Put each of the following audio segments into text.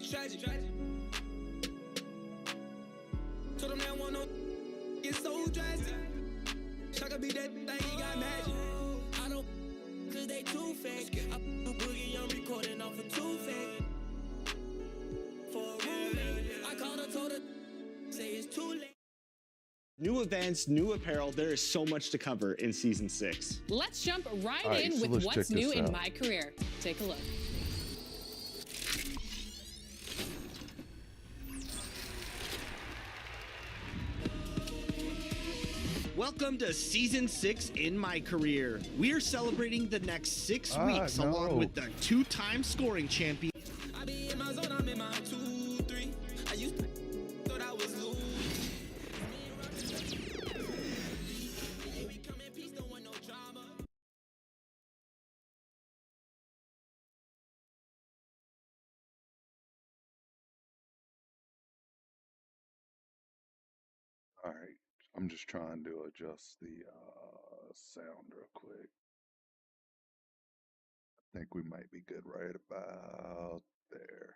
tragic. Told them that one no, it's so drastic. Shaka be that thing, he got magic. I don't, cause they too fake. I boogie, I'm recording off of too fake. For a roommate, I called her, told her, say it's too late. New events, new apparel, there is so much to cover in Season 6. Let's jump right in with what's new in my career. Take a look. Welcome to Season 6 in my career. We are celebrating the next 6 weeks along with the two-time scoring champion. I be in my zone, I'm in my 2-3. I used to thought I was loose. We come in peace, don't want no drama. All right, I'm just trying to adjust the sound real quick. I think we might be good right about there.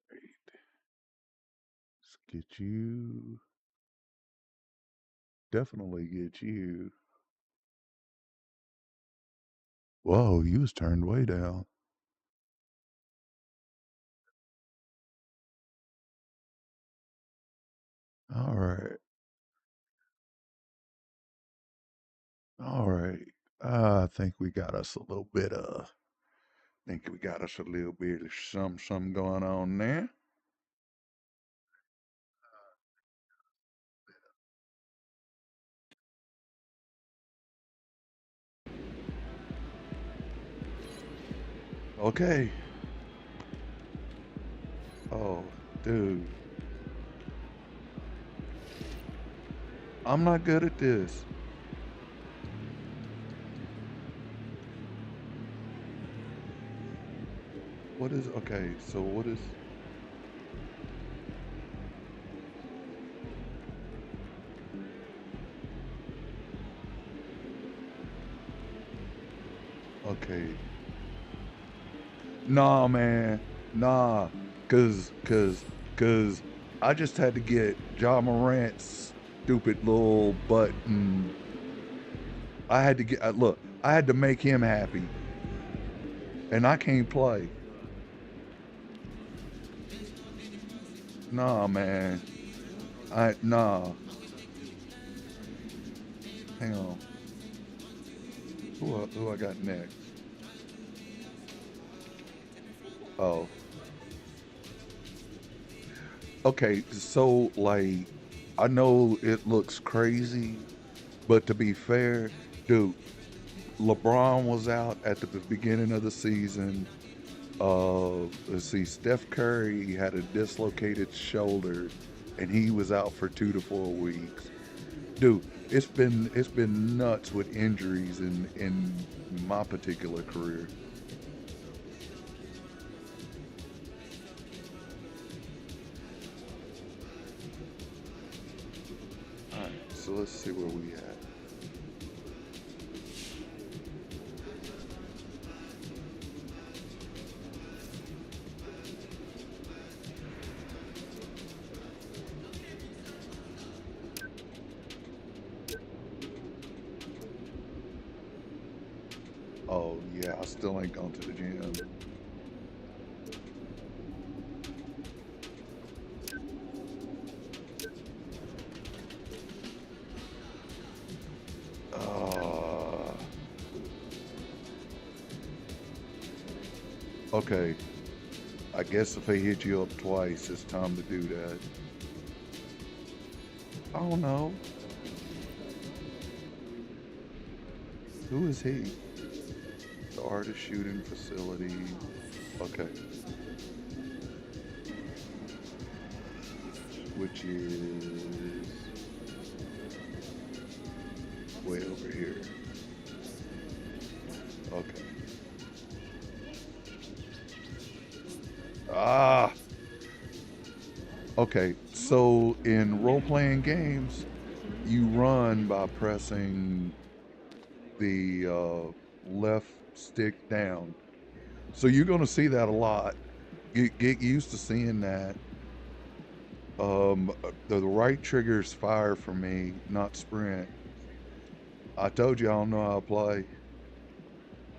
Great. Let's get you. Definitely get you. Whoa, you was turned way down. All right. All right. I think we got us a little bit of something going on there. Okay. Oh, dude. I'm not good at this. What is, okay, so what is, okay. Nah, man. Nah. Cause I just had to get Ja Morant's stupid little button. I had to get, look, I had to make him happy. And I can't play. Nah, man. Nah. Hang on. Who I got next? Oh. Okay, so like, I know it looks crazy, but to be fair, dude, LeBron was out at the beginning of the season. Let's see, Steph Curry had a dislocated shoulder, and he was out for 2 to 4 weeks. Dude, it's been nuts with injuries in my particular career. All right, so let's see where we at. Oh yeah, I still ain't gone to the gym. Okay. I guess if they hit you up twice, it's time to do that. I don't know. Who is he? The artist shooting facility. Okay. Which is way over here. Okay. Okay, so in role-playing games, you run by pressing the left stick down. So you're going to see that a lot. Get used to seeing that. The right trigger's fire for me, not sprint. I told you I don't know how to play.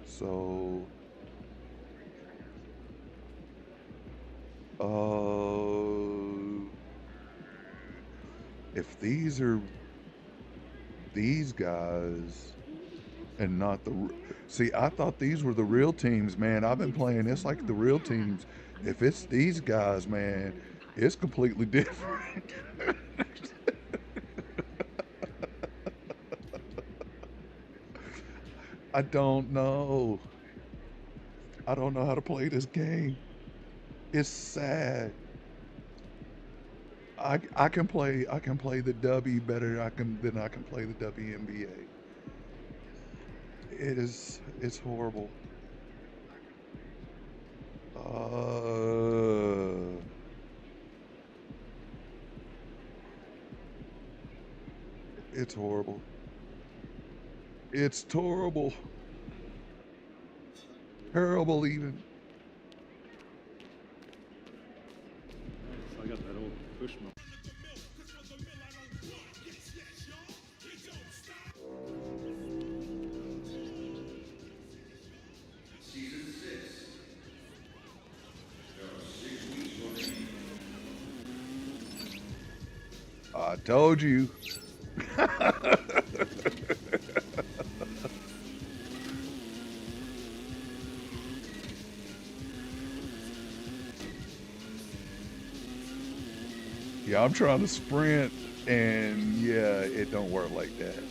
So, if these are these guys and not the... See, I thought these were the real teams, man. I've been playing this like the real teams. If it's these guys, man, it's completely different. I don't know. I don't know how to play this game. It's sad. I can play the W better than I can play the WNBA. It's horrible. It's horrible. It's horrible. Terrible even. I got that old push mode. I told you. Yeah, I'm trying to sprint, and yeah, it don't work like that.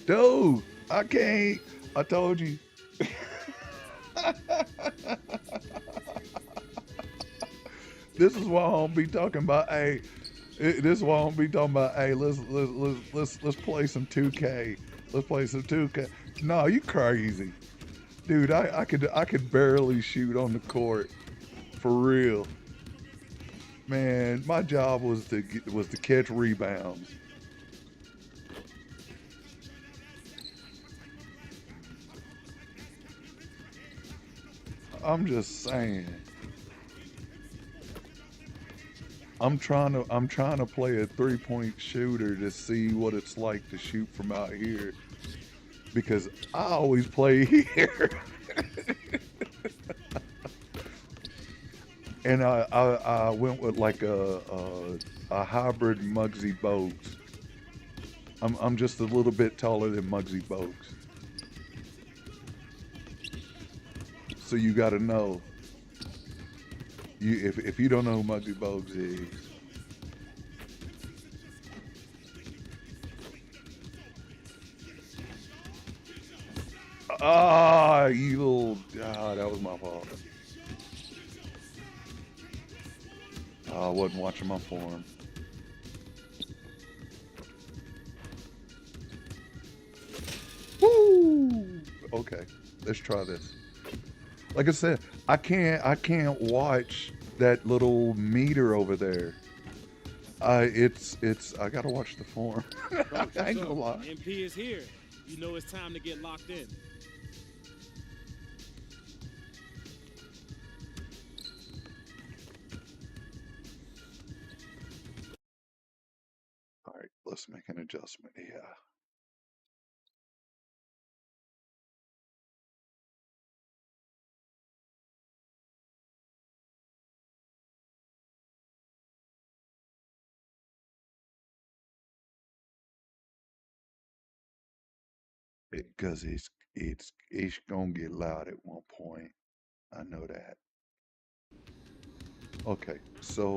Dude, I can't. I told you. This is why I don't be talking about. Hey, this is why I don't be talking about. Hey, let's play some 2K. Let's play some 2K. No, you crazy, dude. I could barely shoot on the court, for real. Man, my job was to catch rebounds. I'm just saying. I'm trying to play a 3-point shooter to see what it's like to shoot from out here, because I always play here. And I went with like a hybrid Muggsy Bogues. I'm just a little bit taller than Muggsy Bogues. So you got to know. If you don't know who Muggsy Bogues is, you little... that was my fault. I wasn't watching my form. Woo! Okay, let's try this. Like I said, I can't watch that little meter over there. I gotta watch the form. I ain't gonna lie. MP is here. You know it's time to get locked in. All right, let's make an adjustment here. Because it's gonna get loud at one point. I know that. Okay, so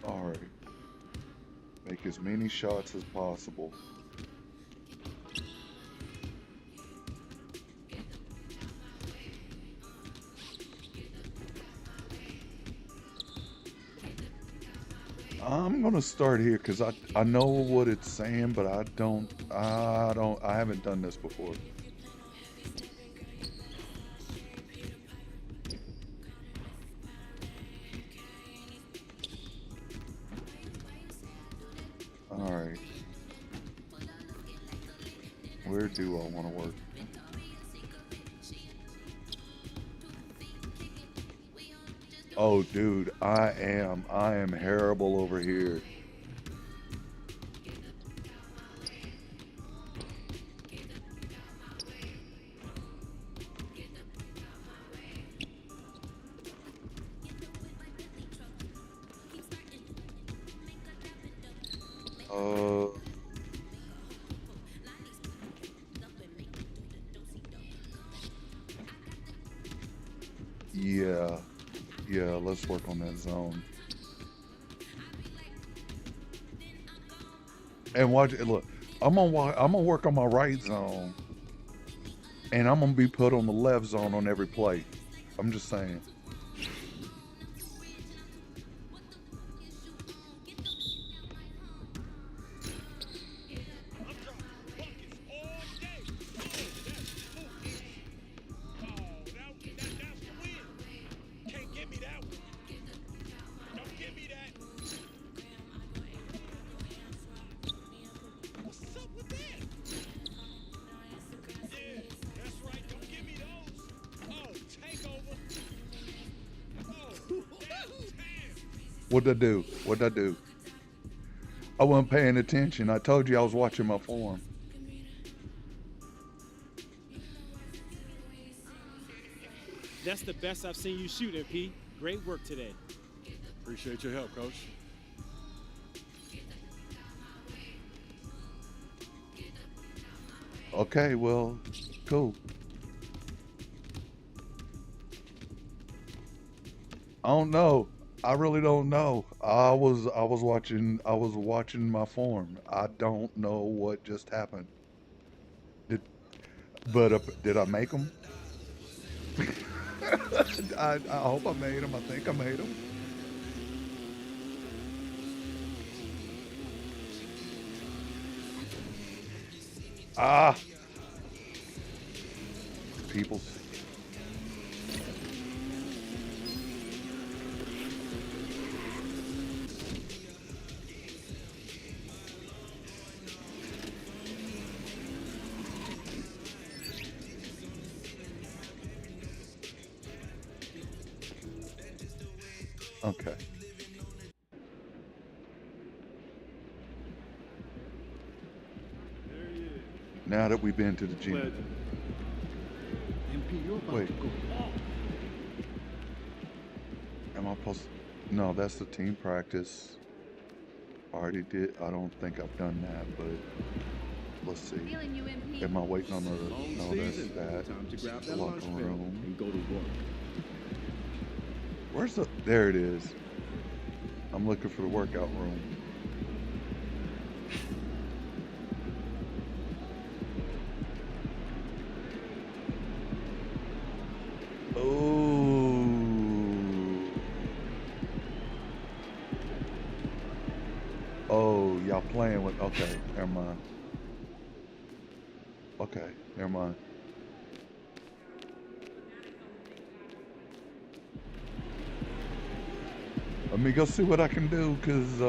all right. Make as many shots as possible. I'm gonna start here because I know what it's saying, but I haven't done this before. All right. Where do I want to work? Oh, dude, I am terrible over here. Yeah, let's work on that zone. And watch it. Look, I'm gonna work on my right zone, and I'm gonna be put on the left zone on every play. I'm just saying. What'd I do? What'd I do? I wasn't paying attention. I told you I was watching my form. That's the best I've seen you shoot, MP. Great work today. Appreciate your help, Coach. Okay, well, cool. I don't know. I really don't know. I was watching my form. I don't know what just happened. Did I make them? I hope I made them. I think I made them. Ah, people. Okay. Now that we've been to the gym. MP, you're about Wait. to go off. Am I supposed to? No, that's the team practice. Already did. I don't think I've done that, but let's see. Am I waiting on the? No, that's that. Time to grab that Locker lunch bell room. and go to work. Where's the? There it is. I'm looking for the workout room. Oh, y'all playing with, okay, never mind. Okay, never mind. Let me go see what I can do, because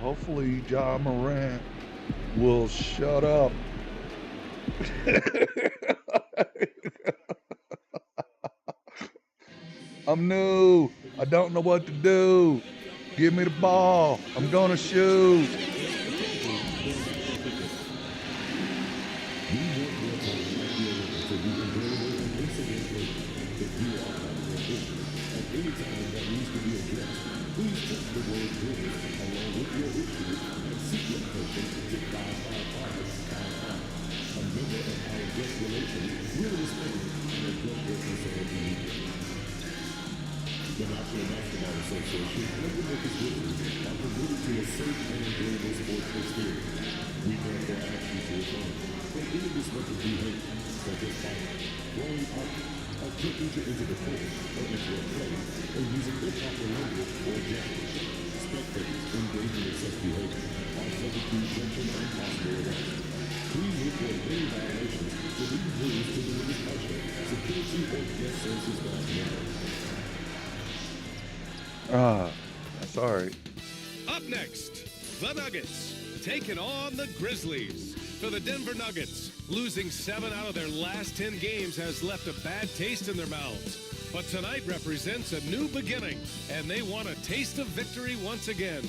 hopefully Ja Morant will shut up. I'm new. I don't know what to do. Give me the ball. I'm gonna shoot. The National Basketball Association implements its wisdom by committing to a safe and enjoyable sports experience. We therefore ask you to refrain from any disruptive behavior, such as fighting, throwing out, attempting to enter the court or into a play, or using improper language or gestures. Respect offense, engaging in such behavior are subject to sanction and possible arrest. Please report any violations to the rules to the release usher, security, or guest services staff member. Sorry. Up next, the Nuggets taking on the Grizzlies. For the Denver Nuggets, losing 7 out of their last 10 games has left a bad taste in their mouths. But tonight represents a new beginning, and they want a taste of victory once again.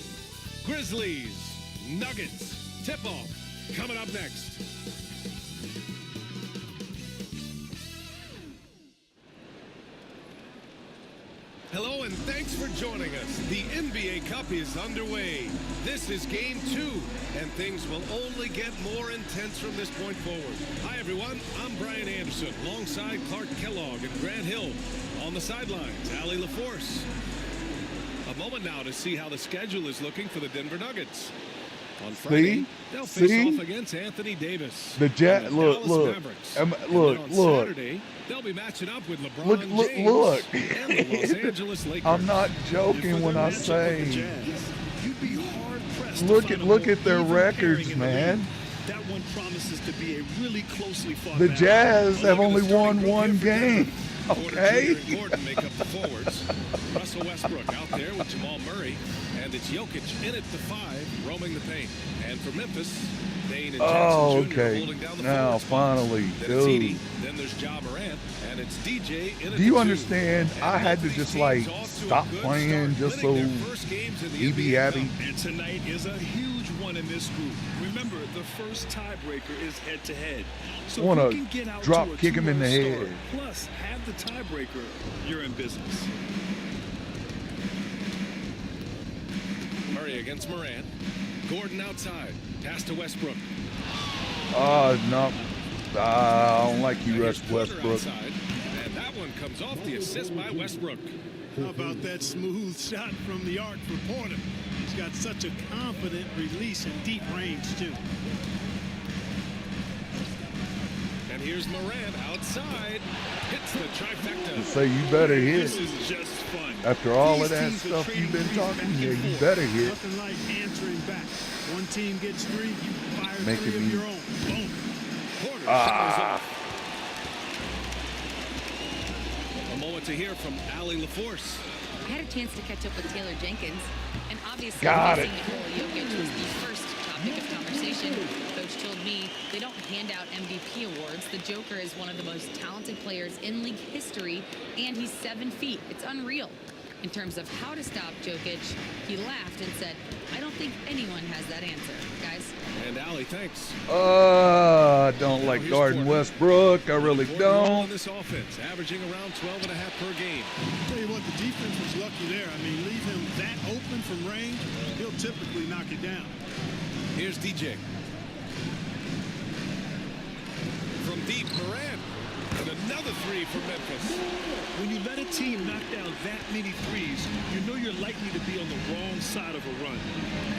Grizzlies, Nuggets, tip-off, coming up next. Hello and thanks for joining us. The NBA Cup is underway. This is game 2, and things will only get more intense from this point forward. Hi everyone, I'm Brian Anderson, alongside Clark Kellogg and Grant Hill. On the sidelines, Allie LaForce. A moment now to see how the schedule is looking for the Denver Nuggets. On Friday, they'll face off against Anthony Davis. The Jazz, look. On Saturday, they'll be matching up with LeBron James and the Los Angeles Lakers. I'm not joking when I say, You'd be hard pressed. look at their records, man. That one promises to be a really closely fought The battle. Jazz have only won one game. Okay. Gordon make up the forwards. Russell Westbrook out there with Jamal Murray, and it's Jokic in at the 5, roaming the paint. And for Memphis, Dane and Jackson Jr. holding down the now forward finally, spot. dude. Edie, then there's Ja Morant, and it's DJ in at Do you the 2. understand? I had to just like stop playing just so E.B. Abby. And tonight is a huge one in this group. Remember, the first tiebreaker is head-to-head. So I want if you to can get out drop to a kick him in the 2-0 head. start, plus have the tiebreaker, you're in business. Murray against Morant. Gordon outside. Pass to Westbrook. No. I don't like you, Here's Porter Westbrook. outside, and that one comes off the assist by Westbrook. How about that smooth shot from the arc for Porter? He's got such a confident release and deep range, too. And here's Morant outside. Hits the trifecta. To say you better hit. This is just fun. After all of These that teams are stuff trading you've been threes talking, back yeah, and you forth. better hit. Nothing like answering back. One team gets 3, you fire Making 3 of me- your own. Boom. Porter showers off. A moment to hear from Allie LaForce. I had a chance to catch up with Taylor Jenkins, and obviously Got facing it. Nikola Jokic was the first topic of conversation. Coach told me they don't hand out MVP awards. The Joker is one of the most talented players in league history, and he's 7 feet. It's unreal. In terms of how to stop Jokic, he laughed and said, I don't think anyone has that answer, guys. And Allie, thanks. I don't like guarding Westbrook. I really On don't. this offense, averaging around 12 and a half per game. Tell you what, the defense was lucky there. I mean, leave him that open from range, he'll typically knock it down. Here's DJ. From deep, Morant. And another 3 for Memphis. When you let a team knock down that many threes, you know you're likely to be on the wrong side of a run.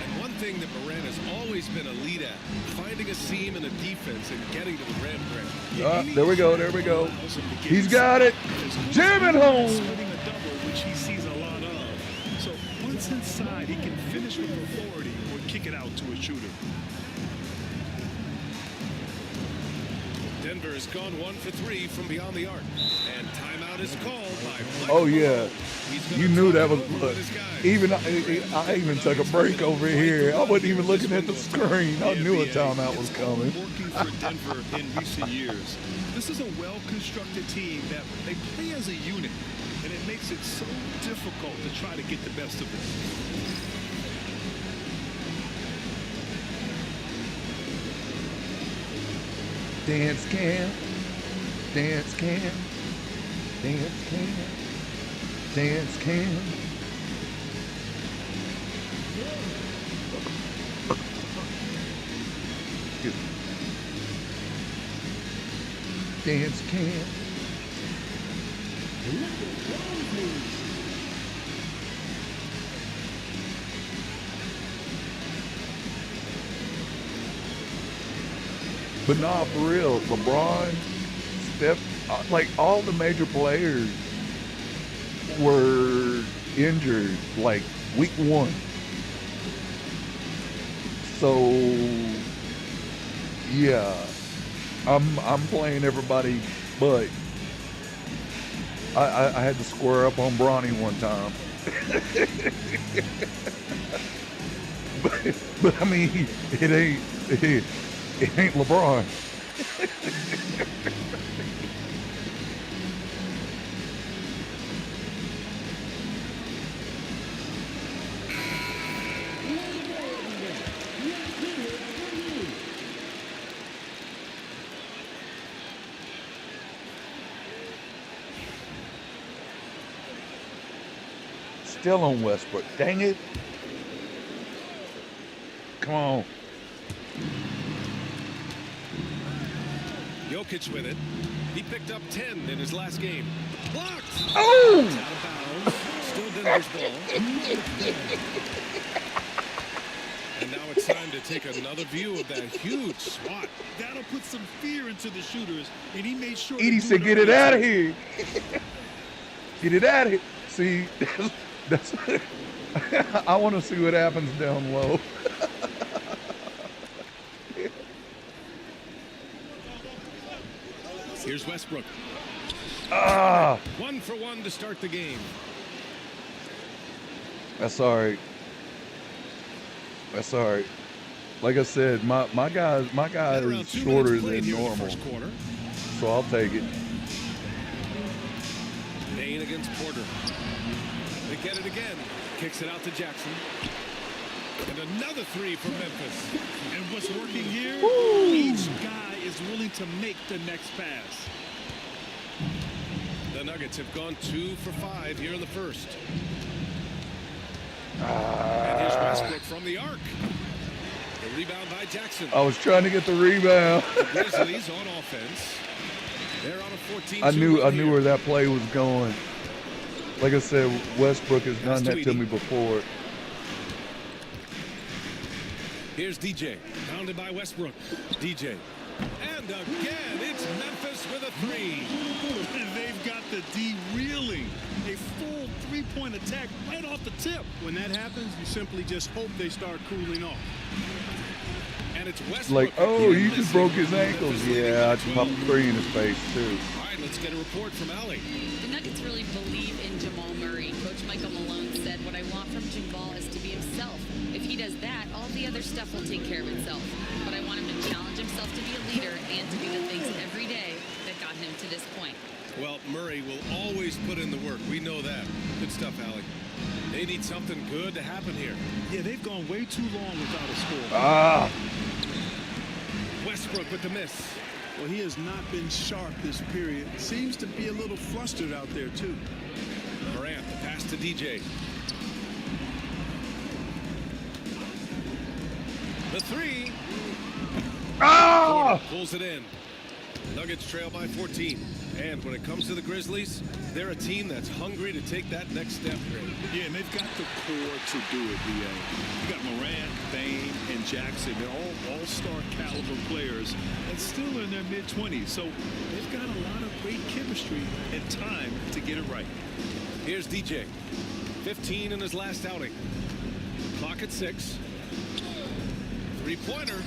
And one thing that Morant has always been a lead at, finding a seam in a defense and getting to the rim. There we go. He's got it. Jam it home. Splitting a double, which he sees a lot of. So once inside, he can finish with authority or kick it out to a shooter. Denver has gone 1 for 3 from beyond the arc. And timeout is called by Mike Oh yeah, He's gonna you knew try that to was. move Look, with his guys. even I even took a break over here. I wasn't even looking at the screen. I knew a timeout was coming. Working for Denver in recent years. This is a well-constructed team that they play as a unit, and it makes it so difficult to try to get the best of them. Dance cam, dance cam, dance cam, dance cam. Dance cam. But nah, for real, LeBron, Steph, like all the major players were injured like week 1. So yeah, I'm playing everybody, but I had to square up on Bronny one time. but I mean, it ain't LeBron. Still on Westbrook. Dang it. Come on. Jokic with it. He picked up 10 in his last game. Blocked. Oh! It's out of bounds. Still Denver's ball. And now it's time to take another view of that huge swat. That'll put some fear into the shooters, and he made sure. Edie said, "Get it out of here. Get it out of here." See, that's I want to see what happens down low. Here's Westbrook. 1 for 1 to start the game. That's all right. That's all right. Like I said, my guy is shorter than normal, so I'll take it. Payne against Porter. They get it again. Kicks it out to Jackson. And another 3 for Memphis. And what's working here? Each guy is willing to make the next pass. The Nuggets have gone 2 for 5 here in the first. And here's Westbrook from the arc. The rebound by Jackson. I was trying to get the rebound. The Grizzlies on offense. They're on a 14-2 I knew where that play was going. Like I said, Westbrook has done that to me before. Here's DJ. Pounded by Westbrook. DJ. And again, it's Memphis with a 3. And they've got the D reeling. A full three-point attack right off the tip. When that happens, you simply just hope they start cooling off. And it's Westbrook. Like, oh, he just broke his ankles. Yeah, I popped 3 in his face, too. All right, let's get a report from Allie. The Nuggets really believe in Jamal Murray. Coach Michael Malone said, "What I want from Jamal is to be himself. If he does that, all the other stuff will take care of itself. But I want him to challenge himself to be a leader and to do the things every day that got him to this point." Well, Murray will always put in the work. We know that. Good stuff, Allie. They need something good to happen here. Yeah, they've gone way too long without a score. Westbrook with the miss. Well, he has not been sharp this period. Seems to be a little flustered out there, too. Morant, the pass to DJ. The 3. Porter pulls it in. Nuggets trail by 14. And when it comes to the Grizzlies, they're a team that's hungry to take that next step. Yeah, and they've got the core to do it, B.A. You got Morant, Payne, and Jackson. They're all all-star caliber players and still in their mid-20s. So they've got a lot of great chemistry and time to get it right. Here's DJ. 15 in his last outing. Clock at 6. 3-pointer.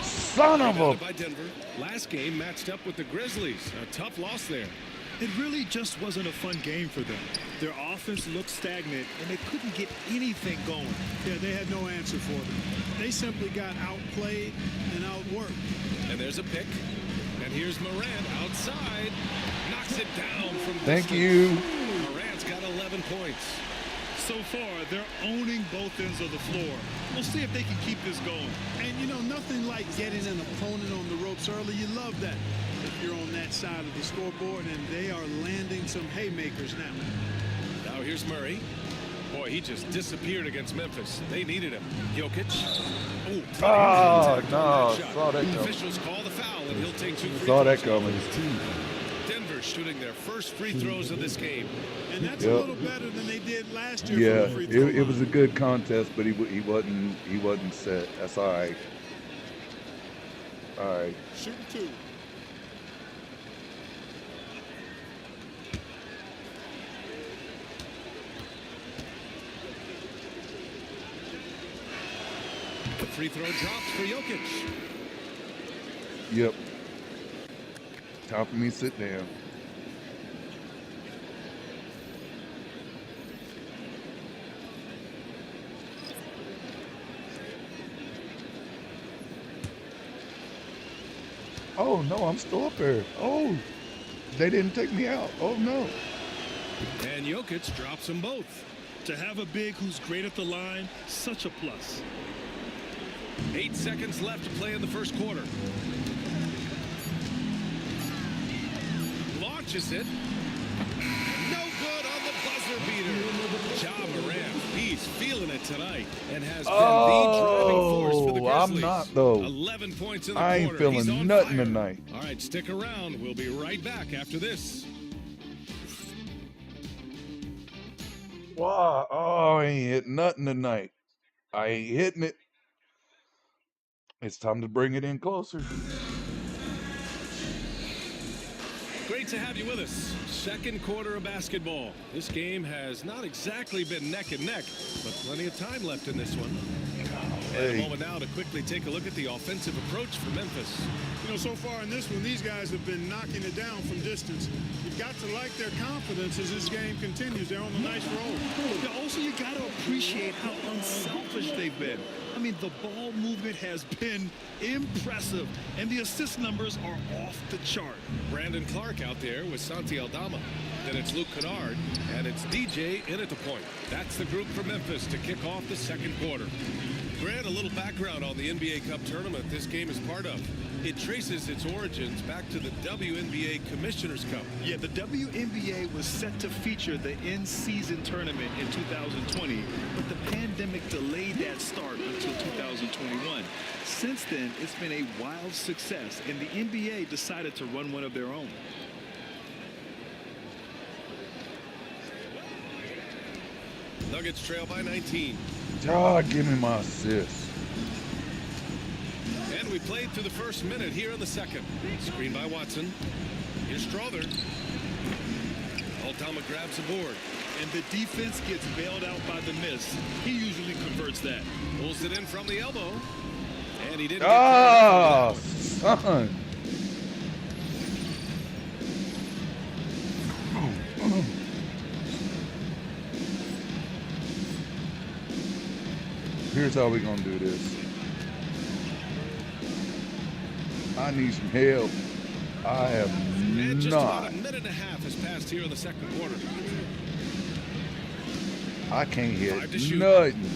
Son of a... By Denver. Last game matched up with the Grizzlies. A tough loss there. It really just wasn't a fun game for them. Their offense looked stagnant, and they couldn't get anything going. Yeah, they had no answer for them. They simply got outplayed and outworked. And there's a pick. And here's Morant outside. Knocks it down from Thank you. Morant's got 11 points. So far, they're owning both ends of the floor. We'll see if they can keep this going. And, you know, nothing like getting an opponent on the ropes early. You love that if you're on that side of the scoreboard, and they are landing some haymakers now. Now here's Murray. Boy, he just disappeared against Memphis. They needed him. Jokic. Oh, no, saw that coming. Officials call the foul, and he'll take 2 free Saw that throws. coming. Denver shooting their first free throws of this game. And that's a little better than they did last year. Yeah, from the free throw it was a good contest, but he wasn't set. That's all right. All right. Shoot 2. free throw drops for Jokic. Yep. Time for me to sit down. Oh, no, I'm still up there. Oh, they didn't take me out. Oh, no. And Jokic drops them both. To have a big who's great at the line, such a plus. 8 seconds left to play in the first quarter. Launches it. No good on the buzzer beater. Ja Morant, he's feeling it tonight and has been the driving force for the Grizzlies. I'm not, though. 11 points in the I ain't quarter. He's feeling on nothing fire. tonight. All right, stick around. We'll be right back after this. Wow. Oh, I ain't hitting nothing tonight. I ain't hitting it. It's time to bring it in closer. Great to have you with us. Second quarter of basketball. This game has not exactly been neck and neck, but plenty of time left in this one. And a moment now to quickly take a look at the offensive approach for Memphis. You know, so far in this one, these guys have been knocking it down from distance. You've got to like their confidence as this game continues. They're on a nice roll. Yeah, also, you got to appreciate how unselfish they've been. I mean, the ball movement has been impressive, and the assist numbers are off the chart. Brandon Clark out there with Santi Aldama. Then it's Luke Kennard, and it's DJ in at the point. That's the group for Memphis to kick off the second quarter. Grant, a little background on the NBA Cup tournament this game is part of. It traces its origins back to the WNBA Commissioner's Cup. Yeah, the WNBA was set to feature the in-season tournament in 2020, but the pandemic delayed that start until 2021. Since then, it's been a wild success, and the NBA decided to run one of their own. Nuggets trail by 19. God, give me my assist. And we played through the first minute here in the second. Screen by Watson. Here's Strother. Aldama grabs the board. And the defense gets bailed out by the miss. He usually converts that. Pulls it in from the elbow. And he didn't Ah, son. Here's how we're gonna do this. I need some help. I am and just not. about a minute and a half has passed here in the second quarter. I can't hit 5 to shoot. nothing.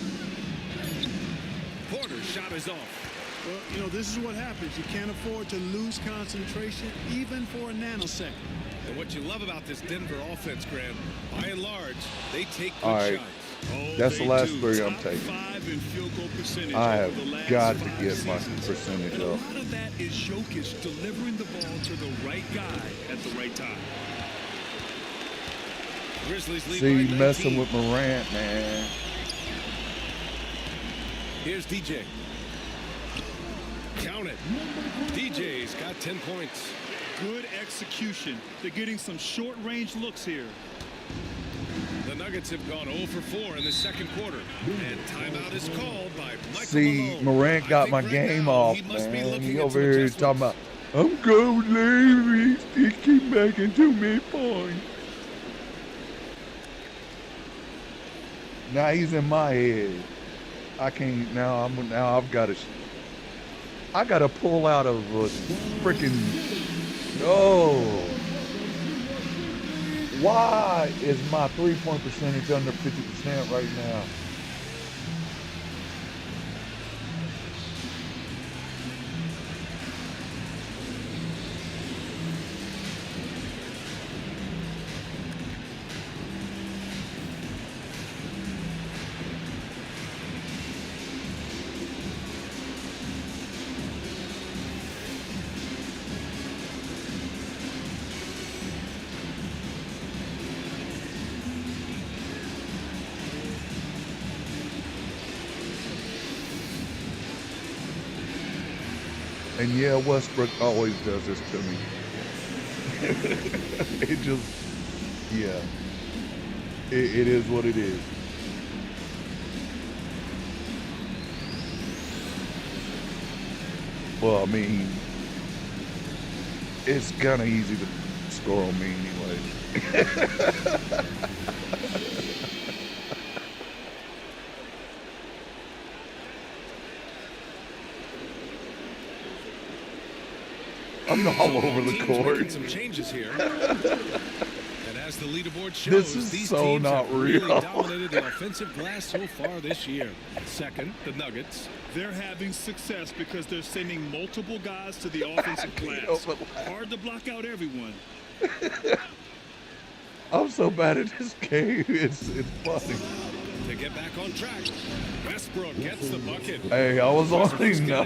Porter's shot is off. Well, you know, this is what happens. You can't afford to lose concentration, even for a nanosecond. And what you love about this Denver offense, Grant, by and large, they take good All right. shots. Oh, That's the they last do. three I'm Top taking. 5 in field goal percentage I over the have last got to 5 get my seasons. percentage And a up. lot of that is Jokic delivering the ball to the right guy at the right time. Grizzlies lead See, by 19. messing with Morant, man. Here's DJ. Count it. DJ's got 10 points. Good execution. They're getting some short-range looks here. The Nuggets have gone 0 for 4 in the second quarter. And timeout is called by Michael See, Malone. Morant I got think my right game now off, he must be man. looking He at over some here talking about, adjustments. I'm going lazy. He keep making too many points. Now he's in my head. I can't now. I've got to. I got to pull out of a freaking. Oh. Why is my 3-point percentage under 50% right now? And yeah, Westbrook always does this to me. It just, yeah. It is what it is. Well, I mean, it's kind of easy to score on me anyway. I'm all over the court. Making some changes here. And as the leaderboard shows, This is these so teams not have really real. dominated the offensive glass so far this year. Second, the Nuggets. They're having success because they're sending multiple guys to the offensive glass. Hard to block out everyone. I'm so bad at this game. It's funny. To get back on track, Westbrook gets the bucket. Hey, I was on him now.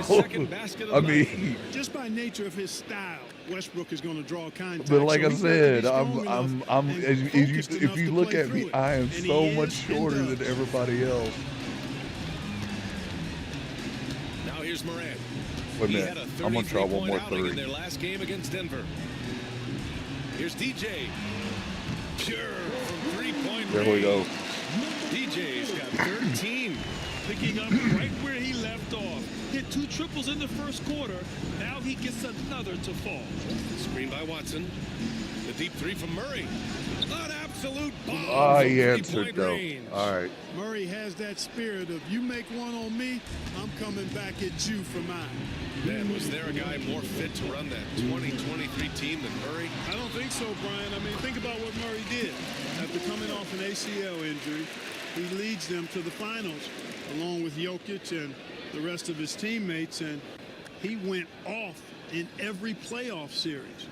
I mean, just by nature of his style, Westbrook is going to draw contact. but like so I he's got to be said, strong I'm enough and focused if enough you to look play at me, through it. I am And so he much is and shorter does. than everybody else. Now here's Morant. Wait a He minute. had a I'm gonna try one 33-point more outing in three. their last game against Denver. Here's DJ. Pure from three-point There we go. range. DJ's got 13. Picking up right where he left off. Hit 2 triples in the first quarter. Now he gets another to fall. Screen by Watson. The deep three from Murray. An absolute bomb. Ah, from he answered three-point though. range. All right. Murray has that spirit of you make one on me, I'm coming back at you for mine. Man, was there a guy more fit to run that 2023 team than Murray? I don't think so, Brian. I mean, think about what Murray did. After coming off an ACL injury, he leads them to the finals along with Jokic and the rest of his teammates, and he went off in every playoff series.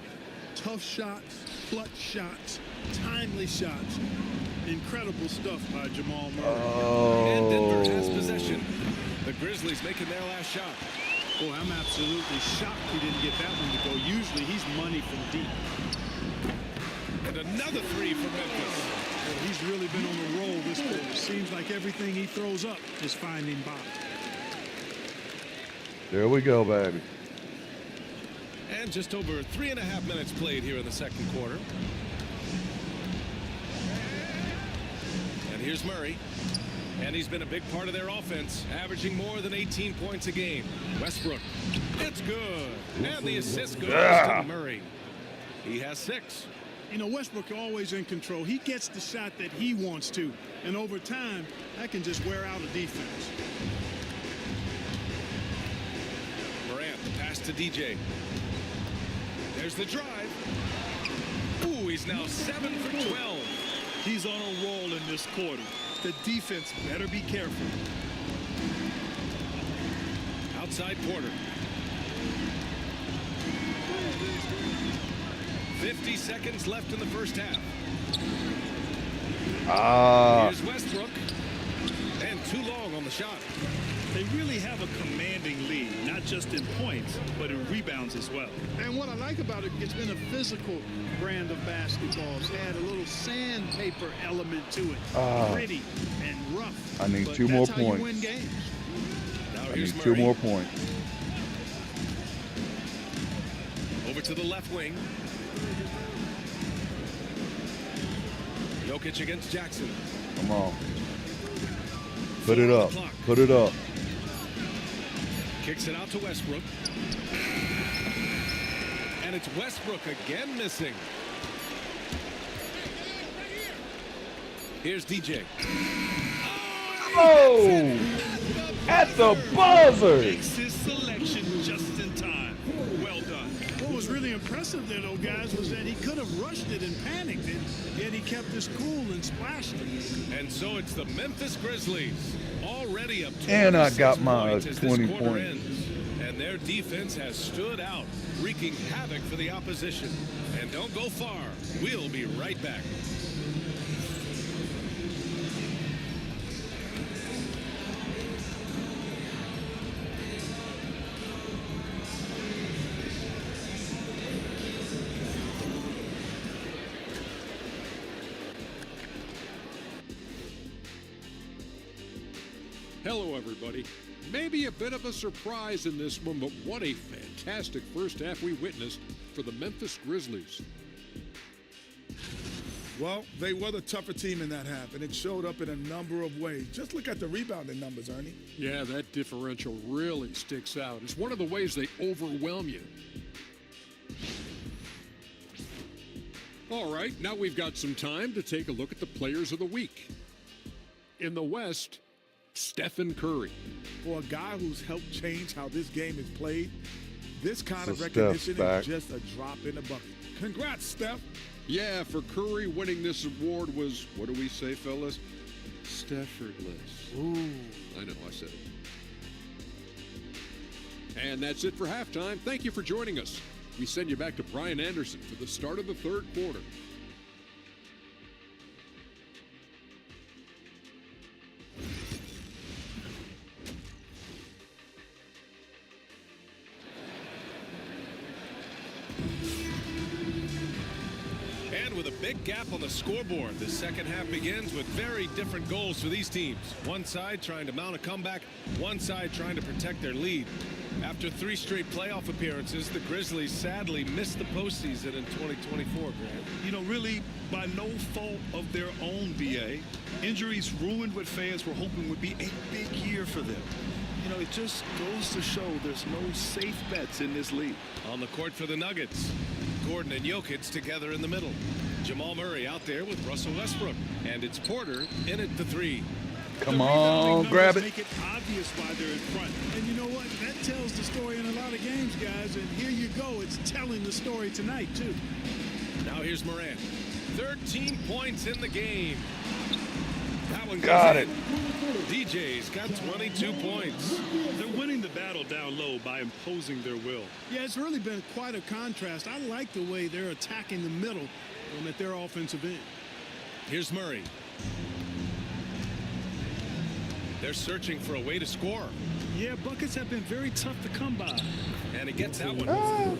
Tough shots, clutch shots, timely shots. Incredible stuff by Jamal Murray. And Denver has Oh. possession. The Grizzlies making their last shot. Boy, I'm absolutely shocked he didn't get that one to go. Usually he's money from deep. And another three from Memphis. Well, he's really been on the roll this quarter. Seems like everything he throws up is finding bottom. There we go, baby. And just over 3.5 minutes played here in the second quarter. And here's Murray. And he's been a big part of their offense, averaging more than 18 points a game. Westbrook. It's good. And the assist goes to Murray. He has 6. You know, Westbrook always in control. He gets the shot that he wants to. And over time, that can just wear out a defense. Morant, the pass to DJ. There's the drive. Ooh, he's now 7 for 12. He's on a roll in this quarter. The defense better be careful. Outside Porter. 50 seconds left in the first half. Here's Westbrook. And too long on the shot. They really have a commanding lead, not just in points, but in rebounds as well. And what I like about it, it's been a physical brand of basketball. It's had a little sandpaper element to it. Pretty and rough. I need But 2 more that's how you points. win games. Now I here's need Murray. 2 more points. Over to the left wing. Jokic against Jackson. Come on. Put it up. Put it up. Kicks it out to Westbrook. And it's Westbrook again missing. Here's DJ. Oh! At the buzzer! Makes his selection just in time. Well done. What was really impressive there, though, guys, was that he could have rushed it and panicked it, yet he kept his cool and splashed it. And so it's the Memphis Grizzlies already up 26 And I got my points as 20 this quarter points. ends. And their defense has stood out, wreaking havoc for the opposition. And don't go far. We'll be right back. Hello, everybody. Maybe a bit of a surprise in this one, but what a fantastic first half we witnessed for the Memphis Grizzlies. Well, they were the tougher team in that half, and it showed up in a number of ways. Just look at the rebounding numbers, Ernie. Yeah, that differential really sticks out. It's one of the ways they overwhelm you. All right, now we've got some time to take a look at the players of the week. In the West, Stephen Curry. For a guy who's helped change how this game is played, this kind of So recognition Steph's back. is just a drop in the bucket. Congrats, Steph. Yeah, for Curry, winning this award was, what do we say, fellas? Staffordless. Ooh. I know, I said it. And that's it for halftime. Thank you for joining us. We send you back to Brian Anderson for the start of the third quarter. And with a big gap on the scoreboard, the second half begins with very different goals for these teams. One side trying to mount a comeback, one side trying to protect their lead. After 3 straight playoff appearances, the Grizzlies sadly missed the postseason in 2024, Grant. You know, really by no fault of their own, BA. Injuries ruined what fans were hoping would be a big year for them. You know, it just goes to show there's no safe bets in this league. On the court for the Nuggets, Gordon and Jokic together in the middle. Jamal Murray out there with Russell Westbrook. And it's Porter in at the 3. Come on, grab it. Make it obvious why they're in front. And you know what? That tells the story in a lot of games, guys. And here you go. It's telling the story tonight, too. Now here's Morant. 13 points in the game. That one Got goes it. in. DJ's got 22 points. They're winning the battle down low by imposing their will. Yeah, it's really been quite a contrast. I like the way they're attacking the middle at their offensive end. Here's Murray. They're searching for a way to score. Yeah, buckets have been very tough to come by. And he gets that one.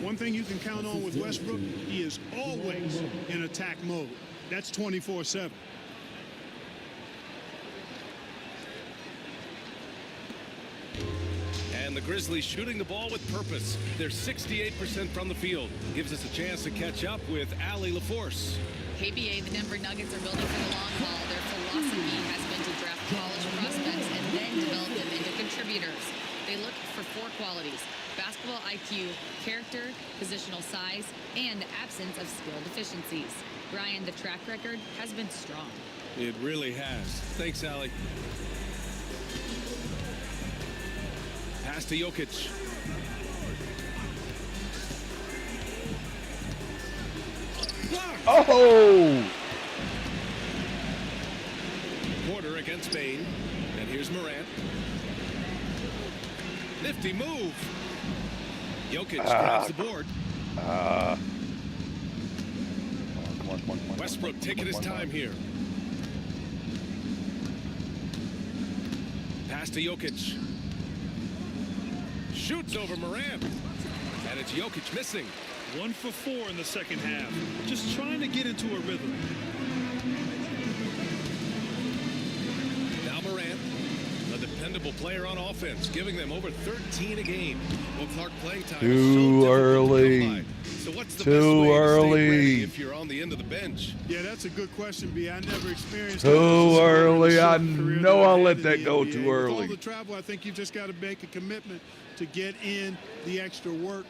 One thing you can count on with Westbrook, he is always in attack mode. That's 24/7. And the Grizzlies shooting the ball with purpose. They're 68% from the field. Gives us a chance to catch up with Allie LaForce. KBA, the Denver Nuggets are building for the long haul. Their philosophy has been to draft college prospects and then develop them into contributors. They look for 4 qualities: basketball IQ, character, positional size, and absence of skill deficiencies. Brian, the track record has been strong. It really has. Thanks, Allie. Pass to Jokic. Oh! Porter against Bain. And here's Morant. Nifty move. Jokic grabs the board. Come on. Westbrook taking his time here. Pass to Jokic. Shoots over Morant. And it's Jokic missing. 1 for 4 in the second half. Just trying to get into a rhythm. Now Morant, a dependable player on offense, giving them over 13 a game. Well, Clark playing time is so Too difficult to early. come by. So what's the Too best way to stay early. ready if you're on the end of the bench? Yeah, that's a good question, B. I never experienced Too that as a scorer in early. a I short career know that I I'll had let in that the go NBA. too With early. all the travel, I think you just got to make a commitment to get in the extra work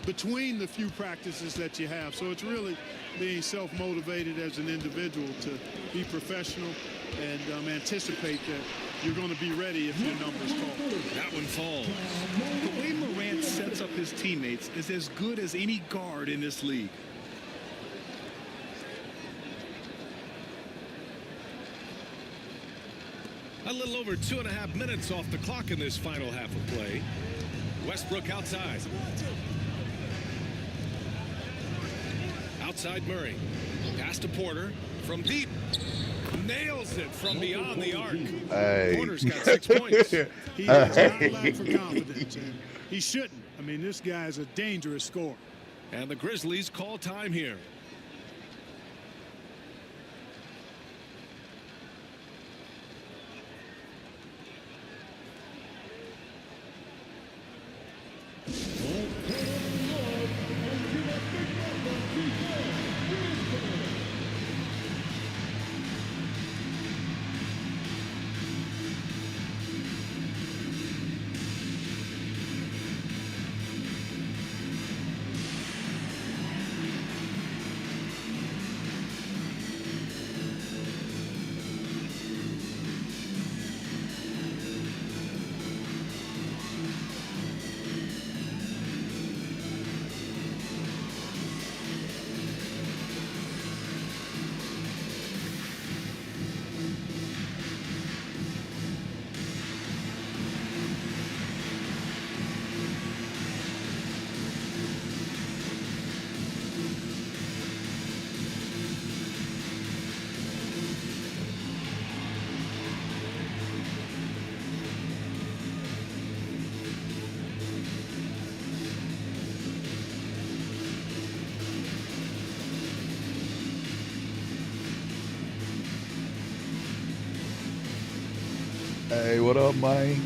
between the few practices that you have. So it's really being self-motivated as an individual to be professional and anticipate that you're going to be ready if your number's called. That one falls. The way Morant sets up his teammates is as good as any guard in this league. A little over 2.5 minutes off the clock in this final half of play. Westbrook outside. Outside Murray. Pass to Porter from deep. Nails it from beyond the arc. Hey. Porter's got 6 points. He does not lack for confidence, and he shouldn't. I mean, this guy is a dangerous scorer. And the Grizzlies call time here. Hey, what up, man?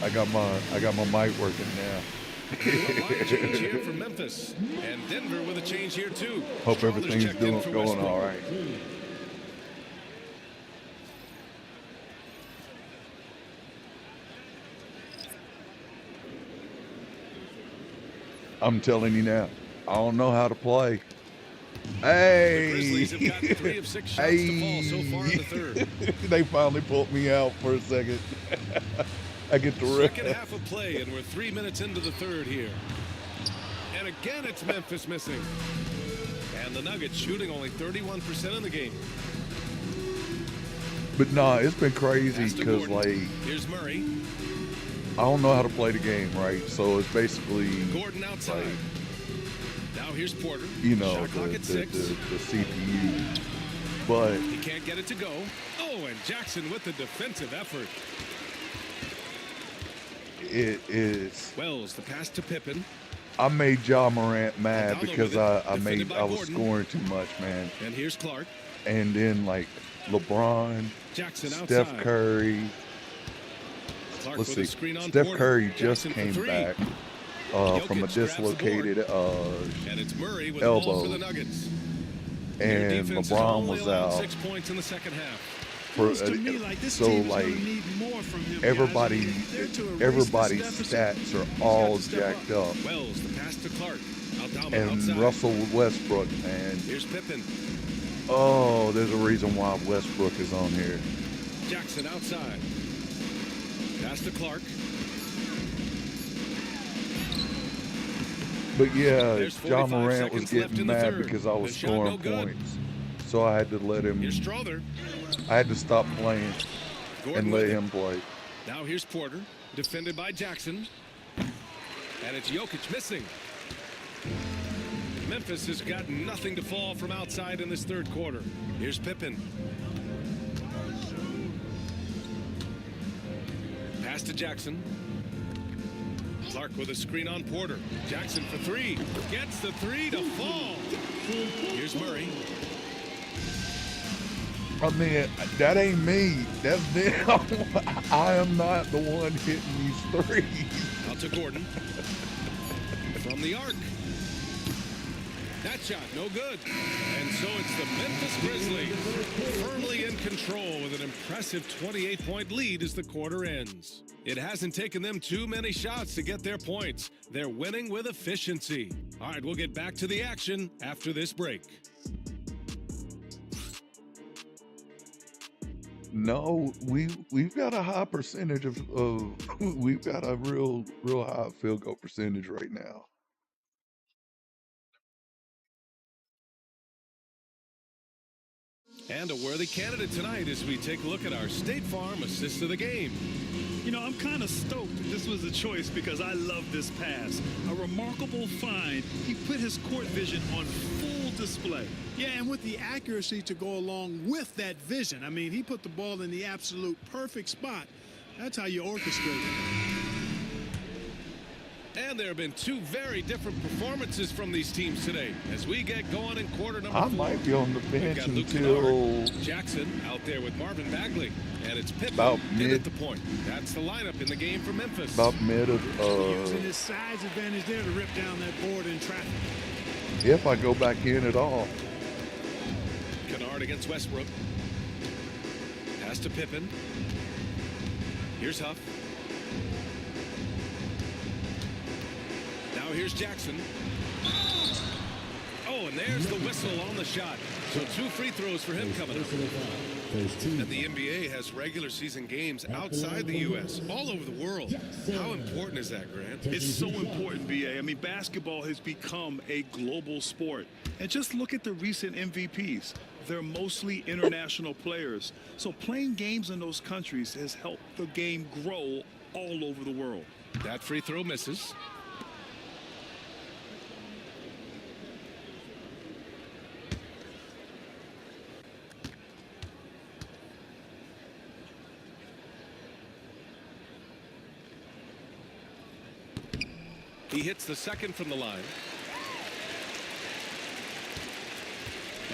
I got my mic working now. A change here for Memphis. And Denver with a change here, too. Hope Strawther's everything's checked in for going Westbrook. all right. I'm telling you now, I don't know how to play. Hey! The Grizzlies have gotten 3 of 6 shots to fall so far in the third. They finally pulled me out for a second. I get the rest. Second half of play, and we're 3 minutes into the third here. And again, it's Memphis missing. And the Nuggets shooting only 31% in the game. But nah, it's been crazy Pass to because, Gordon. like, Here's Murray. I don't know how to play the game, right? So it's basically, Gordon outside. like, Now here's Porter. you know, Shot clock the at 6. CPU. But He can't get it to go. Oh, and Jackson with the defensive effort. it is. Wells, the pass to Pippen. I made Ja Morant mad Aldama because with it. I Defended by was Gordon. scoring too much, man. And here's Clark. And then like LeBron, Jackson Steph outside. Curry. Clark Let's with see. a screen on Steph Porter. Curry just Jackson for came 3. back from a Jokic grabs the dislocated And it's Murray with the ball for elbow, the Nuggets. and Defense has LeBron only was allowed out. 6 points in the second half. For, To me, like, this so team is like gonna need more from him, guys. everybody, They're to erase everybody's this deficit. stats are He's all got to step jacked up. Wells, the pass to Clark. Aldama And outside. Russell Westbrook, man. Here's Pippen. Oh, there's a reason why Westbrook is on here. Jackson outside. Pass to Clark. But yeah, There's John 45 Morant was seconds left getting in the mad third. because I was The shot scoring no good. points. So I had to let him, Here's Strawther. I had to stop playing Gordon and with let it. him play. Now here's Porter. Defended by Jackson. And it's Jokic missing. Memphis has got nothing to fall from outside in this third quarter. Here's Pippen. Pass to Jackson. Clark with a screen on Porter. Jackson for 3. Gets the 3 to fall. Here's Murray. I mean, that ain't me. That's them. I am not the one hitting these threes. Out to Gordon. From the arc. That shot, no good. And so it's the Memphis Grizzlies firmly in control with an impressive 28-point lead as the quarter ends. It hasn't taken them too many shots to get their points. They're winning with efficiency. All right, we'll get back to the action after this break. No, we've got a high percentage of we've got a real high field goal percentage right now. And a worthy candidate tonight as we take a look at our State Farm assist of the game. You know, I'm kind of stoked that this was a choice because I love this pass. A remarkable find. He put his court vision on full display. Yeah, and with the accuracy to go along with that vision. I mean, he put the ball in the absolute perfect spot. That's how you orchestrate it. And there have been 2 very different performances from these teams today. As we get going in quarter number I 4. might be on the We've bench got Luke until Kennard. Jackson out there with Marvin Bagley. And it's Pippen about in mid at the point. That's the lineup in the game for Memphis. about mid of Using his size advantage there to rip down that board in traffic. if I go back in at all. Kennard against Westbrook. Pass to Pippen. Here's Huff. Now here's Jackson. Oh, and there's the whistle on the shot. So 2 free throws for him coming up. And the NBA has regular season games outside the U.S., all over the world. How important is that, Grant? It's so important, BA. I mean, basketball has become a global sport. And just look at the recent MVPs. They're mostly international players. So playing games in those countries has helped the game grow all over the world. That free throw misses. He hits the second from the line.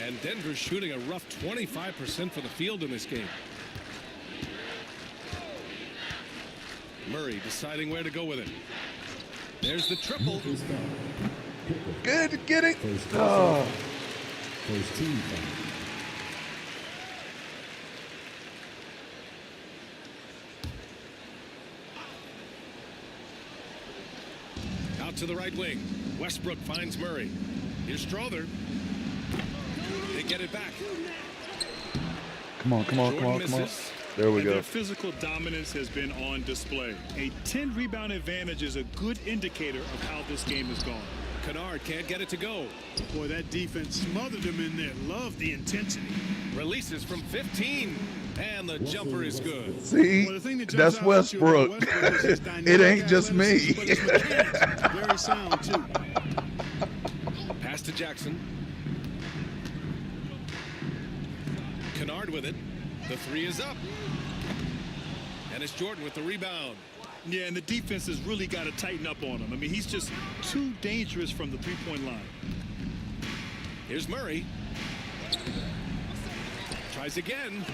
And Denver's shooting a rough 25% for the field in this game. Murray deciding where to go with it. There's the triple. Good, get it. First team foul. Out to the right wing. Westbrook finds Murray. Here's Strother. They get it back. Come on, come on, come on, come on. There we And go. their physical dominance has been on display. A 10 rebound advantage is a good indicator of how this game is going. Kennard can't get it to go. Boy, that defense smothered him in there. Love the intensity. Releases from 15. And the jumper is good. See, Well, the thing that jumps that's out at you about Westbrook. Westbrook is his It dynamic ain't just me. athleticism, but his mechanics, very sound, too. Pass to Jackson. Kennard with it. The three is up. And it's Jordan with the rebound. Yeah, and the defense has really got to tighten up on him. I mean, he's just too dangerous from the three-point line. Here's Murray. Tries again.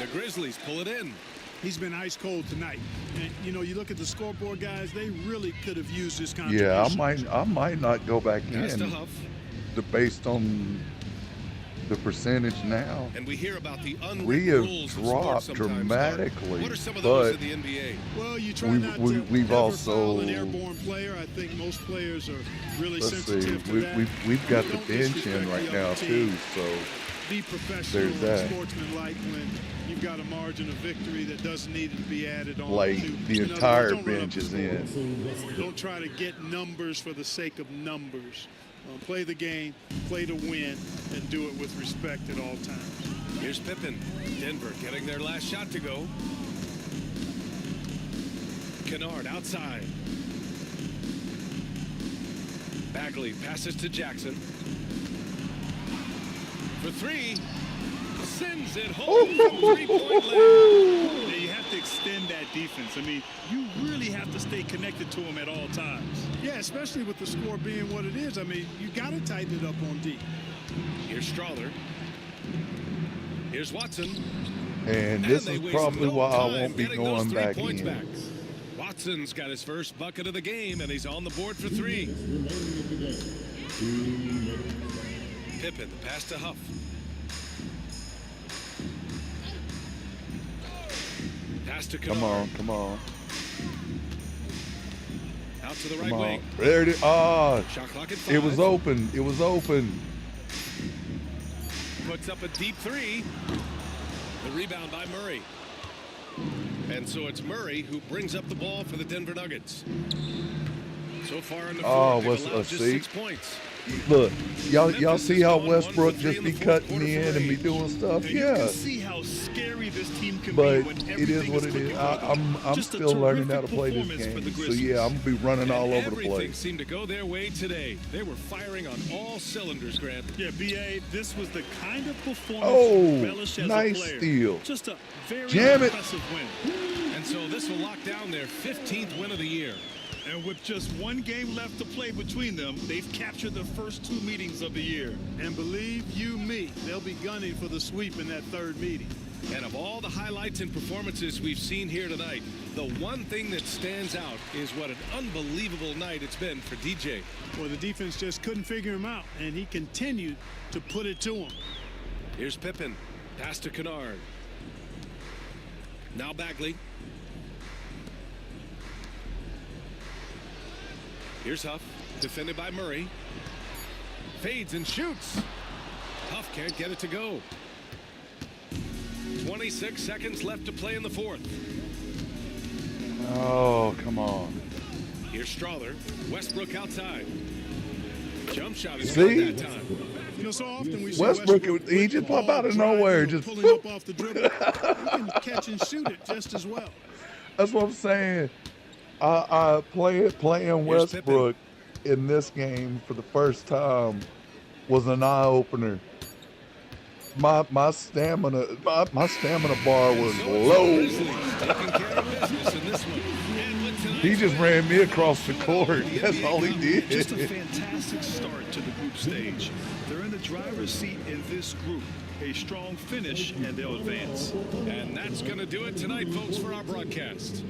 The Grizzlies pull it in. He's been ice cold tonight. And, you know, you look at the scoreboard, guys, they really could have used this contribution. Yeah, I might not go back Pass to in Huff. based on the percentage now. And we hear about the unwritten We have rules of dropped sports sometimes, dramatically, What are some of those but in the NBA? Well, you try we've- not we- to we've ever also- foul an airborne player. I think most players are really let's sensitive see, to that. we've got the Don't bench disrespect in right the now other too, team. so Be professional there's and that. sportsmanlike when you've got a margin of victory that doesn't need to be added on. Like, to. the In other entire words, don't run up bench the is score. in. Don't try to get numbers for the sake of numbers. Play the game, play to win, and do it with respect at all times. Here's Pippen. Denver getting their last shot to go. Kennard outside. Bagley passes to Jackson. For three. Sends it home from three-point land. Yeah, you have to extend that defense. I mean, you really have to stay connected to him at all times. Yeah, especially with the score being what it is. I mean, you got to tighten it up on D. Here's Strother. Here's Watson. And this they is waste probably no why I time won't be getting those going 3 back points in. back. Watson's got his first bucket of the game, and he's on the board for 3. Pippen, the pass to Huff. Pass to Kennard. Come on, come on, Out to the right come on. wing. There it is. Ah, Shot clock at 5. it was open. It was open. Puts up a deep 3. The rebound by Murray. And so it's Murray who brings up the ball for the Denver Nuggets. So far in the fourth, they've allowed just 6 points. Look, y'all see how Westbrook just be cutting in and be doing stuff? And you Yeah. can see how scary this team can But be when it is what it everything is. cooking I'm Just a still learning how to terrific play this performance for the game. So Grizzlies. yeah, I'm gonna be running all over the Everything place. seemed to go their way today. They were firing on all cylinders, Grant. Yeah, BA, this was the kind of performance Oh, you relish as nice a player. steal. Just a very Jam it. impressive win. And so this will lock down their 15th win of the year. And with just one game left to play between them, they've captured the first 2 meetings of the year. And believe you me, they'll be gunning for the sweep in that third meeting. And of all the highlights and performances we've seen here tonight, the one thing that stands out is what an unbelievable night it's been for DJ. Well, the defense just couldn't figure him out, and he continued to put it to him. Here's Pippen. Pass to Kennard. Now Bagley. Here's Huff, defended by Murray. Fades and shoots. Huff can't get it to go. 26 seconds left to play in the fourth. Oh, come on. Here's Strother. Westbrook outside. Jump shot is See? good that time. You know, so often we see Westbrook, with he the just ball, pop out of driving nowhere, or just pulling up off the dribble. He can catch and shoot it just as well. That's what I'm saying. Playing Westbrook in this game for the first time was an eye opener. My stamina bar was low. He just ran me across the court. That's all he did. Just a fantastic start to the group stage. They're in the driver's seat in this group. a strong finish, and they'll advance. And that's going to do it tonight, folks, for our broadcast.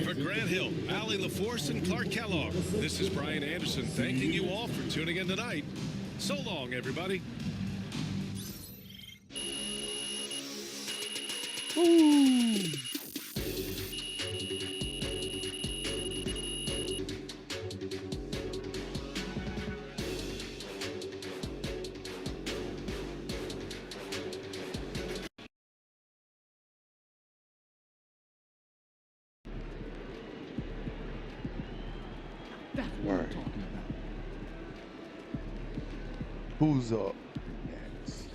For Grant Hill, Allie LaForce, and Clark Kellogg, this is Brian Anderson thanking you all for tuning in tonight. So long, everybody. Ooh. That's what I'm talking about. Who's up next?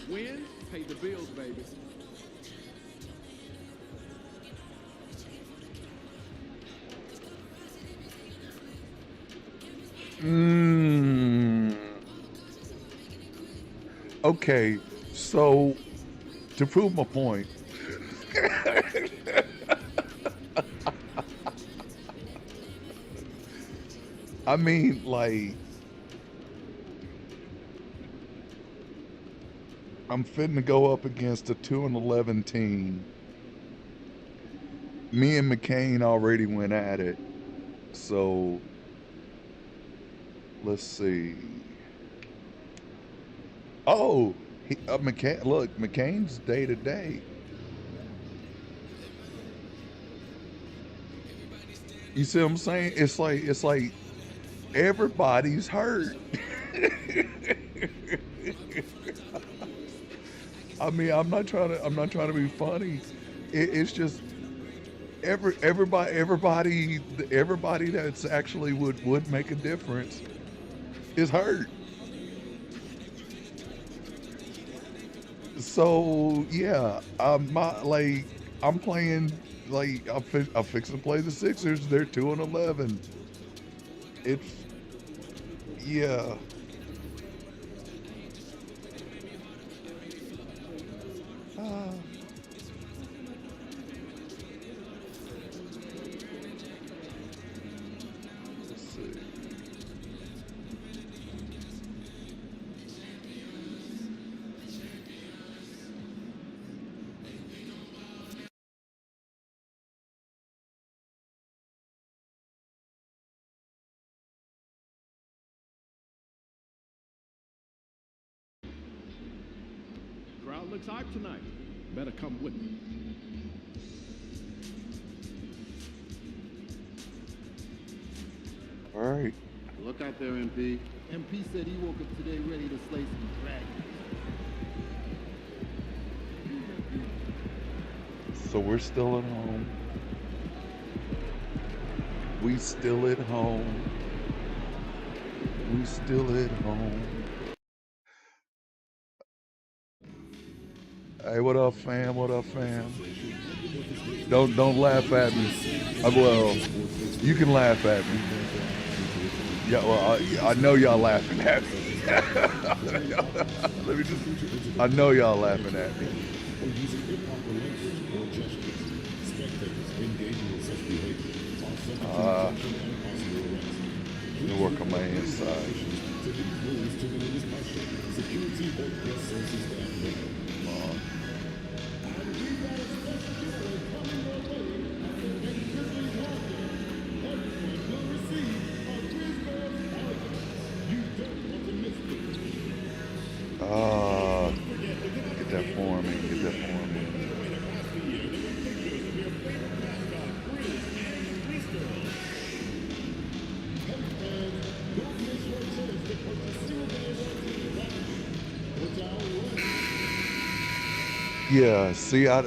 Win, pay the bills, baby. Okay, so to prove my point, I mean, like, I'm fitting to go up against a 2-11 team. Me and McCain already went at it, so let's see. Oh, McCain. Look, McCain's day to day. You see what I'm saying? It's like everybody's hurt. I mean, I'm not trying to be funny. It's just everybody that's actually would make a difference is hurt. So yeah, I'm playing, like, I'm fixing to play the Sixers. They're 2-11. It's, yeah. Let's see. Crowd looks hyped tonight. Better come with me. All right. Look out there, MP. MP said he woke up today ready to slay some dragons. So we're still at home. We still at home. We still at home. Hey, what up, fam? What up, fam? Don't laugh at me. Well, you can laugh at me. Yeah, well, I know y'all laughing at me. I know y'all laughing at me. Let me work on my inside. Get that for me. Get that for me. Yeah, see, I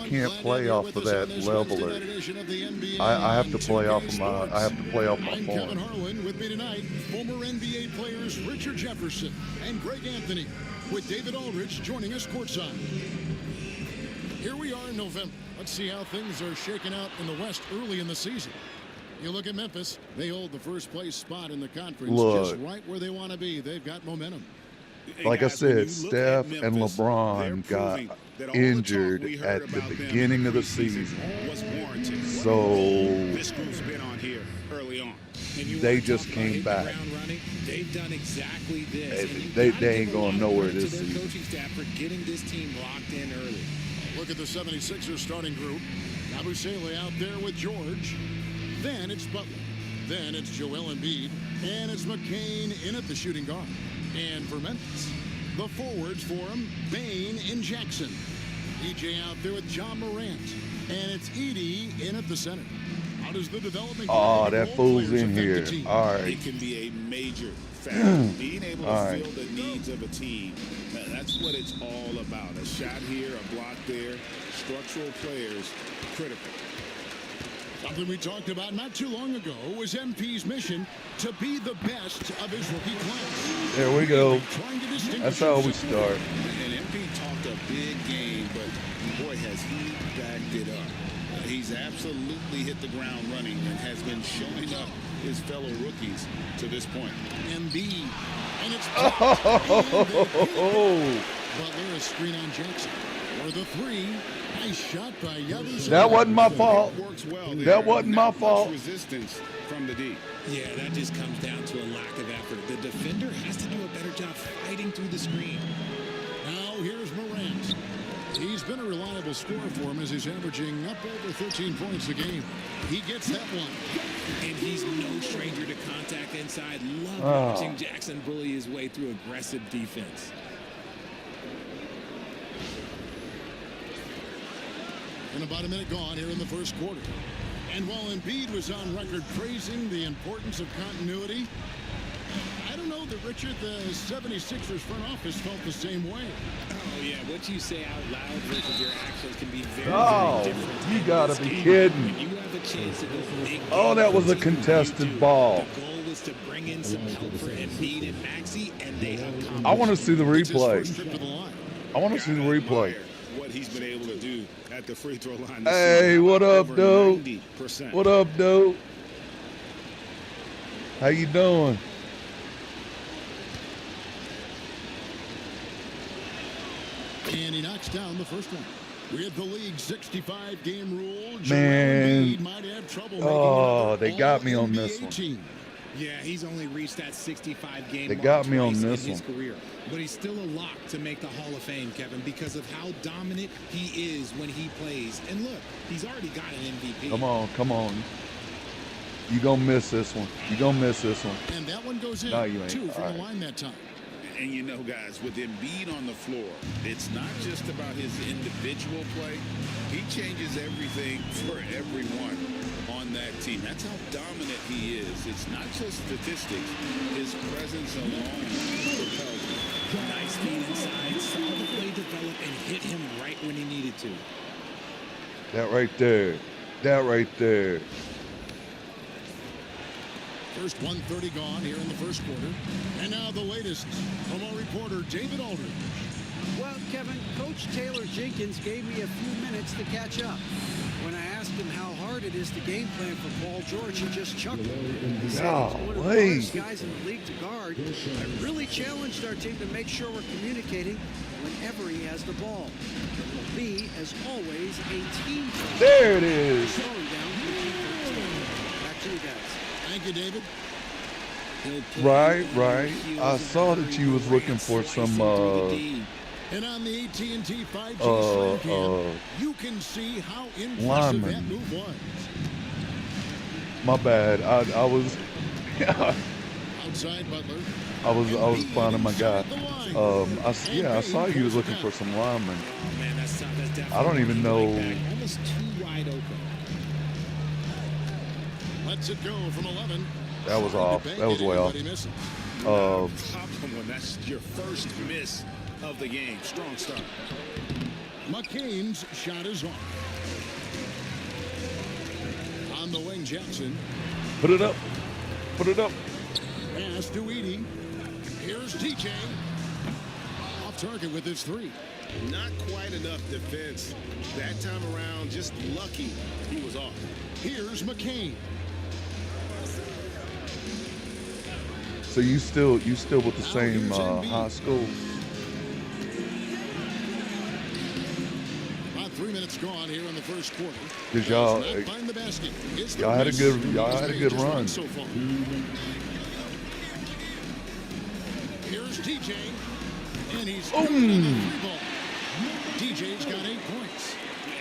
can't play off of that leveler. I have to play off of my phone. Kevin Harlan. With me tonight, former NBA players Richard Jefferson and Greg Anthony, with David Aldridge joining us courtside. Here we are in November. Let's see how things are shaking out in the West early in the season. You look at Memphis, they hold the first place spot in the conference, just right where they want to be. They've got momentum. Like I said, Steph and LeBron got injured at the beginning of the season. Was warranted. So this group's been on here early on. they just came back. They've done exactly this. They ain't going nowhere this season. Coaching staff for getting this team locked in early. Look at the 76ers starting group. Abusele out there with George. Then it's Butler. Then it's Joel Embiid. And it's McCain in at the shooting guard. And for Memphis, the forwards for him, Bain and Jackson. EJ out there with John Morant. And it's Edie in at the center. How does the development Oh, that fool's in here. All right. It can be a major factor. Being able to fill the needs of a team. That's what it's all about. A shot here, a block there. Structural players, critical. Something we talked about not too long ago was MP's mission to be the best of his rookie class. There we go. That's how we start. And MP talked a big game, but boy, has he backed it up. He's absolutely hit the ground running and has been showing up his fellow rookies to this point. MB, and it's Butler, a screen on Jackson. For the three, nice shot by Yabusele. That wasn't my fault. Well, that wasn't my fault. Resistance from the D. Yeah, that just comes down to a lack of effort. The defender has to do a better job fighting through the screen. Now here's Morant. He's been a reliable scorer for him as he's averaging up over 13 points a game. He gets that one. And he's no stranger to contact inside. Love watching Jackson bully his way through aggressive defense. And about a minute gone here in the first quarter. And while Embiid was on record praising the importance of continuity, I don't know that, Richard, the 76ers front office felt the same way. Oh, yeah. What you say out loud versus your actions can be very, Oh, very different. you gotta be kidding. When you have a chance to go big Oh, that was a contested ball. The goal was to bring in some help for Embiid and Maxey, and they accomplished. I want to see the replay. I want to see the replay. What he's been able to do at the free throw line. Hey, what up, dude? 90%. What up, dude? How you doing? And he knocks down the first one. With the league's 65-game rule, Man. Embiid might have trouble Oh, making they got me on this one. team. Yeah, he's only reached that 65-game They mark got me on twice this in his one. career. But he's still a lock to make the Hall of Fame, Kevin, because of how dominant he is when he plays. And look, he's already got an MVP. Come on, come on. You gonna miss this one. You gonna miss this one. And that one goes in. No, you ain't. 2 from All the right. line that time. And you know, guys, with Embiid on the floor, it's not just about his individual play. He changes everything for everyone on that team. That's how dominant he is. It's not just statistics. His presence alone propels him. Nice feed inside, saw the play develop, and hit him right when he needed to. That right there. That right there. First 1:30 gone here in the first quarter. And now the latest from our reporter, David Aldridge. Well, Kevin, Coach Taylor Jenkins gave me a few minutes to catch up. When I asked him how hard it is to game plan for Paul George, he just chuckled. He said he's one of the hardest guys in the league to guard. I really challenged our team to make sure we're communicating whenever he has the ball. It will be, as always, a team play. There it is. Slowing down. Back to you guys. Thank you, David. Right, right. I saw that you was looking for some And on the AT&T 5G Slam Cam, you can see how impressive that move was. My bad. I was Outside Butler. I was finding my guy. I saw you was looking for some linemen. Oh, man, that's definitely I don't even know. Almost too wide open. Lets it go from 11. That was off. That was way off. Problem when that's your first miss of the game. Strong start. McCain's shot is off. On the wing, Jackson. Put it up. Put it up. Pass to Edie. Here's DJ. Off target with his 3. Not quite enough defense. That time around, just lucky he was off. Here's McCain. So you still with the same high school? About 3 minutes It's gone here in the first quarter. Did y'all Find the basket. y'all had a good run. So far. Here's DJ, and he's on the three ball. DJ's got 8 points.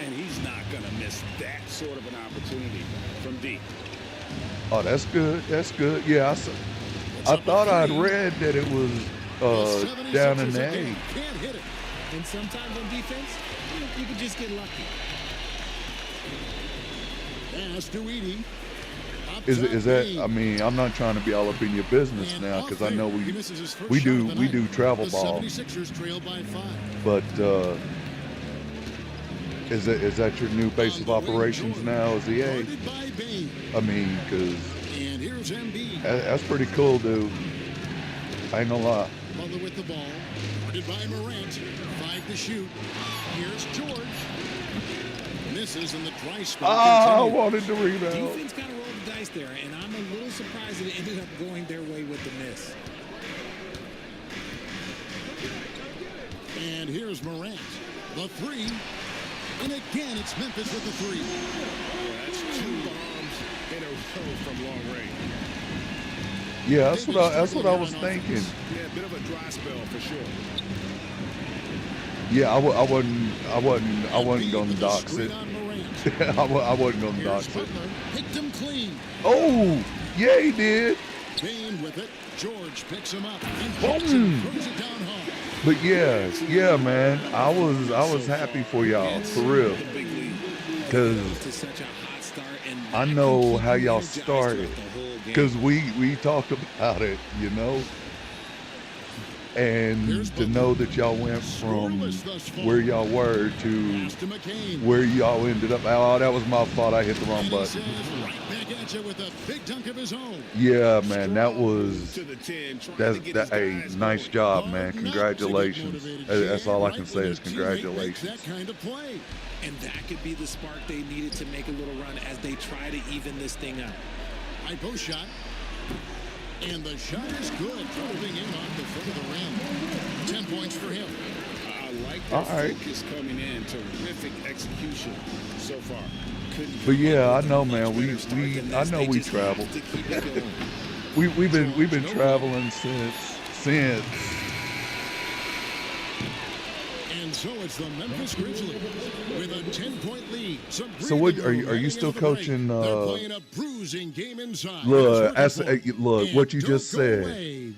And he's not going to miss that sort of an opportunity from deep. Oh, that's good. That's good. Yeah, I thought I'd read that it was down in the A. Can't hit it. And sometimes on defense, you can just get lucky. Pass to Edie. Is that? I mean, I'm not trying to be all up in your business now because I know we do travel ball. But is that your new base of operations now? Is the A? I mean, because that's pretty cool, dude. I ain't gonna lie. Butler with the ball. Guarded by Morant. 5 to shoot. Here's George. Misses in the dry spot. I wanted to rebound. Defense kind of rolled the dice there, and I'm a little surprised that it ended up going their way with the miss. And here's Morant. The 3. And again, it's Memphis with the 3. That's 2 bombs in a row from long range. Yeah, that's what I was thinking. Yeah, a bit of a dry spell for sure. Yeah, I wasn't gonna dox it. I wasn't gonna dox it. Picked him clean. Oh, yeah, he did. Bain with it. George picks him up. Boom. Throws it down hard. But yeah, man, I was happy for y'all, for real, because I know how y'all started, because we talked about it, you know, and to know that y'all went from where y'all were to where y'all ended up. Oh, that was my fault. I hit the wrong button. Yeah, man, that's a nice job, man. Congratulations. That's all I can say is congratulations. And that could be the spark they needed to make a little run as they try to even this thing up. High post shot. And the shot is good, dropping in on the front of the rim. 10 points for him. I like their focus coming in. Terrific execution so far. But yeah, I know, man. I know we travel. we've been traveling since. And so it's the Memphis Grizzlies with a 10-point lead. So what are you still coaching? Playing a bruising game inside. Look, what you just said.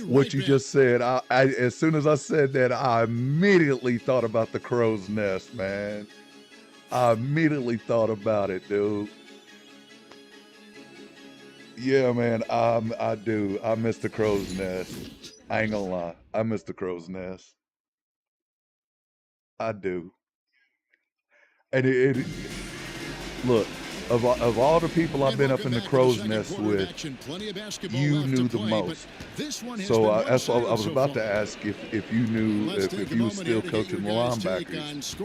What you just said. I as soon as I said that, I immediately thought about the crow's nest, man. I immediately thought about it, dude. Yeah, man, I do. I miss the crow's nest. I ain't gonna lie. I miss the crow's nest. I do. And it look, of all the people I've been up in the crow's nest with, you knew the most. So that's what I was about to ask if you knew if you were still coaching linebackers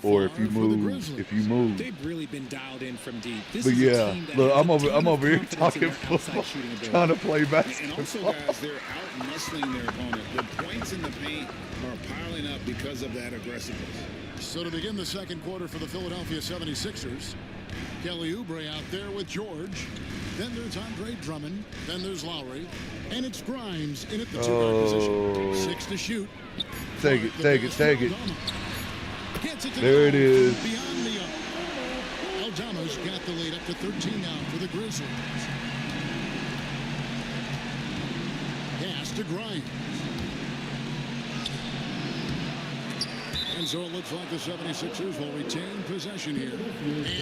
or if you moved. They've really been dialed in from deep. But yeah, look, I'm over here talking football, trying to play basketball. And also, guys, they're out muscling their opponent. The points in the paint are piling up because of that aggressiveness. So to begin the second quarter for the Philadelphia 76ers, Kelly Oubre out there with George. Then there's Andre Drummond. Then there's Lowry. And it's Grimes in at the 2-guard position. 6 to shoot. Take it. There it is. Beyond the arc. Aldama's got the lead up to 13 now for the Grizzlies. Pass to Grimes. And so it looks like the 76ers will retain possession here.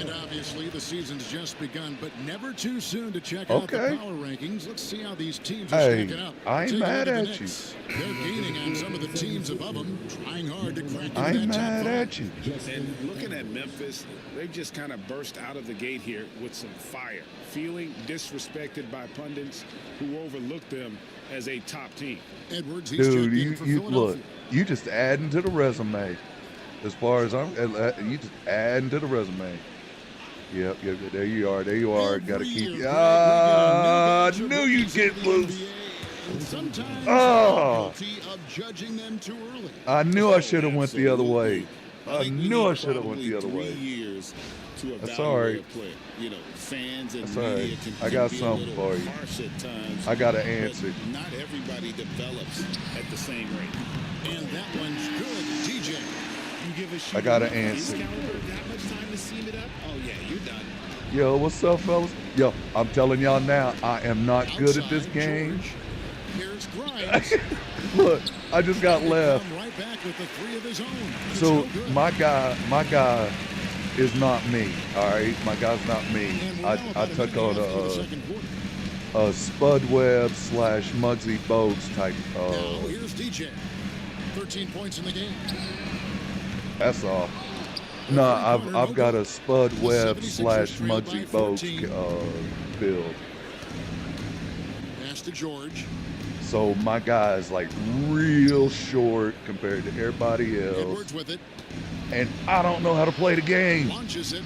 And obviously the season's just begun, but never too soon to check out the power rankings. Let's see how these teams are stacking up. I ain't mad at you. They're gaining on some of the teams above them, trying hard to crack into that top 5. I ain't mad at you. And looking at Memphis, they've just kind of burst out of the gate here with some fire, feeling disrespected by pundits who overlooked them as a top team. Edwards, dude, you look, you just adding to the resume. As far as you just adding to the resume. Yep, there you are. Got to keep you. I knew you'd get loose. Oh. Of judging them too early. I knew I should have went the other way. I knew I should have went the other 3 way. years to That's all right. evaluate a player. You know, fans and That's all media right. can I got be a something little for you. harsh at times. I got to but answer. Not everybody develops at the same rate. And that one's good, DJ. You give a shooter I got to of his answer. caliber that much time to seam it up? Oh, yeah, you're done. Yo, what's up, fellas? Yo, I'm telling y'all now, I am not good at this game. Here's Grimes. Look, I just got left. Come right back with the 3 of his own. It's So no good. my guy is not me. All right, my guy's not me. I took on a Spud Webb / Muggsy Bogues type. Now here's DJ. 13 points in the game. That's all. No, I've got a Spud Webb / Muggsy Bogues build. Pass to George. So my guy is like real short compared to everybody else. Edwards with it. And I don't know how to play the game. Launches it.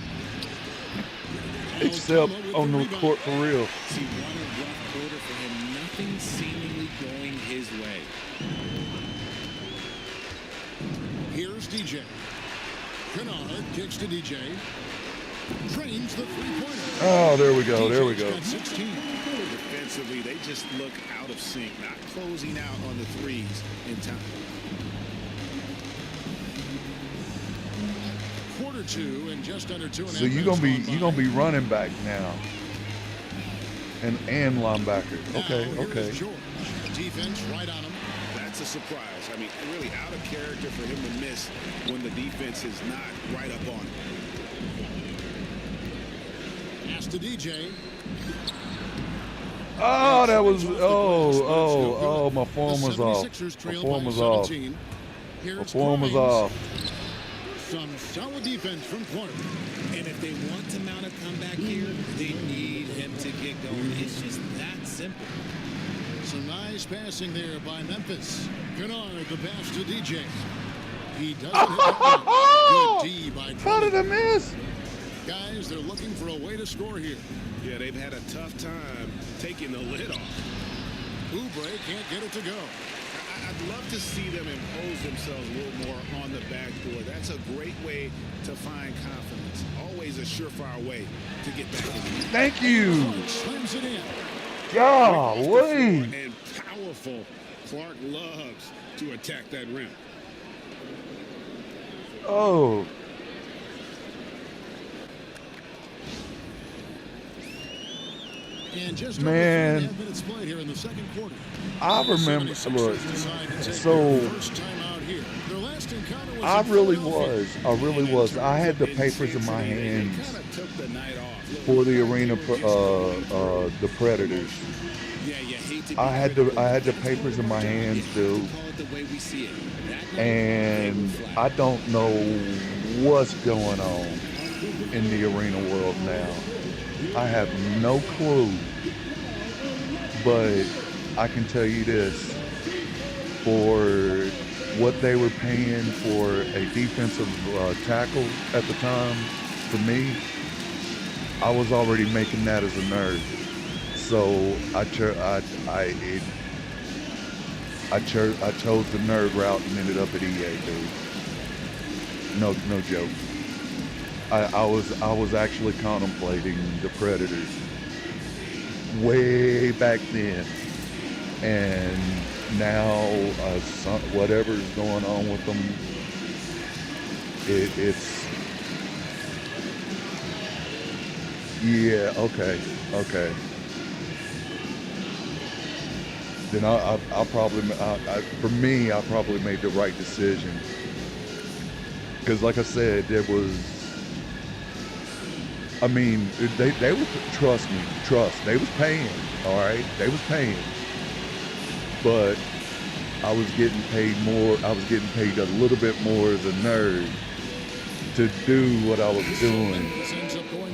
Except on the court for real. See, one rough quarter for him, nothing seemingly going his way. Here's DJ. Kennard kicks to DJ. Drains the 3-pointer. Oh, there we go. There we go. Got 16. Defensively, they just look out of sync, not closing out on the threes in time. Quarter 2 and just under 2.5 So you're gonna be running back now. And linebacker. Okay, okay. George. Defense right on him. That's a surprise. I mean, really out of character for him to miss when the defense is not right up on him. Pass to DJ. Oh, that was my form was off. My form was off. My form was off. Some solid defense from Clark. And if they want to mount a comeback here, they need him to get going. It's just that simple. Some nice passing there by Memphis. Kennard, the pass to DJ. He doesn't hit that one. Good D by How did I miss? Guys, they're looking for a way to score here. Yeah, they've had a tough time taking the lid off. Oubre can't get it to go. I'd love to see them impose themselves a little more on the backboard. That's a great way to find confidence. Always a surefire way to get back in the game. Thank you. Slams it in. Golly. And powerful. Clark loves to attack that rim. Oh. And just Man. over 3.5 minutes played here in the second quarter. I remember, look, so First time out here. Their last encounter was I in really Philadelphia. was. I had the papers in my hands for the arena, the Predators. I had the papers in my hands, dude. And I don't know what's going on in the arena world now. I have no clue. But I can tell you this, for what they were paying for a defensive tackle at the time, for me, I was already making that as a nerd. So I chose the nerd route and ended up at EA, dude. No joke. I was actually contemplating the Predators way back then, and now whatever's going on with them, it's yeah, okay. Then I'll probably for me, I probably made the right decision, because like I said, there was. I mean, they were, trust, they was paying, all right? They was paying. But I was getting paid more, I was getting paid a little bit more as a nerd to do what I was doing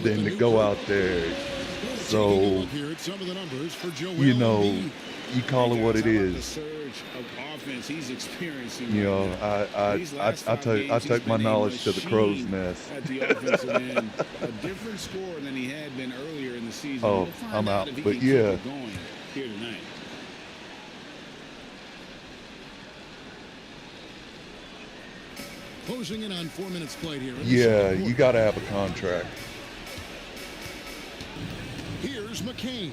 than to go out there. So, you know, you call it what it is. He's experiencing. You know, I take my knowledge to the crow's nest. At the offensive end, a different score than he had been earlier in the season. Oh, We'll find I'm out. if he But can keep yeah. it going here tonight. Closing in on 4 minutes played here. Yeah, you got to have a contract. Here's McCain,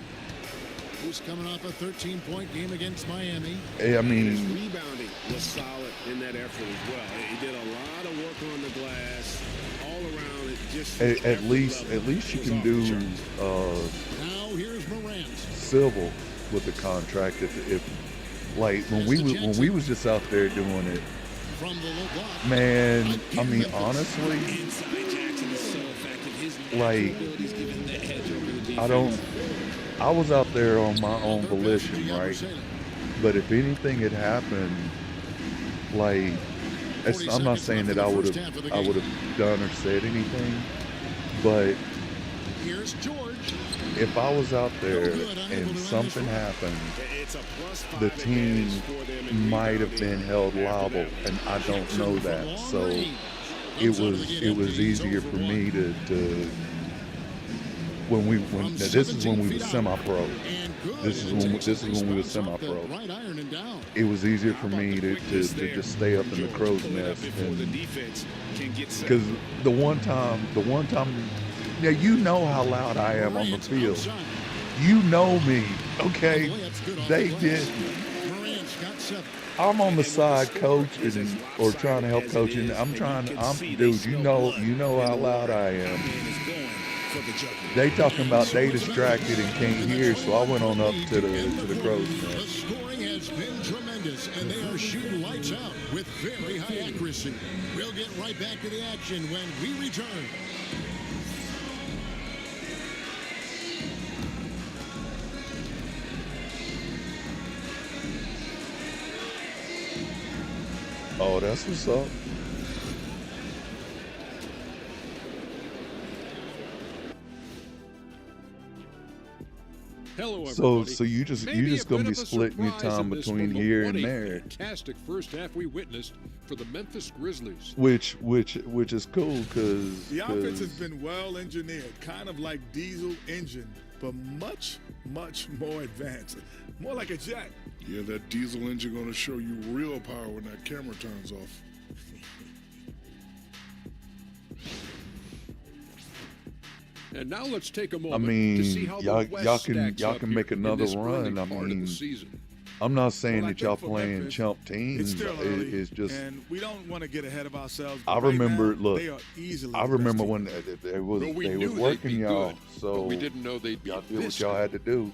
who's coming off a 13-point game against Miami. I mean, his rebounding was solid in that effort as well. He did a lot of work on the glass, all around it. Just at least you can do now here's Morant. civil with the contract if like when we was just out there doing it. From the low block, man, I mean honestly, like I was out there on my own volition, right? But if anything had happened, like I'm not saying that I would have done or said anything, but here's George. If I was out there and something happened, the team might have been held liable, and I don't know that. So it was easier for me to this is when we were semi-pro. This is when we were semi-pro. It was easier for me to just stay up in the crow's nest, because the one time. Now, you know how loud I am on the field. You know me, okay? They did. I'm on the side coaching or trying to help coaching. Dude, you know how loud I am. They talking about they distracted and can't hear, so I went on up to the crow's nest. The scoring has been tremendous, and they are shooting lights out with very high accuracy. We'll get right back to the action when we return. Oh, that's what's up. Hello, so everybody. you just Maybe gonna be splitting your surprise time in this between one, but here what and a there, fantastic first half we witnessed for the Memphis Grizzlies. which is cool because The offense has been well engineered, kind of like diesel engine, but much more advanced, more like a jet. Yeah, that diesel engine gonna show you real power when that camera turns off. And now let's take a I moment mean, to see how the West y'all can make another run. I mean, I'm not saying that y'all playing chump teams. It's still early, It's just and we don't want to get ahead of ourselves. I but right remember. now, Look, they are easily I the best remember team. when they was working y'all, so we didn't know they'd be y'all did this what y'all had to do.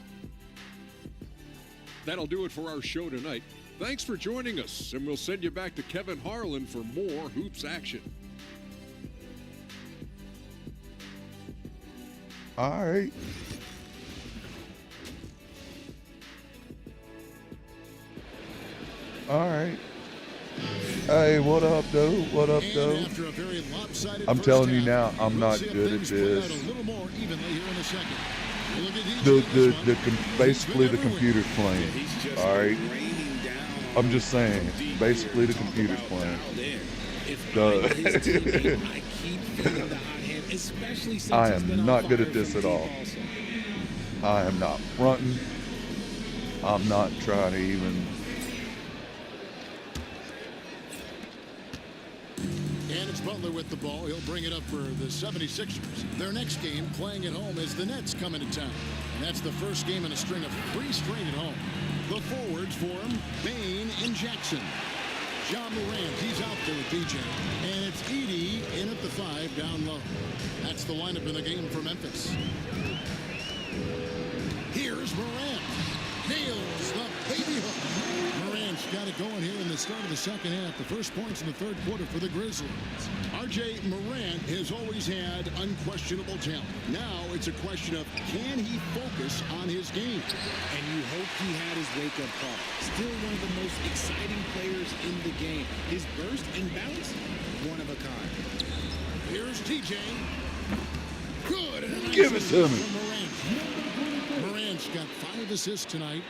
That'll do it for our show tonight. Thanks for joining us, and we'll send you back to Kevin Harlan for more Hoops action. All right. All right. Hey, what up, dude? What up, dude? I'm telling you now, I'm not good at this. Basically the computer's playing. All right. I'm just saying, basically the computer's playing. I am not good at this at all. I am not fronting. I'm not trying to even. And it's Butler with the ball. He'll bring it up for the 76ers. Their next game, playing at home, is the Nets coming to town. And that's the first game in a string of 3 straight at home. The forwards for him, Bain and Jackson. John Morant, he's out there with DJ. And it's Edey in at the 5 down low. That's the lineup in the game for Memphis. Here's Morant. Nails the baby hook. Morant's got it going here in the start of the second half. The first points in the third quarter for the Grizzlies. R.J. Morant has always had unquestionable talent. Now it's a question of, can he focus on his game? And you hope he had his wake-up call. Still one of the most exciting players in the game. His burst and bounce, one of a kind. Here's TJ. Good. And a nice Give it to me. Morant's got 5 assists tonight.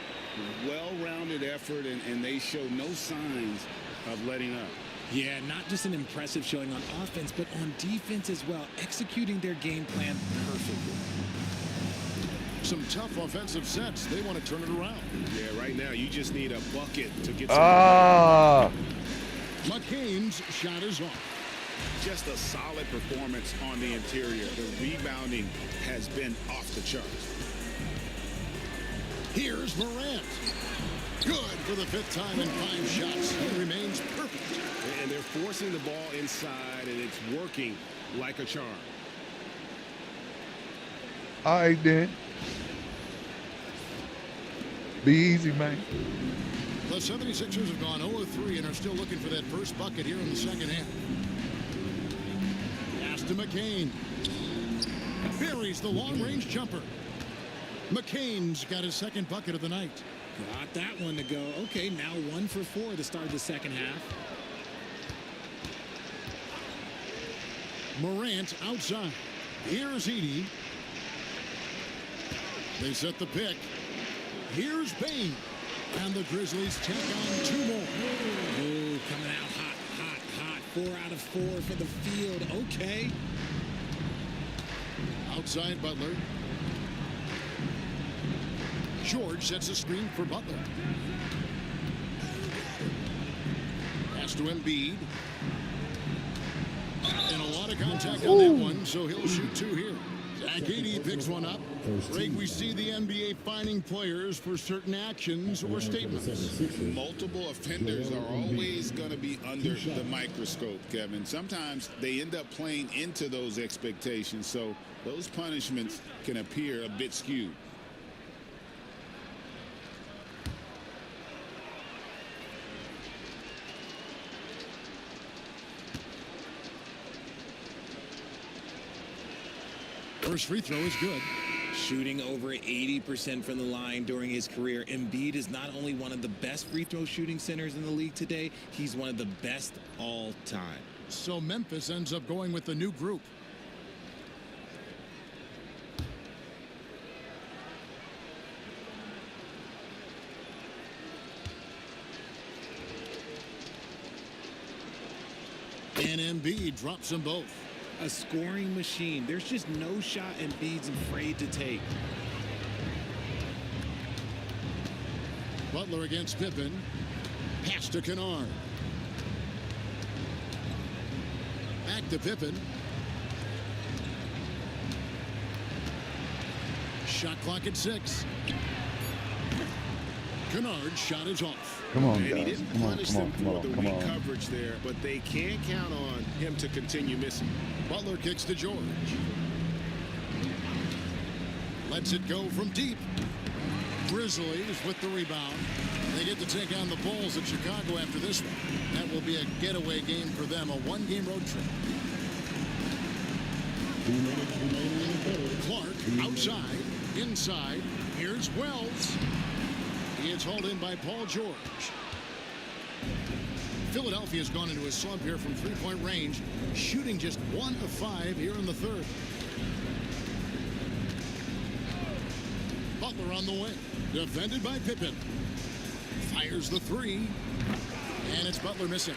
Well-rounded effort, and they show no signs of letting up. Yeah, not just an impressive showing on offense, but on defense as well, executing their game plan perfectly. Some tough offensive sets. They want to turn it around. Yeah, right now you just need a bucket to get some. McCain's shot is off. Just a solid performance on the interior. The rebounding has been off the charts. Here's Morant. Good for the 5th time in 5 shots. He remains perfect. And they're forcing the ball inside, and it's working like a charm. All right, then. Be easy, man. The 76ers have gone 0-3 and are still looking for that first bucket here in the second half. Pass to McCain. Buries the long-range jumper. McCain's got his second bucket of the night. Got that one to go. Okay, now 1 for 4 to start the second half. Morant outside. Here's Edey. They set the pick. Here's Bain. And the Grizzlies take on 2 more. Ooh, coming out hot. 4 out of 4 for the field. Okay. Outside Butler. George sets a screen for Butler. Pass to Embiid. And a lot of contact on that one, so he'll shoot 2 here. Zach Edey picks one up. Greg, we see the NBA fining players for certain actions or statements. Multiple offenders are always going to be under the microscope, Kevin. Sometimes they end up playing into those expectations, so those punishments can appear a bit skewed. First free throw is good. Shooting over 80% from the line during his career. Embiid is not only one of the best free throw shooting centers in the league today, he's one of the best all time. So Memphis ends up going with the new group. And Embiid drops them both. A scoring machine. There's just no shot Embiid's afraid to take. Butler against Pippen. Pass to Kennard. Back to Pippen. Shot clock at 6. Kennard's shot is off. Come on, And he guys. didn't Come on, punish come on, them come for on, the come weak on. coverage there, but they can count on him to continue missing. Butler kicks to George. Lets it go from deep. Grizzlies with the rebound. They get to take on the Bulls at Chicago after this one. That will be a getaway game for them, a 1-game road trip. Clark outside, inside. Here's Wells. He is hauled in by Paul George. Philadelphia's gone into a slump here from 3-point range, shooting just 1 of 5 here in the third. Butler on the wing, defended by Pippen. Fires the 3, and it's Butler missing.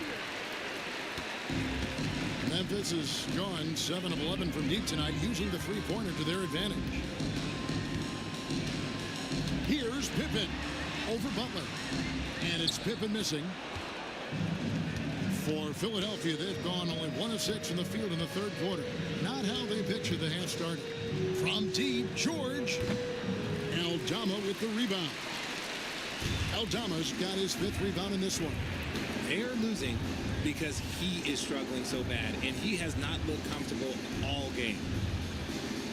Memphis has gone 7 of 11 from deep tonight, using the 3-pointer to their advantage. Here's Pippen over Butler, and it's Pippen missing. For Philadelphia, they've gone only 1 of 6 in the field in the third quarter. Not how they pictured the half started. From deep, George. Aldama with the rebound. Aldama's got his 5th rebound in this one. They're losing because he is struggling so bad, and he has not looked comfortable all game.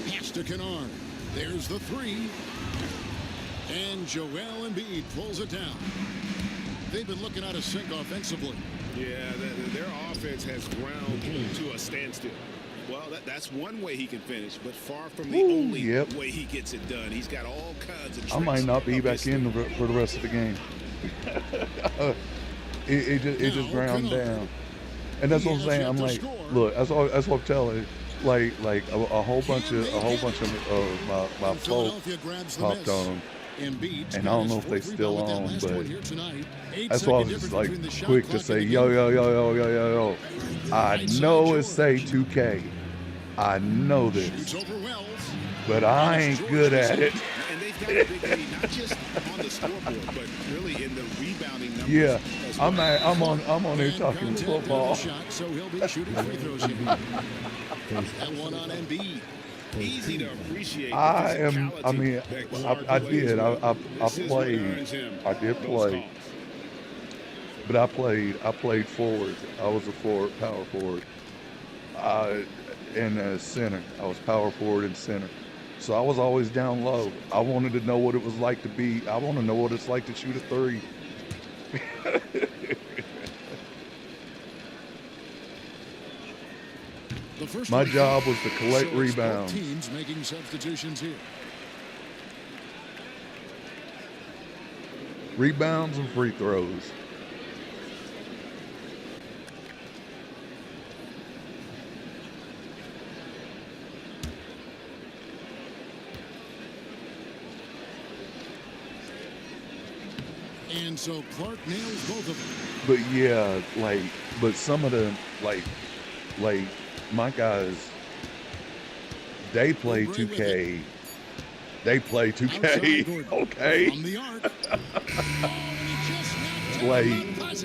Pass to Kennard. There's the 3. And Joel Embiid pulls it down. They've been looking out of sync offensively. Yeah, their offense has ground to a standstill. Well, that's one way he can finish, but far from the only way he gets it done. He's got all kinds of tricks. I might not be back in for the rest of the game. it just ground down, and that's what I'm saying. I'm like, look, that's what I'm telling. Like a whole bunch of my folks popped on them. And I don't know if they still on, but that's why I was just like quick to say, yo. I know it say 2K. I know this, but I ain't good at it. And they've got a big lead, not just on the scoreboard, but really in the rebounding numbers Yeah, as I'm on here talking football. Shot, so he'll be shooting free throws here. That one on Embiid. Easy to appreciate. I did. I did play. But I played forward. I was a forward, power forward. And a center. I was power forward and center. So I was always down low. I wanted to know what it was like to be. I want to know what it's like to shoot a three. My job was to collect rebounds. Teams making substitutions here. Rebounds and free throws. And so Clark nails both of them. But yeah, but some of the, my guys, they play 2K. They play 2K, okay?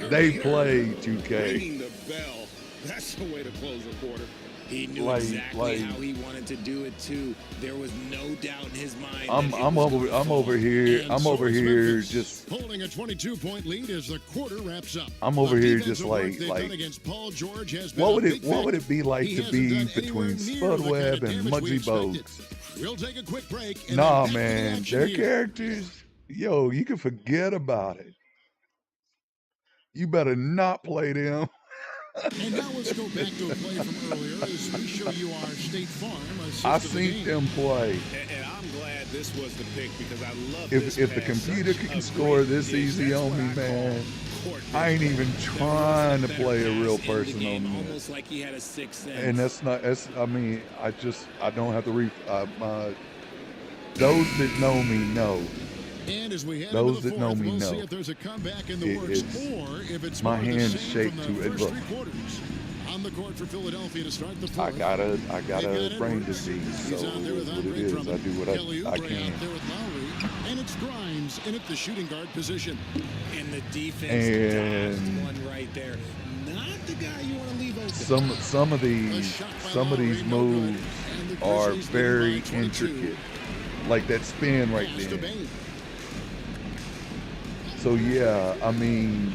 They play 2K. Ringing the bell. That's the way to close a quarter. He knew exactly how he wanted to do it too. There was no doubt in his mind. I'm over here just holding a 22-point lead as the quarter wraps up. I'm over here just what would it be like to be between Spudweb and Muggsy Bogues? We'll take a quick break. Nah, man, their characters, yo, you can forget about it. You better not play them. And now let's go back to a play from earlier as we show you our State Farm. I seen them play. And I'm glad this was the pick because I love if the computer can score this easy on me, man, I ain't even trying to play a real person on me. Almost like he had a sixth sense. And I don't have to those that know me know. And as we head Those into the that know fourth, me we'll know. see if there's a comeback in the works or if it's my more of the hands same shake from to the it. first Look, three quarters. On the court for Philadelphia to start the fourth. I got a brain disease, so He's out there with what it Andre is, Drummond. I do what Kelly I Oubre can. out there with Lowry. And it's Grimes in at the shooting guard position. And the defense dodged one right there. Not the guy you want to leave open. Some of these moves are very intricate, like that spin right there. So yeah, I mean,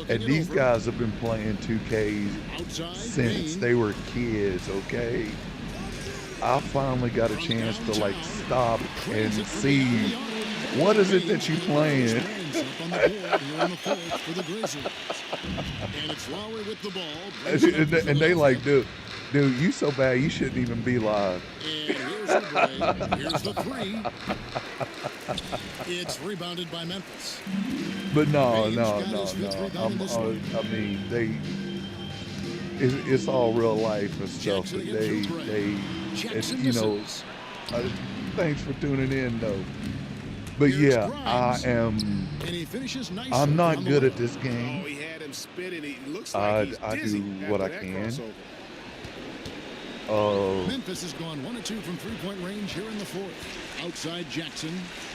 and these guys have been playing 2K since they were kids, okay? I finally got a chance to stop and see what is it that you're playing. And they like, dude, you so bad you shouldn't even be live. Here's the three. It's rebounded by Memphis. But no. It's all real life and stuff. But thanks for tuning in, though. But yeah, I'm not good at this game. Oh, he had him spinning. He looks like I do what I can. Memphis has gone 1 of 2 from three-point range here in the fourth. Outside Jackson.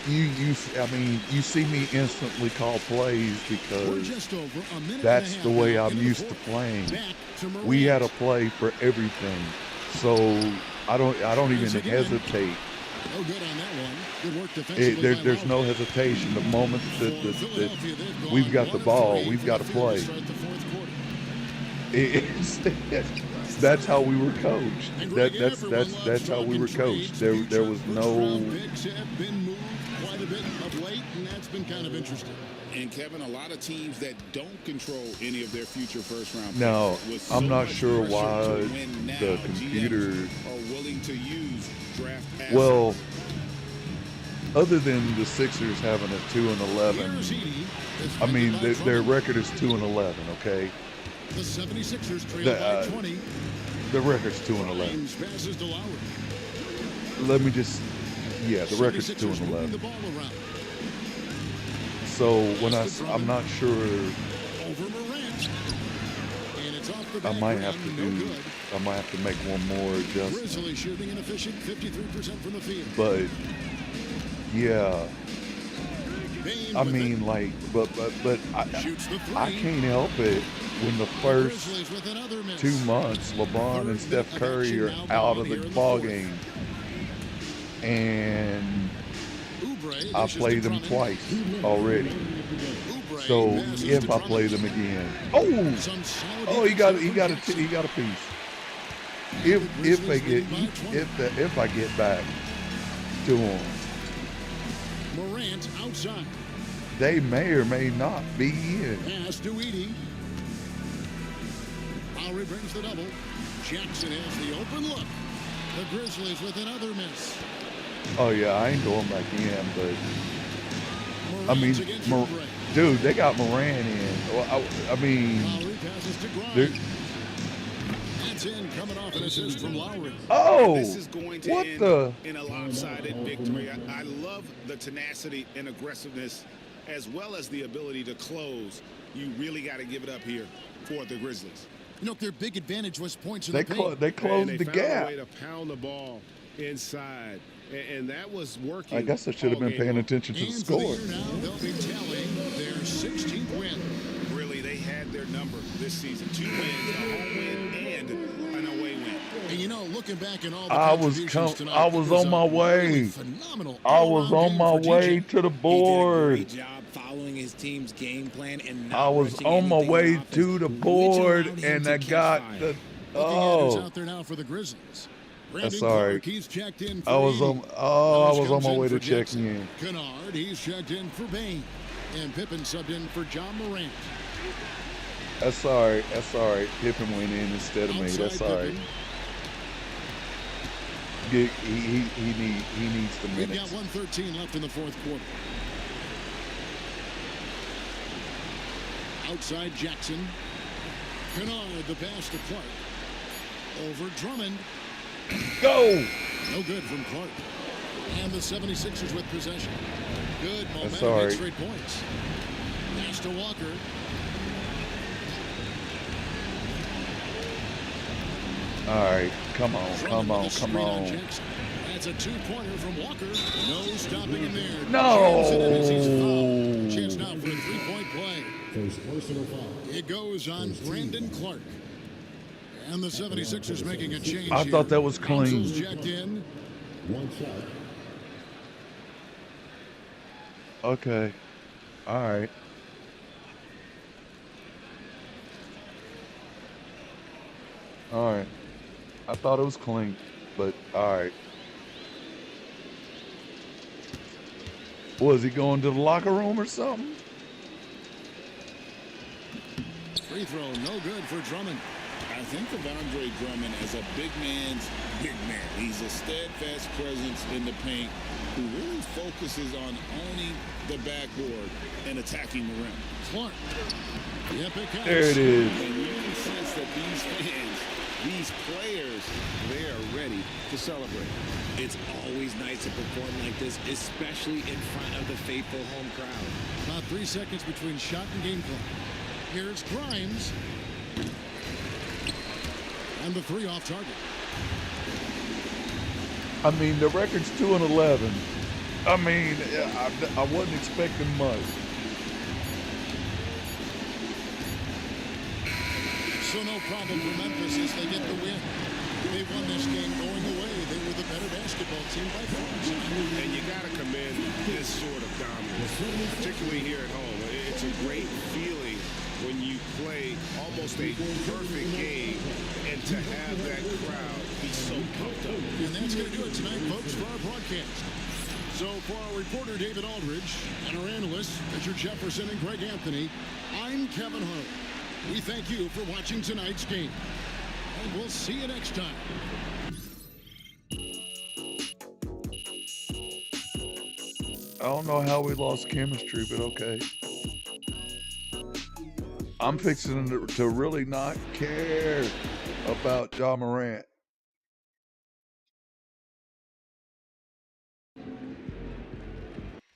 You see me instantly call plays because that's the way I'm used to playing. We had a play for everything, so I don't even hesitate. No good on that one. Good work defensively. There's no hesitation. The moment that we've got the ball, we've got to play. That's how we were coached. That's how we were coached. There was no. Picks have been moved quite a bit of late, and that's been kind of interesting. And Kevin, a lot of teams that don't control any of their future first-round picks. No, I'm not sure why the computer are willing to use draft assets. Well, other than the Sixers having a 2-11, I mean their record is 2-11. Okay. The 76ers trail by 20. The record's 2-11. Passes to Lowry. Let me just, the record's 2-11. So when I'm not sure, I might have to make one more adjustment. Grizzly shooting inefficient, 53% from the field. But yeah, I mean, like, but I can't help it when the first 2 months LeBron and Steph Curry are out of the ball game, and I played them twice already. So if I play them again, he got a piece. If I get back to them, Morant outside. They may or may not be in. Pass to Edie. Lowry brings the double. Jackson has the open look. The Grizzlies with another miss. Oh yeah, I ain't going back in, but I mean, dude, they got Moran in. Well, I mean, that's in, coming off an assist from Lowry. Oh, this is going to end in a lopsided victory. I love the tenacity and aggressiveness, as well as the ability to close. You really got to give it up here for the Grizzlies. You know, their big advantage was points in the paint. They closed the gap. A way to pound the ball inside, and that was working. I guess I should have been paying attention to the score. Now they'll be telling their 16th win. Really, they had their number this season. 2 wins, a home win, and an away win. And you know, looking back at all the I was on my way. Phenomenal. I was on my way to the board. He did a great job following his team's game plan and not I was on my way to the board, and I got the. Oh, out there now for the Grizzlies. That's sorry. He's checked in for I was on my way to checking in. Kennard, he's checked in for Bain, and Pippen subbed in for John Morant. That's sorry. Pippen went in instead of me. That's sorry. He needs the minutes. We've got 1:13 left in the fourth quarter. Outside Jackson. Kennard, the pass to Clark. Over Drummond. Go! No good from Clark. And the 76ers with possession. Good momentum, sorry. 8 straight points. Pass to Walker. All right, come on. That's a 2-pointer from Walker. No stopping him there. No. Chance now for a 3-point play. First personal foul. It goes on Brandon Clark. And the 76ers making a change. I thought that was clean. Checked in. One shot. Okay. All right. All right. I thought it was clean, but all right. Was he going to the locker room or something? Free throw, no good for Drummond. I think of Andre Drummond as a big man's big man. He's a steadfast presence in the paint who really focuses on owning the backboard and attacking the rim. Clark. There it is. And you can sense that these fans, these players, they are ready to celebrate. It's always nice to perform like this, especially in front of the faithful home crowd. About 3 seconds between shot and game clock. Here's Grimes. And the 3 off target. I mean, the record's 2-11. I mean, I wasn't expecting much. So no problem for Memphis as they get the win. They won this game going away. They were the better basketball team by far. And you got to commend this sort of dominance, particularly here at home. It's a great feeling when you play almost a perfect game and to have that crowd be so pumped up. And that's going to do it tonight, folks, for our broadcast. So for our reporter, David Aldridge, and our analysts, Richard Jefferson and Greg Anthony, I'm Kevin Hart. We thank you for watching tonight's game. And we'll see you next time. I don't know how we lost chemistry, but okay. I'm fixing to really not care about Ja Morant.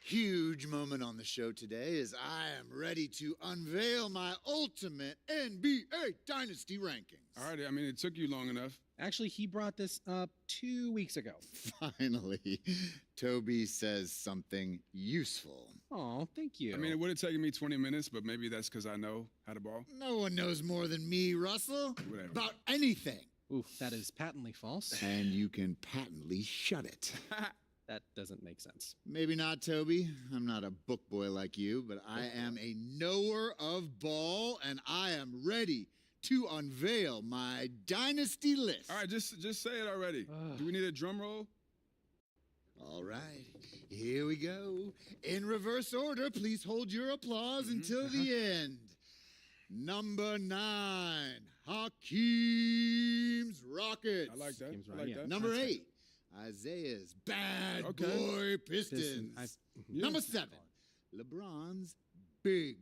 huge moment on the show today as I am ready to unveil my ultimate NBA Dynasty rankings. All right, I mean, it took you long enough. Actually, he brought this up 2 weeks ago. Finally, Toby says something useful. Oh, thank you. I mean, it would have taken me 20 minutes, but maybe that's because I know how to ball. No one knows more than me, Russell, Whatever. about anything. Oof, that is patently false. And you can patently shut it. That doesn't make sense. Maybe not, Toby. I'm not a book boy like you, but I am a knower of ball, and I am ready to unveil my dynasty list. All right, just say it already. Do we need a drum roll? All right, here we go. In reverse order, please hold your applause until the end. Number 9, Hakeem's Rockets. I like that. I like that. Number 8, Isaiah's Bad Boy Pistons. Number 7, LeBron's Big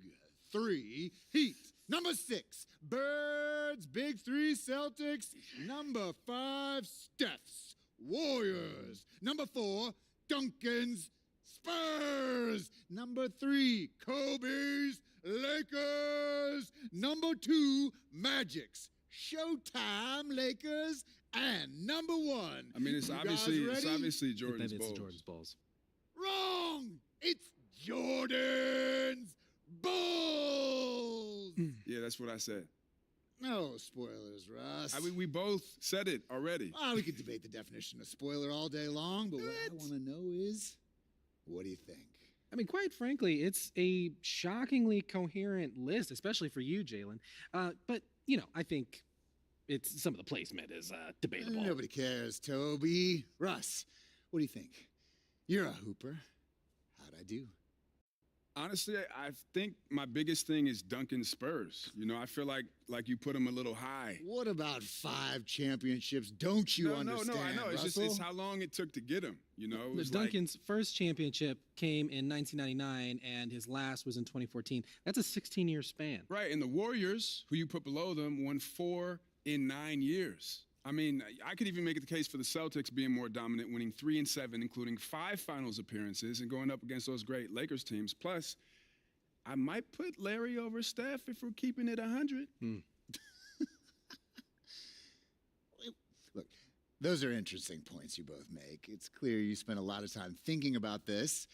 3 Heat. Number 6, Birds Big 3 Celtics. Number 5, Steph's Warriors. Number 4, Duncan's Spurs. Number 3, Kobe's Lakers. Number 2, Magic's Showtime Lakers. And number 1. I mean, it's obviously Jordan's Bulls. Jordan's Bulls. Wrong! It's Jordan's Bulls! Yeah, that's what I said. No spoilers, Russ. I mean, we both said it already. We could debate the definition of spoiler all day long, but what I want to know is, what do you think? I mean, quite frankly, it's a shockingly coherent list, especially for you, Jalen. But, you know, I think some of the placement is debatable. Nobody cares, Toby. Russ, what do you think? You're a hooper. How'd I do? Honestly, I think my biggest thing is Duncan Spurs. You know, I feel like you put him a little high. What about 5 championships? Don't you understand, No, I know. Russell? It's how long it took to get him, you know? Duncan's first championship came in 1999, and his last was in 2014. That's a 16-year span. Right, and the Warriors, who you put below them, won 4 in 9 years. I mean, I could even make it the case for the Celtics being more dominant, winning 3 and 7, including 5 finals appearances and going up against those great Lakers teams. Plus, I might put Larry over Steph if we're keeping it 100. Look, those are interesting points you both make. It's clear you spent a lot of time thinking about this,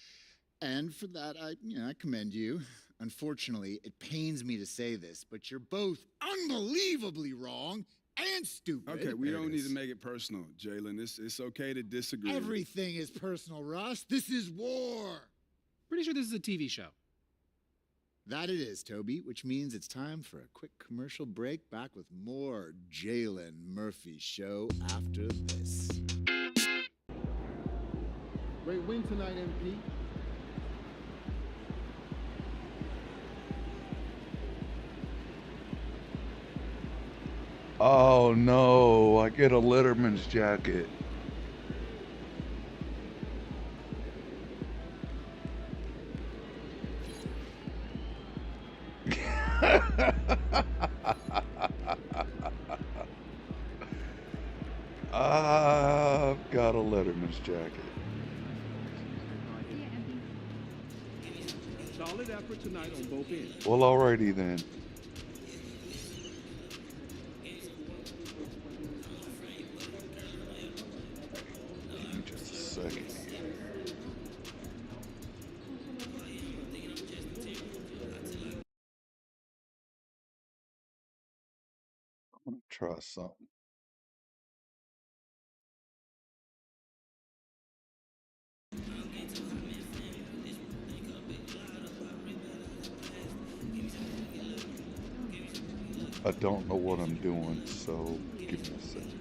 and for that, I commend you. Unfortunately, it pains me to say this, but you're both unbelievably wrong and stupid. Okay, we don't need to make it personal, Jalen. It's okay to disagree. Everything is personal, Russ. This is war. Pretty sure this is a TV show. That it is, Toby, which means it's time for a quick commercial break. Back with more Jalen Murphy Show after this. Great win tonight, MP. Oh no, I get a Letterman's jacket. I've got a Letterman's jacket. Solid effort tonight on both ends. Well, alrighty then. Give me just a second here. I'm gonna try something. I don't know what I'm doing, so give me a second.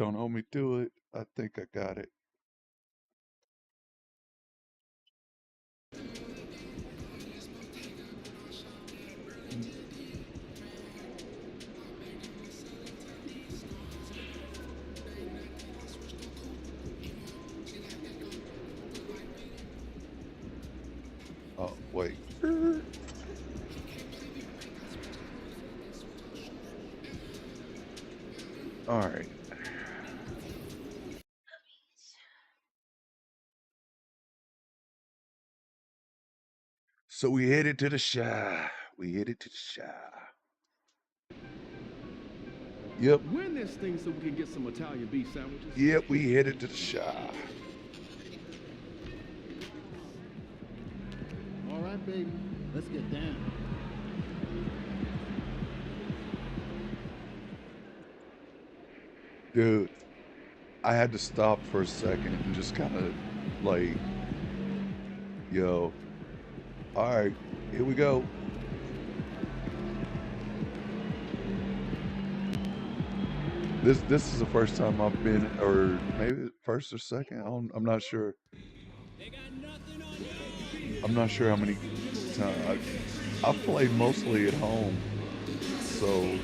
Don't hold me to it. I think I got it. Oh, wait. All right. So we headed to the Shy. We headed to the Shy. Yep. Win this thing so we can get some Italian beef sandwiches. Yep, we headed to the Shy. All right, baby. Let's get down. Dude, I had to stop for a second and just kind of like, yo, all right, here we go. This is the first time I've been, or maybe first or second. I'm not sure. I'm not sure how many times. I played mostly at home, so.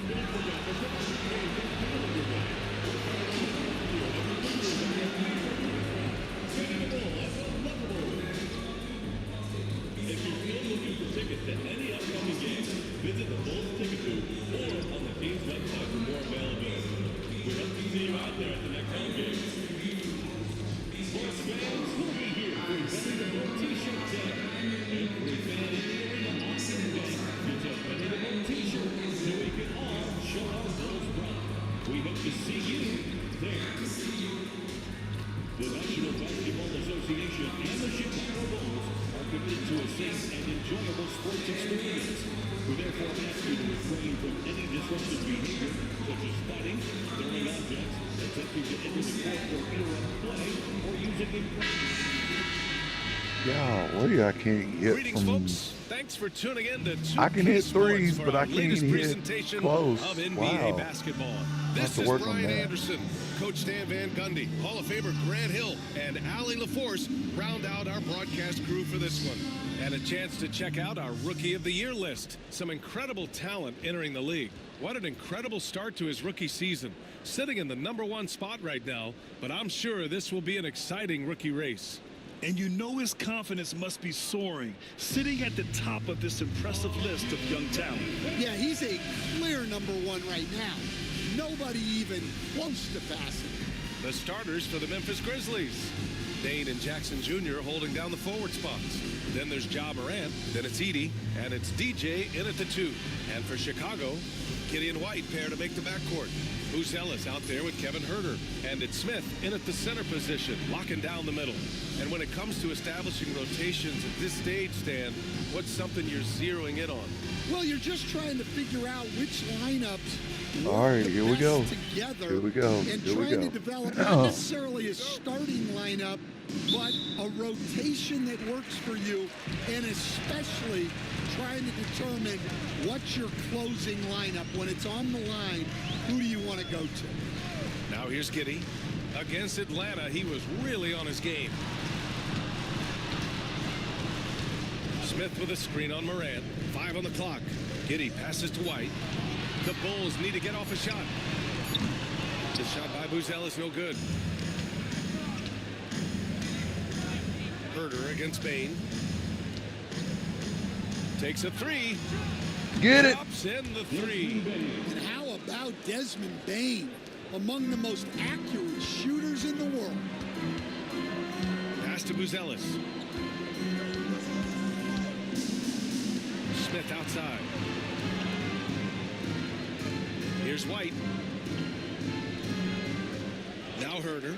If you're still looking for tickets to any upcoming game, visit the Bulls Ticket Booth or on the team's website for more availability. We hope to see you out there at the next home game. Sports fans will be here for Betting the Bowl T-shirt day. Every fan in the arena on Sunday gets a Betting the Bowl T-shirt so we can all show our Bulls pride. We hope to see you there. The National Basketball Association and the Chicago Bulls are committed to a safe and enjoyable sports experience. We therefore ask you to refrain from any disruptive behavior, such as fighting, throwing objects, attempting to enter the court or interrupt play, or using improper. Golly, I can't hit Greetings, from. folks. Thanks for tuning in to I can hit Sports threes, for but our I can't latest hit presentation close. of NBA Wow. basketball. I'll have This to is work on Brian that. Anderson, Coach Stan Van Gundy, Hall of Famer Grant Hill, and Allie LaForce round out our broadcast crew for this one. And a chance to check out our Rookie of the Year list. Some incredible talent entering the league. What an incredible start to his rookie season. Sitting in the #1 spot right now, but I'm sure this will be an exciting rookie race. And you know his confidence must be soaring, sitting at the top of this impressive list of young talent. Yeah, he's a clear #1 right now. Nobody even close to passing. The starters for the Memphis Grizzlies. Dane and Jackson Jr. holding down the forward spots. Then there's Ja Morant, then it's Edie, and it's DJ in at the 2. And for Chicago, Kitty and White pair to make the backcourt. Buzelis out there with Kevin Huerter. And it's Smith in at the center position, locking down the middle. And when it comes to establishing rotations at this stage, Stan, what's something you're zeroing in on? Well, you're just trying to figure out which lineups All right, here we go. together Here we go. and Here we trying go. to develop not necessarily a starting lineup, but a rotation that works for you, and especially trying to determine what's your closing lineup. When it's on the line, who do you want to go to? Now here's Kitty. Against Atlanta, he was really on his game. Smith with a screen on Morant. 5 on the clock. Giddy passes to White. The Bulls need to get off a shot. The shot by Buzelis, no good. Herter against Bain. Takes a 3. Get it. Drops in the 3. And how about Desmond Bain, among the most accurate shooters in the world? Pass to Buzelis. Smith outside. Here's White. Now Herter.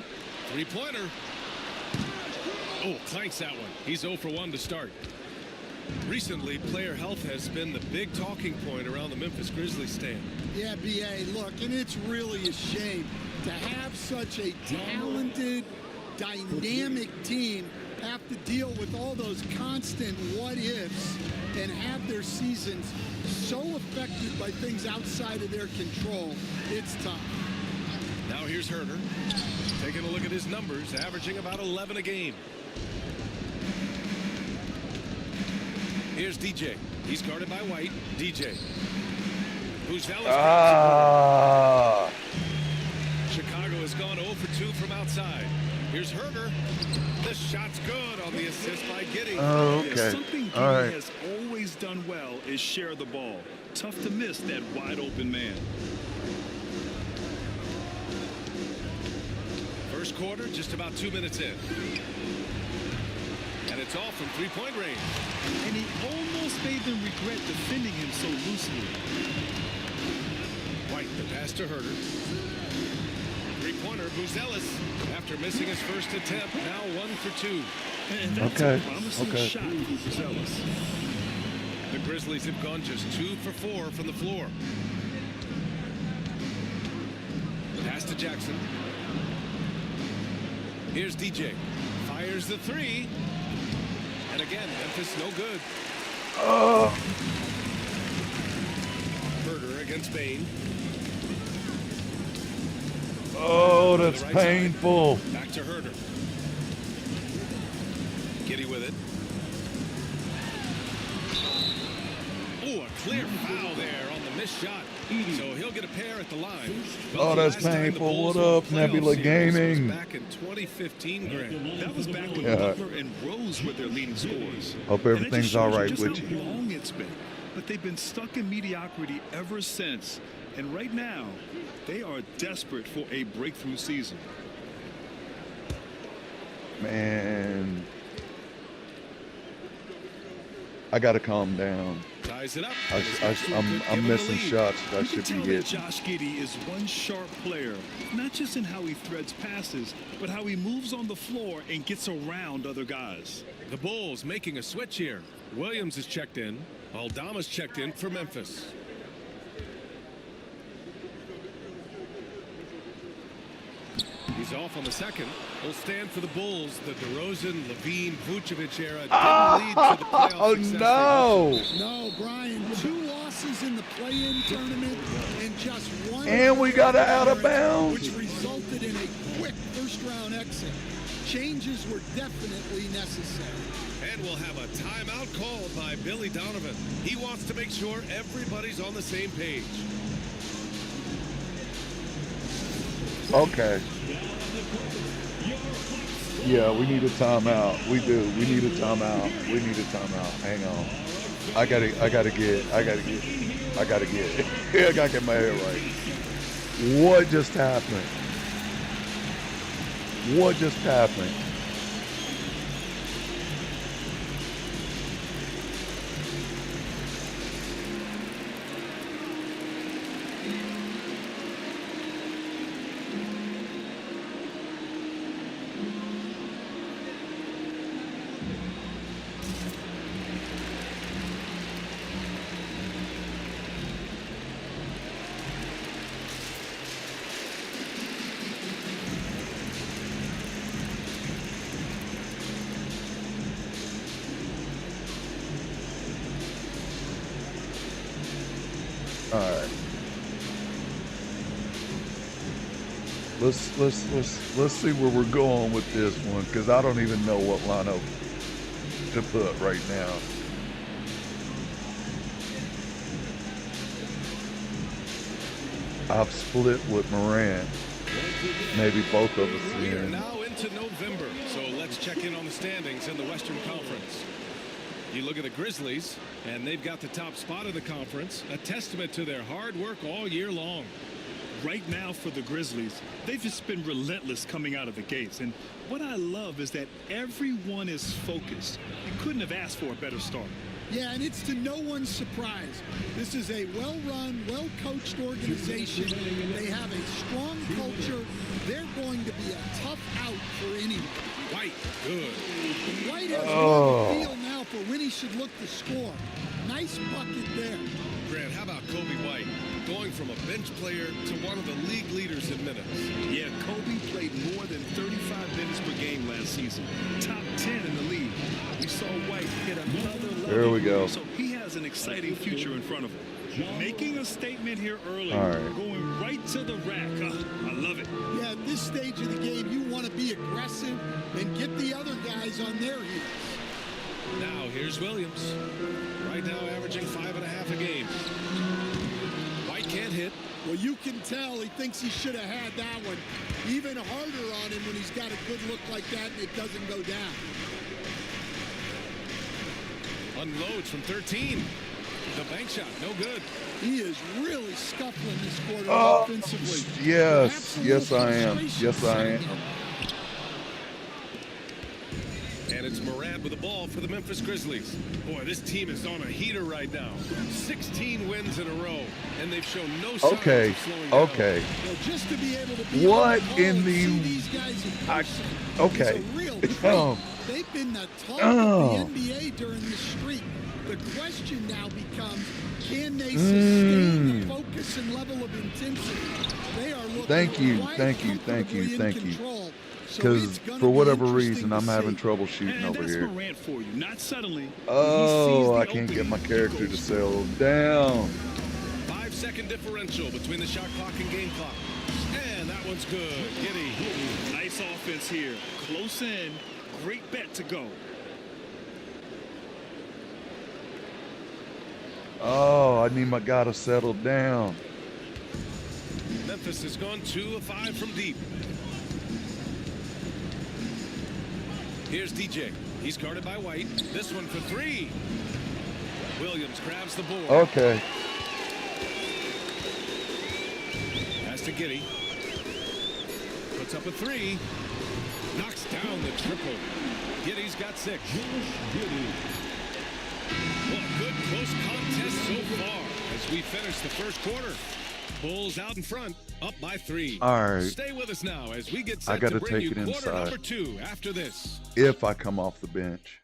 3-pointer. Oh, clanks that one. He's 0 for 1 to start. Recently, player health has been the big talking point around the Memphis Grizzlies stand. Yeah, B.A., look, and it's really a shame to have such a talented, dynamic team have to deal with all those constant what-ifs and have their seasons so affected by things outside of their control. It's tough. Now here's Herder. Taking a look at his numbers, averaging about 11 a game. Here's DJ. He's guarded by White. DJ. Who's Chicago has gone 0 for 2 from outside. Here's Herder. The shot's good on the assist by Giddey. Oh, okay. Something Giddey has always done well is share the ball. Tough to miss that wide open man. First quarter, just about 2 minutes in. And it's off from three-point range. And he almost made them regret defending him so loosely. White, the pass to Herder. Three-pointer, Buzelis, after missing his first attempt, now 1 for 2. And that's a promising shot for Buzelis. The Grizzlies have gone just 2 for 4 from the floor. Pass to Jackson. Here's DJ. Fires the three. And again, Memphis no good. Herder against Bain. Oh, that's painful. Back to Herder. Giddey with it. Oh, a clear foul there on the missed shot. So he'll get a pair at the line. Oh, that's painful. What up, Nebula Gaming? Back in 2015, Grant. That was back when Butler and Rose were their leading scorers. Hope everything's all right with you. How long it's been. But they've been stuck in mediocrity ever since. And right now, they are desperate for a breakthrough season. Man, I got to calm down. Ties it up. I'm missing shots that I should be hitting. Josh Giddey is one sharp player, not just in how he threads passes, but how he moves on the floor and gets around other guys. The Bulls making a switch here. Williams is checked in. Aldama's checked in for Memphis. He's off on the second. Will stand for the Bulls. The DeRozan, Levine, Vucevic era didn't lead to the playoff success. No, Brian. 2 losses in the play-in tournament and just 1. And we got it out of bounds. Which resulted in a quick first-round exit. Changes were definitely necessary. And we'll have a timeout called by Billy Donovan. He wants to make sure everybody's on the same page. Okay. Yeah, we need a timeout. We do. We need a timeout. We need a timeout. Hang on. I gotta get. I gotta get my head right. What just happened? What just happened? All right. Let's see where we're going with this one, because I don't even know what lineup to put right now. I've split with Morant. Maybe both of us. We are now into November, so let's check in on the standings in the Western Conference. You look at the Grizzlies, and they've got the top spot of the conference, a testament to their hard work all year long. Right now for the Grizzlies, they've just been relentless coming out of the gates. And what I love is that everyone is focused. You couldn't have asked for a better start. Yeah, and it's to no one's surprise. This is a well-run, well-coached organization. They have a strong culture. They're going to be a tough out for anyone. White, good. And White has more feel now for when he should look to score. Nice bucket there. Grant, how about Kobe White? Going from a bench player to one of the league leaders in minutes. Yeah, Kobe played more than 35 minutes per game last season. Top 10 in the league. We saw White hit another level. There we go. So he has an exciting future in front of him. Making a statement here early, All right. going right to the rack. I love it. Yeah, at this stage of the game, you want to be aggressive and get the other guys on their heels. Now here's Williams. Right now averaging 5.5 a game. White can't hit. Well, you can tell he thinks he should have had that one. Even harder on him when he's got a good look like that and it doesn't go down. Unloads from 13. The bank shot, no good. He is really scuffling this quarter Oh, offensively. yes, yes I am. Yes I am. And it's Morant with the ball for the Memphis Grizzlies. Boy, this team is on a heater right now. 16 wins in a row, and they've shown no signs of slowing down. Okay. Well, just to be able to be What on the ball in and the? see these guys in person Okay. is a real treat. They've been the talk of the NBA during this streak. The question now becomes, can they sustain the focus and level of intensity? They are looking Thank you. Because for whatever reason, I'm having trouble shooting over here. Morant for you, not suddenly. Oh, I can't get my character to settle down. 5-second differential between the shot clock and game clock. And that one's good. Giddy. Nice offense here. Close in. Great bet to go. Oh, I need my guy to settle down. Memphis has gone 2 of 5 from deep. Here's DJ. He's guarded by White. This one for 3. Williams grabs the board. Okay. Pass to Giddy. Puts up a 3. Knocks down the triple. Giddy's got 6. What a good close contest so far as we finish the first quarter. Bulls out in front, up by 3. All right. Stay with us now as we get set I got to to bring take you it quarter inside. number 2 after this. If I come off the bench.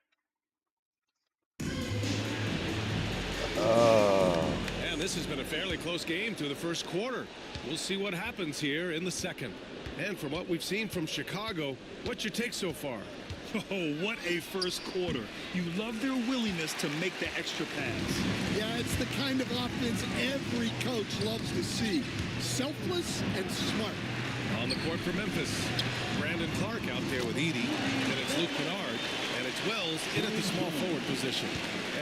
And this has been a fairly close game through the first quarter. We'll see what happens here in the second. And from what we've seen from Chicago, what's your take so far? Oh, what a first quarter. You love their willingness to make the extra pass. Yeah, it's the kind of offense every coach loves to see. Selfless and smart. On the court for Memphis, Brandon Clark out there with Edie. Then it's Luke Kennard. And it's Wells in at the small forward position.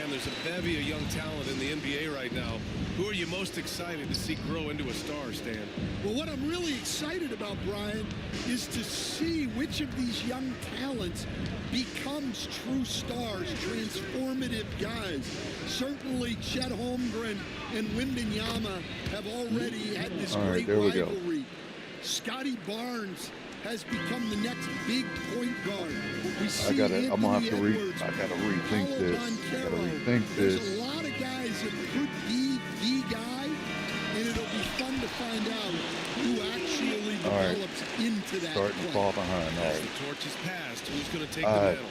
And there's a bevy of young talent in the NBA right now. Who are you most excited to see grow into a star, Stan? Well, what I'm really excited about, Brian, is to see which of these young talents becomes true stars, transformative guys. Certainly Chet Holmgren and Wembanyama have already had this great rivalry. Scotty Barnes has become the next big point guard. We see I'm gonna have to Edwards, I gotta rethink Paolo this. Banchero. There's a lot of guys that could be the guy, and it'll be fun to find out who actually develops into that Starting to play. fall behind. All As right. the torch is passed, who's going to take the mantle?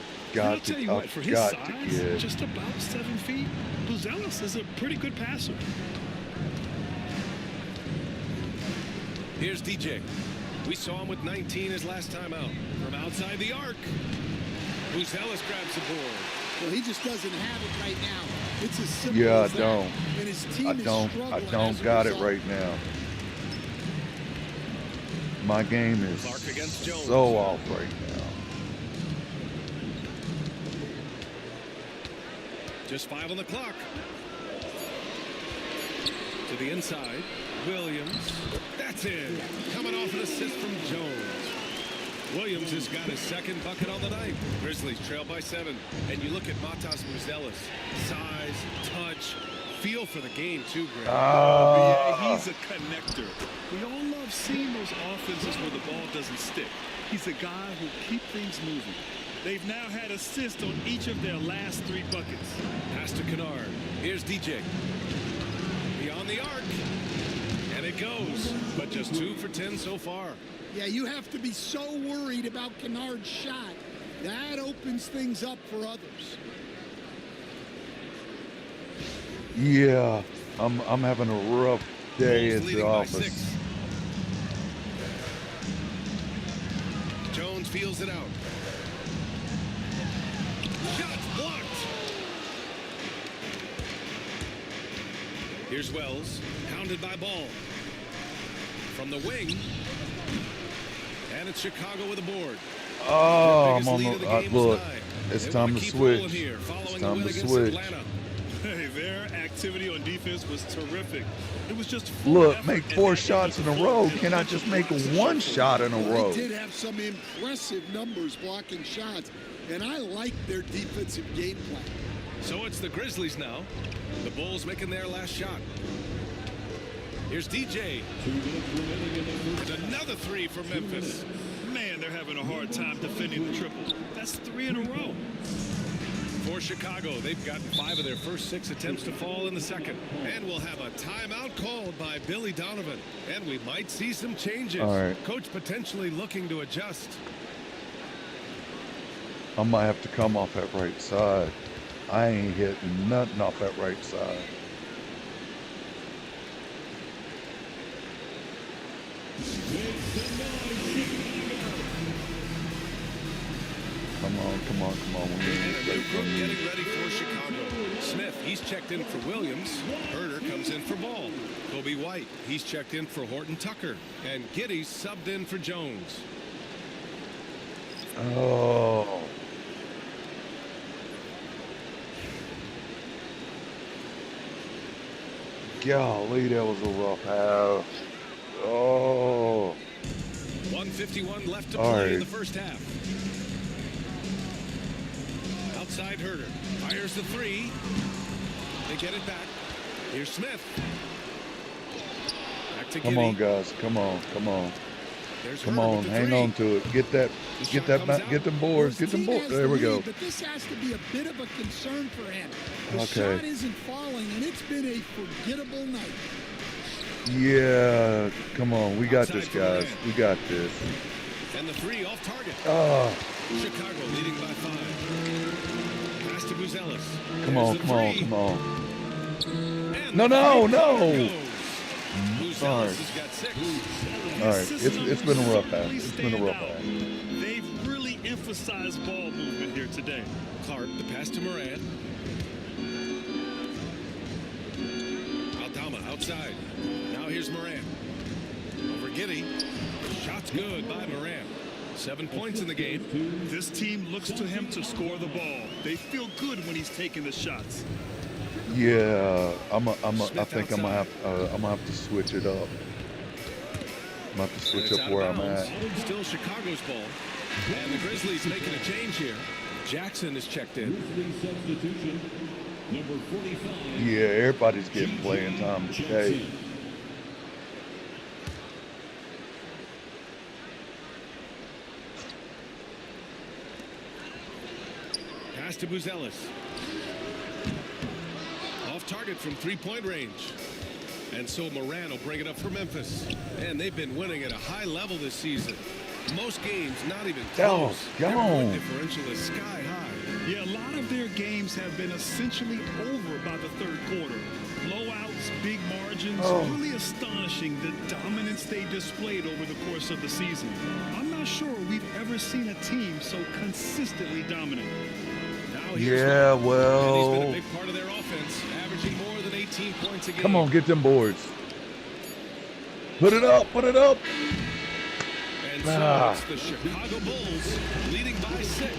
I'll tell you what, for his got size, to get. just about 7 feet, Buzelis is a pretty good passer. Here's DJ. We saw him with 19 his last time out. From outside the arc, Buzelis grabs the board. Well, he just doesn't have it right now. It's as simple Yeah, as I that. don't. And his team I is don't struggling as a got it result. right now. My game is Clark against Jones. so off right now. Just 5 on the clock. To the inside, Williams. That's in. Coming off an assist from Jones. Williams has got his second bucket on the night. Grizzlies trail by 7. And you look at Matas Buzelis. Size, touch, feel for the game too, Greg. Yeah, he's a connector. We all love seeing those offenses where the ball doesn't stick. He's a guy who'll keep things moving. They've now had assists on each of their last 3 buckets. Pass to Kennard. Here's DJ. Beyond the arc. And it goes. But just 2 for 10 so far. Yeah, you have to be so worried about Kennard's shot. That opens things up for others. Yeah, I'm having a rough day Bulls at the leading by office. 6. Jones feels it out. Shot blocked. Here's Wells, hounded by Ball. From the wing, And it's Chicago with a board. Oh, I'm on the look. It's time to switch. It's time to switch. Hey, their activity on defense was terrific. It was just look, make 4 shots in a row. Can I just make 1 shot in a row? They did have some impressive numbers blocking shots, and I like their defensive game plan. So it's the Grizzlies now. The Bulls making their last shot. Here's DJ. And another 3 for Memphis. Man, they're having a hard time defending the triple. That's 3 in a row. For Chicago, they've gotten 5 of their first 6 attempts to fall in the second. And we'll have a timeout called by Billy Donovan. And we might see some changes. All right. Coach potentially looking to adjust. I might have to come off that right side. I ain't hitting nothing off that right side. Come on, come on, come on. Getting ready for Chicago. Smith, he's checked in for Williams. Herder comes in for Ball. Kobe White, he's checked in for Horton Tucker. And Giddey's subbed in for Jones. Oh. Golly, that was a rough half. Oh. 1:51 left to play in the first half. Outside Herder. Fires the 3. They get it back. Here's Smith. Back to Come Giddey. on, guys. Come on, come on. There's Come Herder on, with the hang 3. on to it. Get them boards. Get them boards. There we go. But this has to be a bit of a concern for him. The Okay. shot isn't falling, and it's been a forgettable night. Yeah, come on. We got this, guys. We got this. And the 3 off target. Oh. Chicago leading by 5. Pass to Buzelis. Come on, come on, come on. No, no, no. Sorry. All right, it's been a rough half. It's been a rough half. They've really emphasized ball movement here today. Clark, the pass to Moran. Aldama outside. Now here's Moran. Over Giddey. Shot's good by Moran. 7 points in the game. This team looks to him to score the ball. They feel good when he's taking the shots. Yeah, I think I'm gonna have to switch it up. I'm gonna have to switch up where I'm at. Still Chicago's ball. And the Grizzlies making a change here. Jackson is checked in. Substitution, number 45. Yeah, everybody's getting playing time today. Pass to Buzelis. Off target from 3-point range. And so Moran will bring it up for Memphis. And they've been winning at a high level this season. Most games not even close. Their point differential is sky high. Yeah, a lot of their games have been essentially over by the third quarter. Blowouts, big margins, really astonishing the dominance they displayed over the course of the season. I'm not sure we've ever seen a team so consistently dominant. Yeah, well. And he's been a big part of their offense, averaging more than 18 points a game. Come on, get them boards. Put it up, put it up. And so it's the Chicago Bulls leading by 6.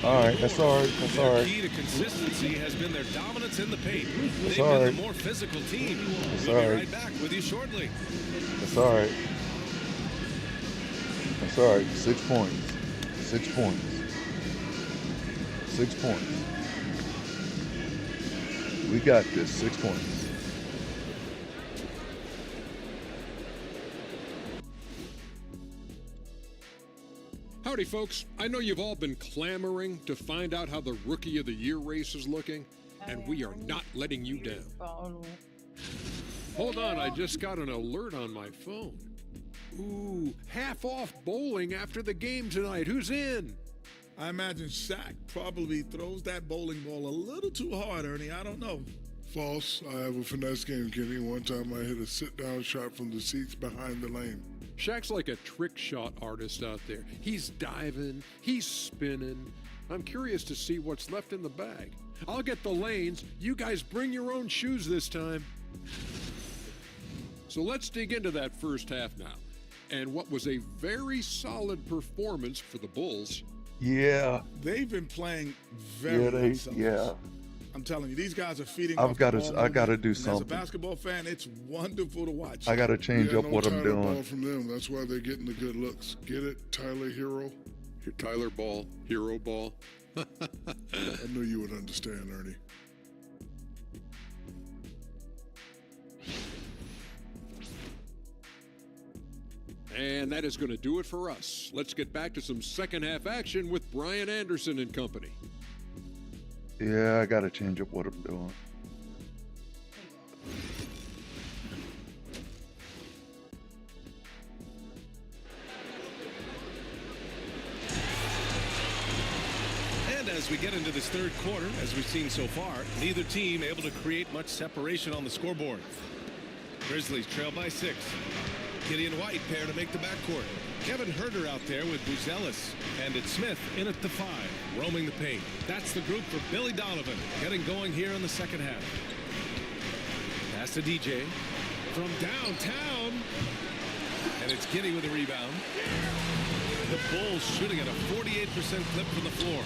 All right, that's all right. That's all right. The key to consistency has been their dominance in the paint. That's They've all been right. the more physical team. That's We'll all be right. right back with you shortly. That's all right. That's all right. 6 points. 6 points. 6 points. We got this. 6 points. Howdy, folks. I know you've all been clamoring to find out how the Rookie of the Year race is looking, and we are not letting you down. Hold on, I just got an alert on my phone. Ooh, half off bowling after the game tonight. Who's in? I imagine Shaq probably throws that bowling ball a little too hard, Ernie. I don't know. False. I have a finesse game, Kenny. One time I hit a sit-down shot from the seats behind the lane. Shaq's like a trick shot artist out there. He's diving, he's spinning. I'm curious to see what's left in the bag. I'll get the lanes. You guys bring your own shoes this time. So let's dig into that first half now. and what was a very solid performance for the Bulls. Yeah. They've been playing very well. Yeah. I'm telling you, these guys are feeding I off the ball gotta movement. do And something. As a basketball fan, it's wonderful to watch. I gotta change up no what I'm Tyler doing. Ball from them. That's why they're getting the good looks. Get it, Tyler Hero? Tyler Ball, Hero Ball. I knew you would understand, Ernie. And that is going to do it for us. Let's get back to some second half action with Brian Anderson and company. Yeah, I gotta change up what I'm doing. And as we get into this third quarter, as we've seen so far, neither team able to create much separation on the scoreboard. Grizzlies trail by 6. Gideon White pair to make the backcourt. Kevin Huerter out there with Buzelis. And it's Smith in at the 5, roaming the paint. That's the group for Billy Donovan, getting going here in the second half. Pass to DJ from downtown. And it's Giddey with a rebound. The Bulls shooting at a 48% clip from the floor.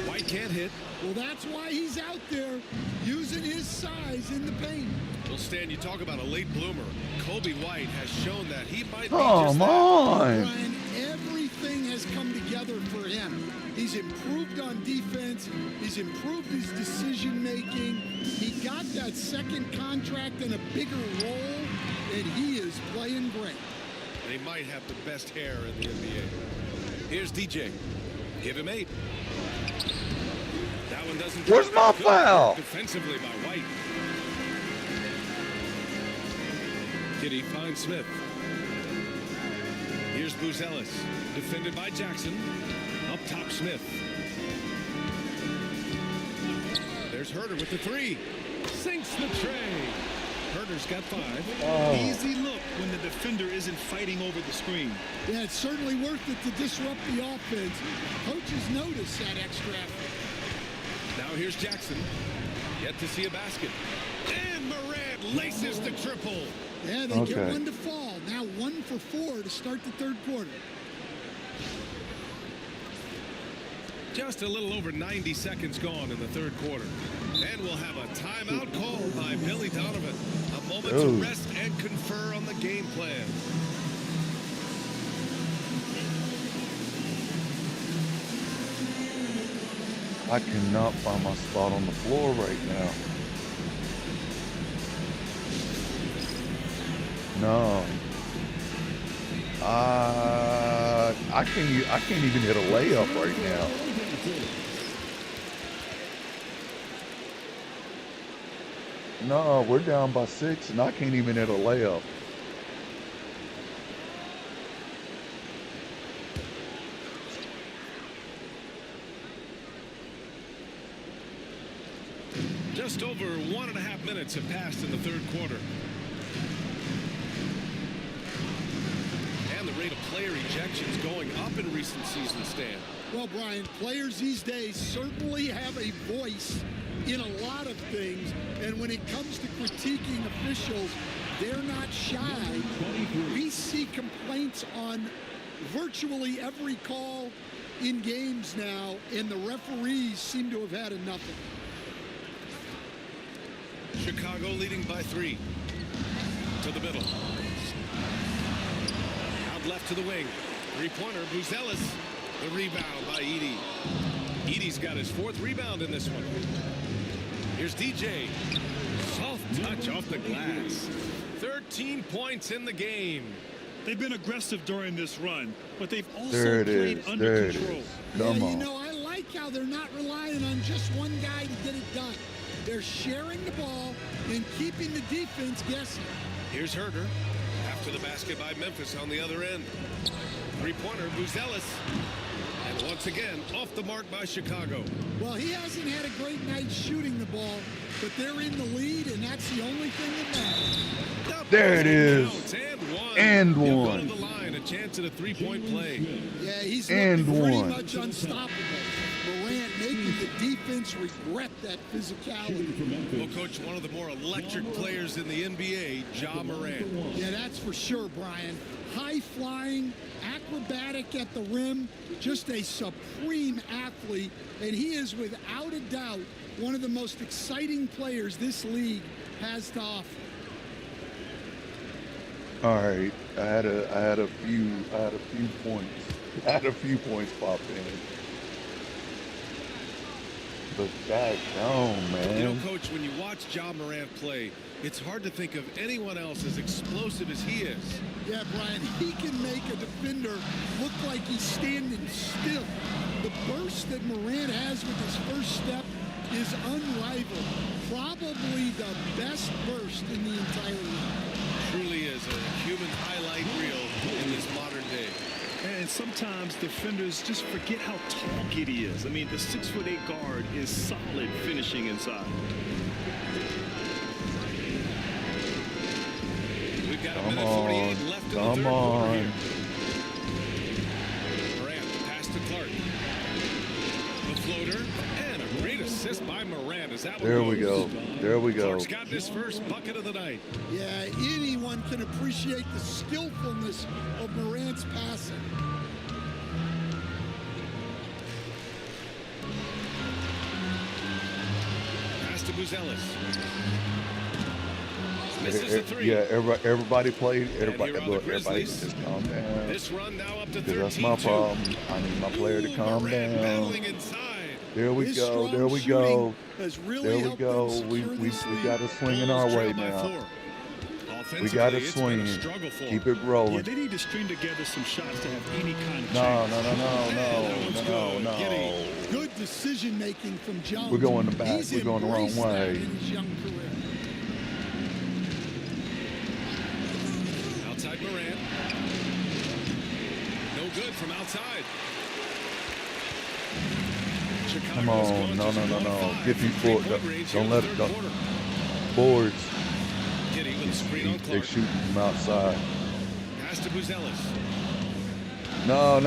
White can't hit. Well, that's why he's out there using his size in the paint. Well, Stan, you talk about a late bloomer. Kobe White has shown that he might be Come just that. on. Brian, everything has come together for him. He's improved on defense. He's improved his decision making. He got that second contract and a bigger role, and he is playing great. They might have the best hair in the NBA. Here's DJ. Give him 8. That one doesn't. Where's my Good foul? Defensively by White. Giddey finds Smith. Here's Buzelis. Defended by Jackson. Up top, Smith. There's Huerter with the 3. Sinks the tray. Huerter's got 5. Easy look when the defender isn't fighting over the screen. Yeah, it's certainly worth it to disrupt the offense. Coaches notice that extra effort. Now here's Jackson. Yet to see a basket. And Morant laces the triple. Yeah, they get one to fall. Now 1 for 4 to start the third quarter. Just a little over 90 seconds gone in the third quarter. And we'll have a timeout called by Billy Donovan. A moment to rest and confer on the game plan. I cannot find my spot on the floor right now. No. I can't even hit a layup right now. No, we're down by 6 and I can't even hit a layup. Just over 1.5 minutes have passed in the third quarter. And the rate of player ejections going up in recent seasons, Stan. Well, Brian, players these days certainly have a voice in a lot of things, and when it comes to critiquing officials, they're not shy. We see complaints on virtually every call in games now, and the referees seem to have had enough of it. Chicago leading by 3. To the middle. Out left to the wing. Three-pointer, Buzelis. The rebound by Edey. Edey's got his 4th rebound in this one. Here's DJ. Soft touch off the glass. 13 points in the game. They've been aggressive during this run, but they've also There it played is. under There it control. is. Come You on. know, I like how they're not relying on just one guy to get it done. They're sharing the ball and keeping the defense guessing. Here's Huerter. After the basket by Memphis on the other end. Three-pointer, Buzelis. And once again, off the mark by Chicago. Well, he hasn't had a great night shooting the ball, but they're in the lead, and that's the only thing that matters. There it is. And He'll go one. to the line, a chance at a three-point play. Yeah, he's And looking pretty one. much unstoppable. Morant making the defense regret that physicality. Well, Coach, one of the more electric players in the NBA, Ja Morant. Yeah, that's for sure, Brian. high-flying, acrobatic at the rim, just a supreme athlete, and he is without a doubt one of the most exciting players this league has to offer. All right, I had a few points popped in. But daggone, man. You know, Coach, when you watch Ja Morant play, it's hard to think of anyone else as explosive as he is. Yeah, Brian, he can make a defender look like he's standing still. The burst that Morant has with his first step is unrivaled. Probably the best burst in the entire league. Truly is a human highlight reel in this modern day. And sometimes defenders just forget how tall Giddey is. I mean, the 6'8" guard is solid finishing inside. We've got a minute 48 left in the third quarter here. Morant, pass to Clark. The floater, and a great assist by Morant as that one There goes. we go. There we go. Clark's got his first bucket of the night. Yeah, anyone can appreciate the skillfulness of Morant's passing. Pass to Buzelis. Misses the three. Yeah, everybody played. Everybody, here are the everybody Grizzlies. just calm down. This run now up to 'Cause 13-2. that's my problem. I need my player to calm Morant down. battling inside. There we His go. strong There we shooting go. has really There we helped go. them We secure this lead. got it swinging our Bulls way trail by now. 4. We got it Offensively, it's been a swinging. struggle for Keep them. it rolling. Yeah, they need to string together some shots to have any kind of No, chance. no. Good decision making from Jones. We're going the back. He's We're going the wrong embraced that way. in his young career. Outside Morant. No good from outside. Come on. No. Get these boards. Don't let it go. Boards. Giddey with a screen on They Clark. shooting from outside. Pass to Buzelis. No.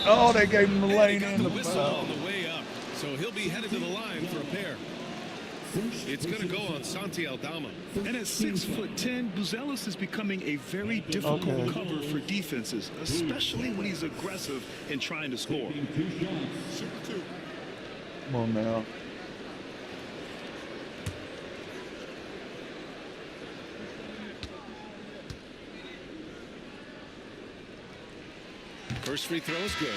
Oh, they gave him the lane in the Whistle foul. on the way up, so he'll be headed to the line for a pair. It's going to go on Santi Aldama. And at 6'10", Buzelis is becoming a very difficult cover for defenses, especially when he's aggressive and trying to score. Come on now. First free throw is good.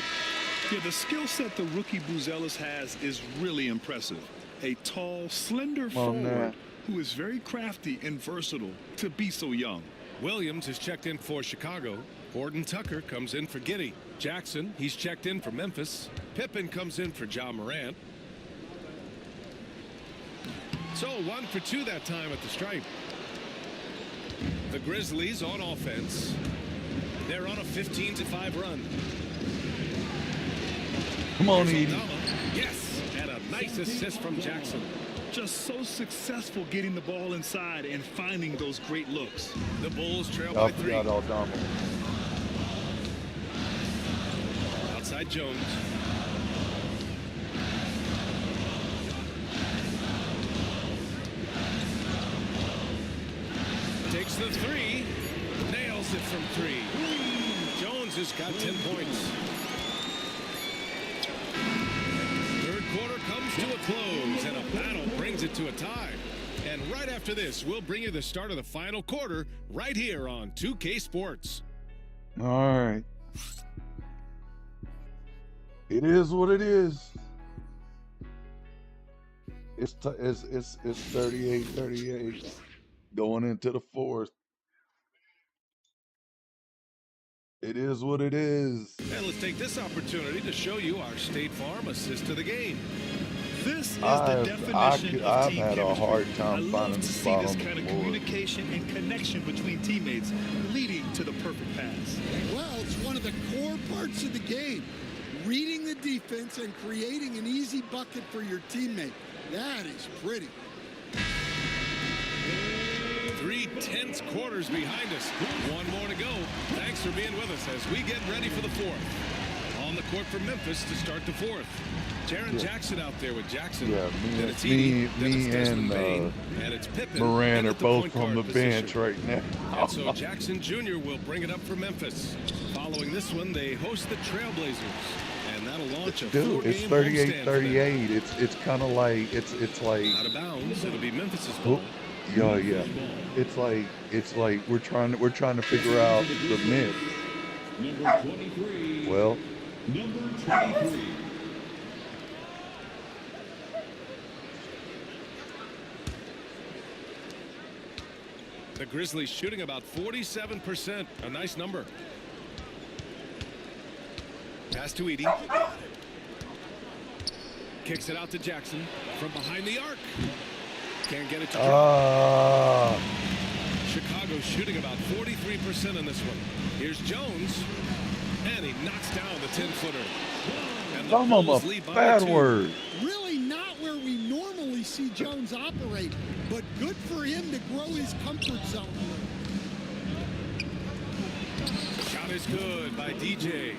Yeah, the skill set the rookie Buzelis has is really impressive. A tall, slender forward who is very crafty and versatile to be so young. Williams is checked in for Chicago. Gordon Tucker comes in for Giddey. Jackson, he's checked in for Memphis. Pippen comes in for Ja Morant. So 1 for 2 that time at the stripe. The Grizzlies on offense. They're on a 15-5 run. Come on, Here's Edie. Aldama. Yes, and a nice assist from Jackson. Just so successful getting the ball inside and finding those great looks. The Bulls trail I by 3. forgot Aldama. Outside Jones. Takes the 3. Nails it from 3. Jones has got 10 points. Third quarter comes to a close, and a battle brings it to a tie. And right after this, we'll bring you the start of the final quarter right here on 2K Sports. All right. It is what it is. It's 38-38 going into the fourth. It is what it is. And let's take this opportunity to show you our State Farm assist to the game. This is the I've definition of team had a chemistry. hard I time love finding to the see spot this on the kind of board. communication and connection between teammates leading to the perfect pass. Well, it's one of the core parts of the game. Reading the defense and creating an easy bucket for your teammate. That is pretty. 3 tense quarters behind us. One more to go. Thanks for being with us as we get ready for the fourth. On on the court for Memphis to start the fourth. Jaren Jackson out there with Jackson. Yeah, Then it's me Edey, then it's Desmond and Bane, and it's Pippen. Moran in are at the both point from guard the position. bench right now. And so Jackson Jr. will bring it up for Memphis. Following this one, they host the Trailblazers. And that'll launch a Dude, it's four-game homestand for them. 38-38. It's kind of like it's like Out of bounds, it'll be Memphis's oh, ball. yeah. It's like we're trying to figure out the myth. Number 23. Well, Number 23. The Grizzlies shooting about 47%. A nice number. Pass to Edey. Kicks it out to Jackson from behind the arc. Can't get it to drop. Chicago shooting about 43% in this one. Here's Jones. And he knocks down the 10-footer. And the some of Bulls them lead by bad 2. word. Really not where we normally see Jones operate, but good for him to grow his comfort zone. Shot is good by DJ.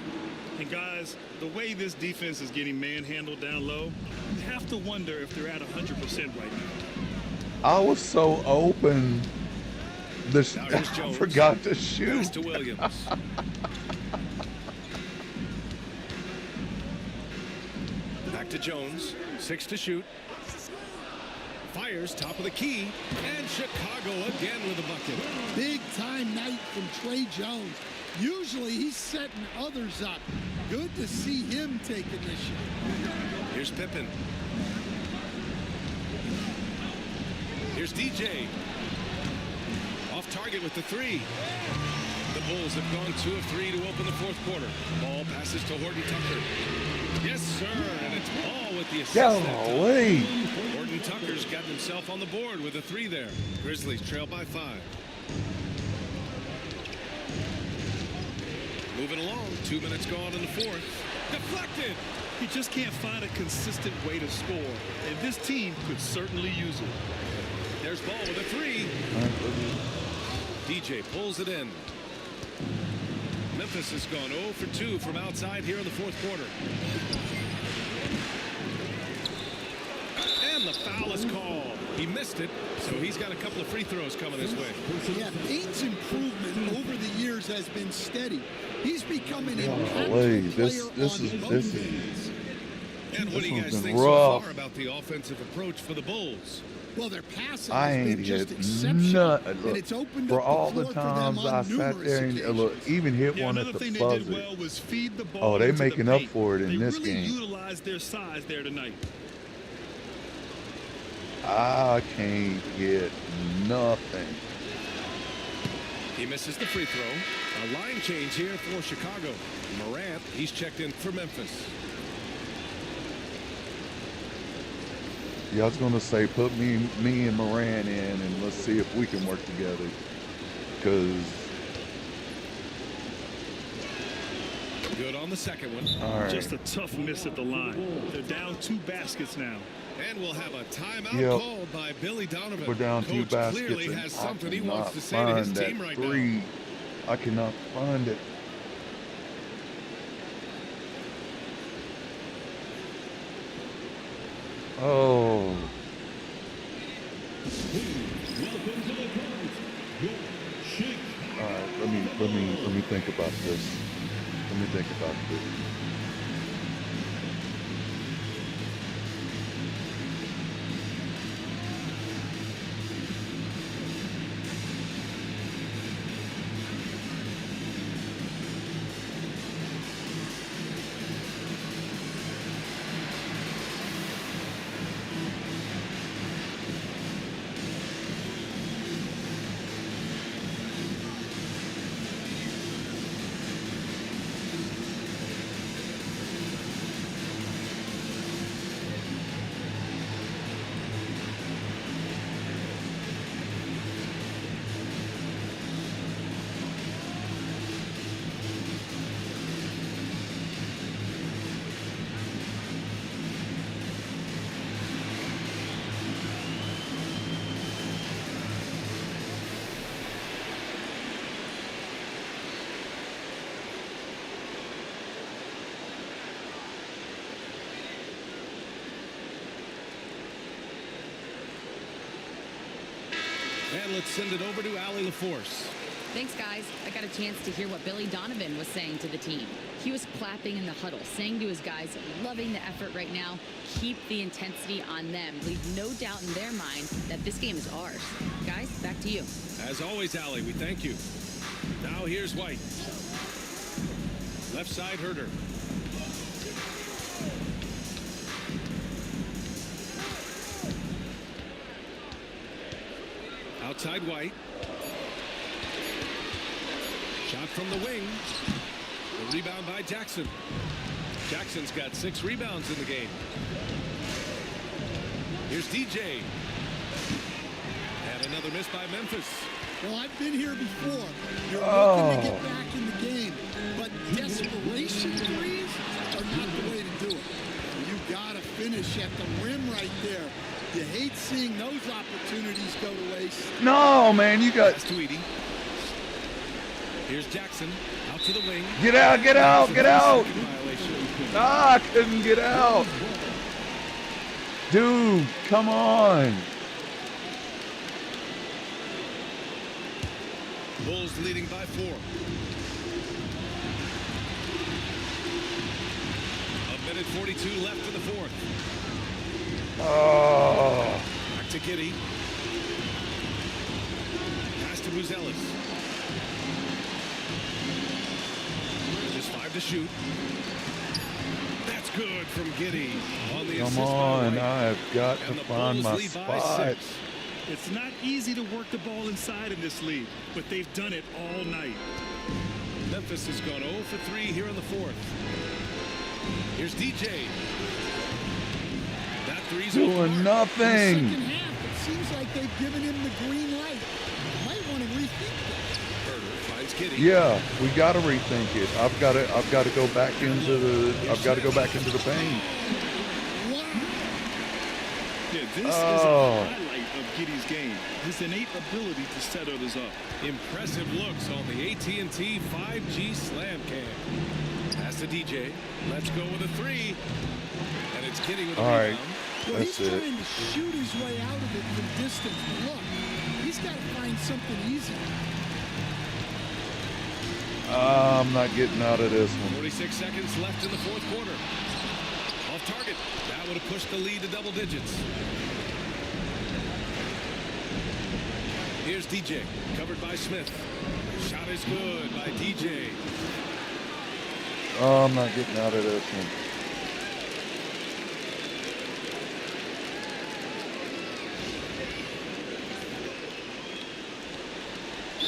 And guys, the way this defense is getting manhandled down low, you have to wonder if they're at 100% right now. I was so open. Now I here's Jones. forgot to Pass shoot. to Williams. Back to Jones. 6 to shoot. Fires top of the key. And Chicago again with a bucket. Big time night from Trey Jones. Usually he's setting others up. Good to see him take initiative. Here's Pippen. Here's DJ. Off target with the 3. The Bulls have gone 2 of 3 to open the fourth quarter. Ball passes to Horton Tucker. Yes, sir. And it's Ball with the assist. Golly. Horton Tucker's got himself on the board with a 3 there. Grizzlies trail by 5. Moving along. 2 minutes gone in the fourth. Deflected. He just can't find a consistent way to score, and this team could certainly use it. There's Ball with a 3. DJ pulls it in. Memphis has gone 0 for 2 from outside here in the fourth quarter. And the foul is called. He missed it, so he's got a couple of free throws coming his way. Yeah, Aint's improvement over the years has been steady. He's becoming an Golly, impactful this player is on both this ends. is And what do you this guys one's think been so rough. far about the offensive approach for the Bulls? Well, their passing I has been ain't just hit exceptional, nothing. and Look, it's opened for up all the the floor for them times on I sat numerous there and look, occasions. even hit one at Another the thing they buzzer. did well was feed the ball. Oh, they into the making up paint. for it in they this really game. utilized their size there tonight. I can't get nothing. He misses the free throw. A line change here for Chicago. Morant, he's checked in for Memphis. Yeah, I was gonna say put me and Moran in, and let's see if we can work together. Cause Good on the second one. all right, Just a tough miss at the line. They're down 2 baskets now. And we'll have a timeout Yep. called by Billy Donovan. we're down 2 Coach baskets, clearly and has I something he cannot wants to say to his find that team right 3. now. I cannot find it. Oh, Welcome to the court, your Chicago. all right. Let me think about this. Let me think about this. And let's send it over to Allie LaForce. Thanks, guys. I got a chance to hear what Billy Donovan was saying to the team. He was clapping in the huddle, saying to his guys, loving the effort right now. Keep the intensity on them. Leave no doubt in their mind that this game is ours. Guys, back to you. As always, Allie, we thank you. Now here's White. Left side, Herder. Outside White. Shot from the wing. The rebound by Jackson. Jackson's got 6 rebounds in the game. Here's DJ. And another miss by Memphis. Well, I've been here before. You're looking to get back in the game, but desperation threes are not the way to do it. You got to finish at the rim right there. You hate seeing those opportunities go to waste. No, man, you got. Tweedy. Here's Jackson out to the wing. Get out, get out, get out. Ah, I couldn't get out. Dude, come on. Bulls leading by 4. A minute 42 left in the fourth. Oh. Back to Giddey. Pass to Buzelis. Just 5 to shoot. That's good from Giddey. On the Come on, I've got to find my spot. It's not easy to work the ball inside in this league, but they've done it all night. Memphis has gone 0 for 3 here in the fourth. Here's DJ. That three's doing nothing. In the second half, it seems like they've given him the green light. Might want to rethink that. Herder finds Giddey. Yeah, we got to rethink it. I've got to go back into the paint. Yeah, this is a highlight of Giddey's game. His innate ability to set others up. Impressive looks on the AT&T 5G Slam Cam. Pass to DJ. Let's go with a 3. And it's Giddey with a rebound. Right. Well, That's he's it. trying to shoot his way out of it from distance. Look, he's got to find something easy. I'm not getting out of this one. 46 seconds left in the fourth quarter. Off target. That would have pushed the lead to double digits. Here's DJ. Covered by Smith. Shot is good by DJ. Oh, I'm not getting out of this one.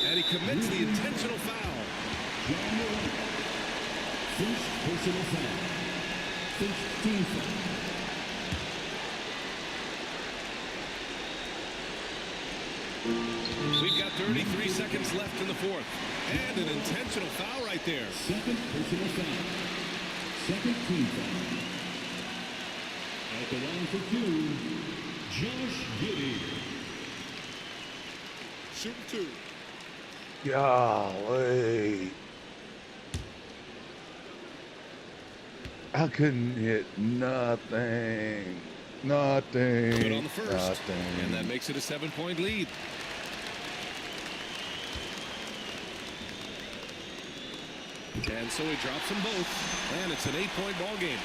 And he commits the intentional foul. First personal foul. First team foul. We've got 33 seconds left in the fourth. And an intentional foul right there. Second personal foul. Second team foul. At the line for 2, Josh Giddey. Shoot 2. Golly. I couldn't hit nothing. Nothing. Good on the first. Nothing. And that makes it a 7-point lead. And so he drops them both. And it's an 8-point ball game.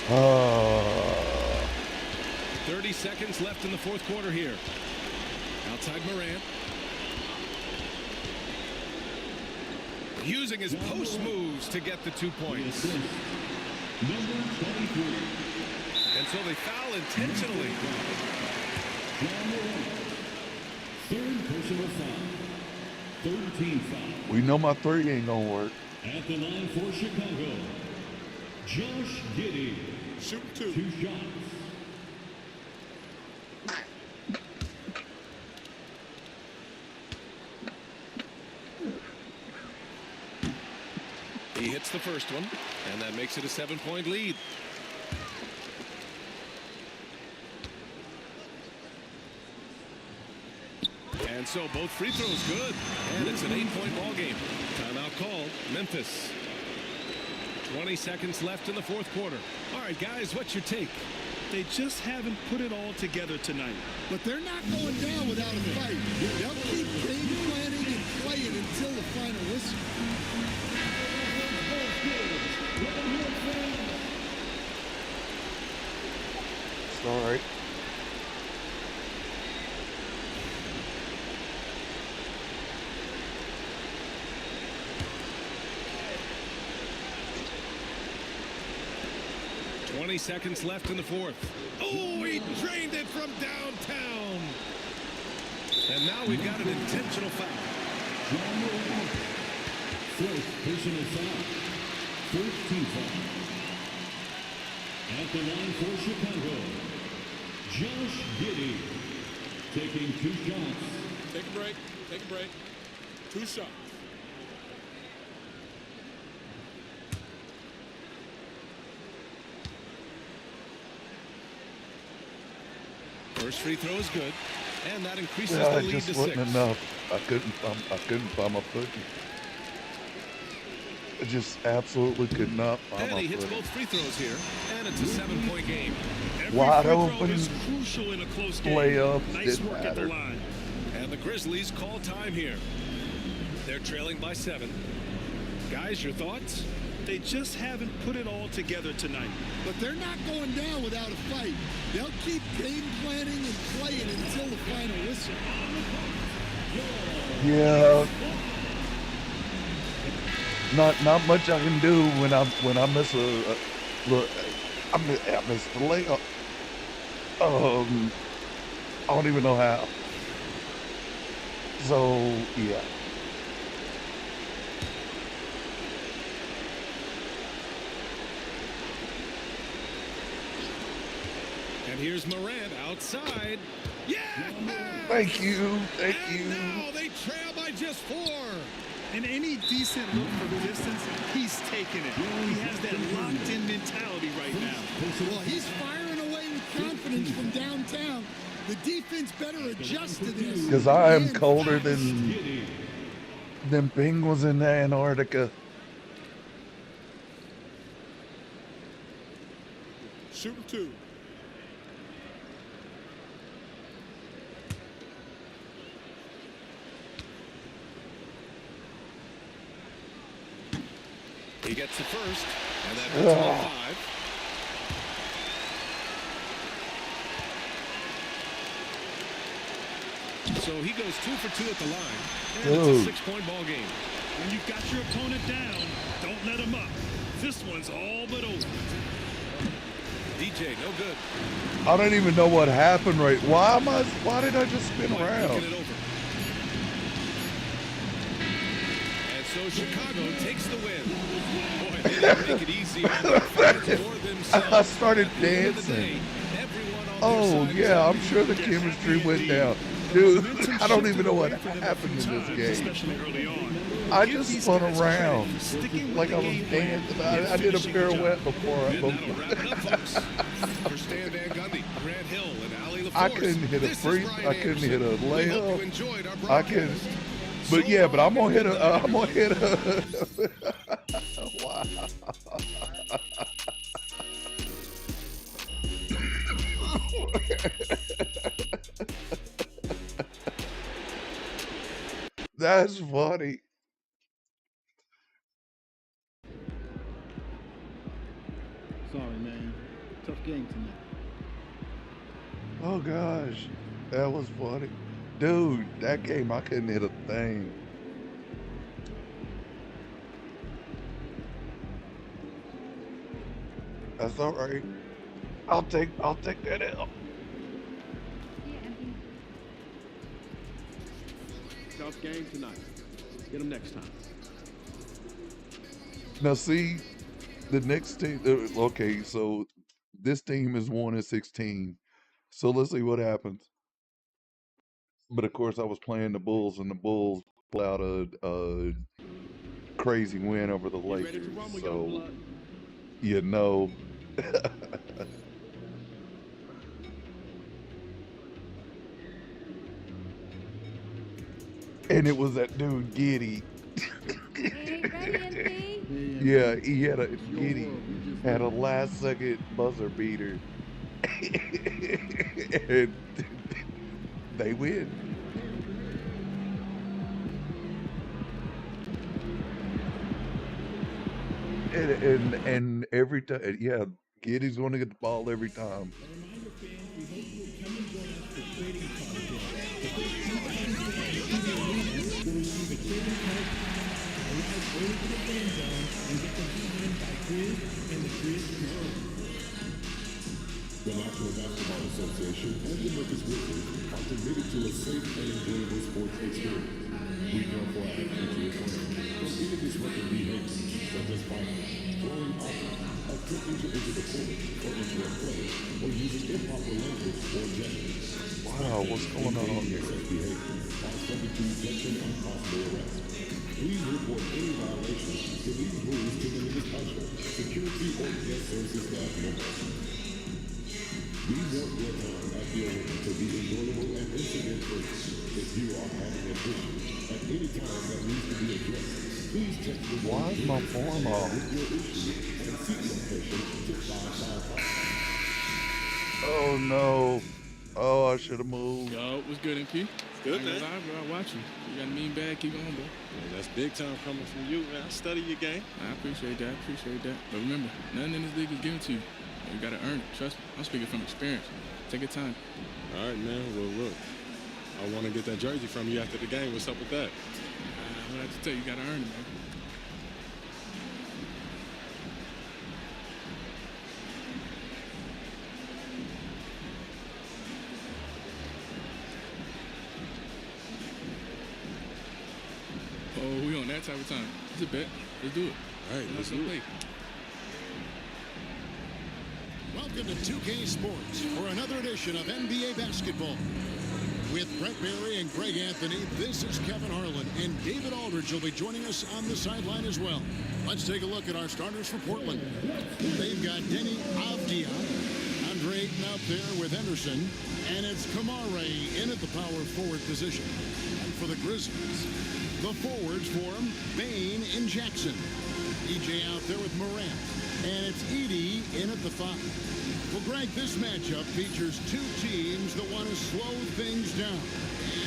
Oh. 30 seconds left in the fourth quarter here. Outside Morant. Using his post moves to get the 2 points. Number 23. And so they foul intentionally. Third personal foul. Third team foul. We know my 3 ain't gonna work. At the line for Chicago, Josh Giddey. Shoot 2. 2 shots. He hits the first one, and that makes it a 7-point lead. And so both free throws good, and it's an 8-point ball game. Timeout called. Memphis. 20 seconds left in the fourth quarter. All right, guys, what's your take? They just haven't put it all together tonight. But they're not going down without a fight. They'll keep game planning and playing until the final whistle. It's all right. Seconds left in the fourth. Oh, he drained it from downtown. And now we've got an intentional foul. Fourth personal foul. 14th foul. At the line for Chicago, Josh Giddey taking 2 shots. Take a break. Take a break. 2 shots. First free throw is good, and that increases Yeah, the it lead just to wasn't 6. enough. I couldn't find my footing. I just absolutely could not find And my he hits footing. both free throws here, and it's a 7-point game. Every Wide free throw open is crucial in a close game. layups Nice didn't work at the matter. line. And the Grizzlies call time here. They're trailing by 7. Guys, your thoughts? They just haven't put it all together tonight. But they're not going down without a fight. They'll keep game planning and playing until the final whistle. Yeah. Not much I can do when I miss a look. I miss the layup. I don't even know how. So yeah. And here's Morant outside. Yeah! Thank you. And now they trail by just 4. And any decent look from distance, he's taking it. He has that locked-in mentality right now. Well, he's firing away with confidence from downtown. The defense better adjust to this. Because I am colder than penguins in Antarctica. Shooting 2. He gets the first, and that puts him on 5. So he goes 2 for 2 at the line, and it's a 6-point ball game. When you've got your opponent down, don't let him up. This one's all but over. DJ, no good. I don't even know what happened right. Why did I just spin around? It over. And so Chicago takes the win. Boy, they didn't make it easy on their fans or themselves. I started dancing. Oh yeah, I'm sure the chemistry went down. Dude, I don't even know what happened in this game. I just spun around like I was dancing. I did a pirouette before. For Stan Van Gundy, Grant Hill, and Ali LaForce. I couldn't hit a free. I couldn't hit a layup. I couldn't. But yeah, but I'm gonna hit a. I'm gonna hit a. Wow. That's funny. Sorry, man. Tough game tonight. Oh gosh, that was funny. Dude, that game I couldn't hit a thing. That's all right. I'll take that L. Tough game tonight. Get them next time. Now see, the next team. Okay, so this team is 1-16. So let's see what happens. But of course, I was playing the Bulls, and the Bulls pulled out a crazy win over the Lakers. So you know. And it was that dude Giddy. Yeah, he had a Giddy had a last second buzzer beater. and they win. And every time, yeah, Giddy's going to get the ball every time. The National Basketball Association and the Memphis Grizzlies are committed to a safe and enjoyable sports experience. We therefore ask you to refrain from any disruptive behavior, such as fighting, throwing objects, attempting to enter the court or interrupt play, or using improper language or gestures. Wow, what's going on here? Such behavior are subject to detection and possible arrest. Please report any violations to these rules to the nearest usher, security, or guest services staff members. We want your time at the arena to be enjoyable and incident-free. If you are having an issue at any time that needs to be addressed, please text the Why is my form off? with your issue and seat location to 555. Oh no. Oh, I should have moved. Yo, what's good, MP? Good, man. I watch you. You got a mean bag, keep going, bro. Yeah, that's big time coming from you, man. I study your game. I appreciate that. But remember, nothing in this league is given to you. You gotta earn it. Trust me. I'm speaking from experience. Take your time. All right, man. Well, look, I want to get that jersey from you after the game. What's up with that? What I have to tell you, you gotta earn it, man. Oh, we on that type of time. It's a bet. Let's do it. All right, let's do it. Welcome to 2K Sports for another edition of NBA basketball. With Brett Barry and Greg Anthony, this is Kevin Harlan, and David Aldridge will be joining us on the sideline as well. Let's take a look at our starters for Portland. They've got Denny Avdia, Andre Ayton out there with Henderson, and it's Kamare in at the power forward position. And for the Grizzlies, the forwards for him, Bain and Jackson. EJ out there with Morant. And it's Edey in at the 5. Well, Greg, this matchup features two teams that want to slow things down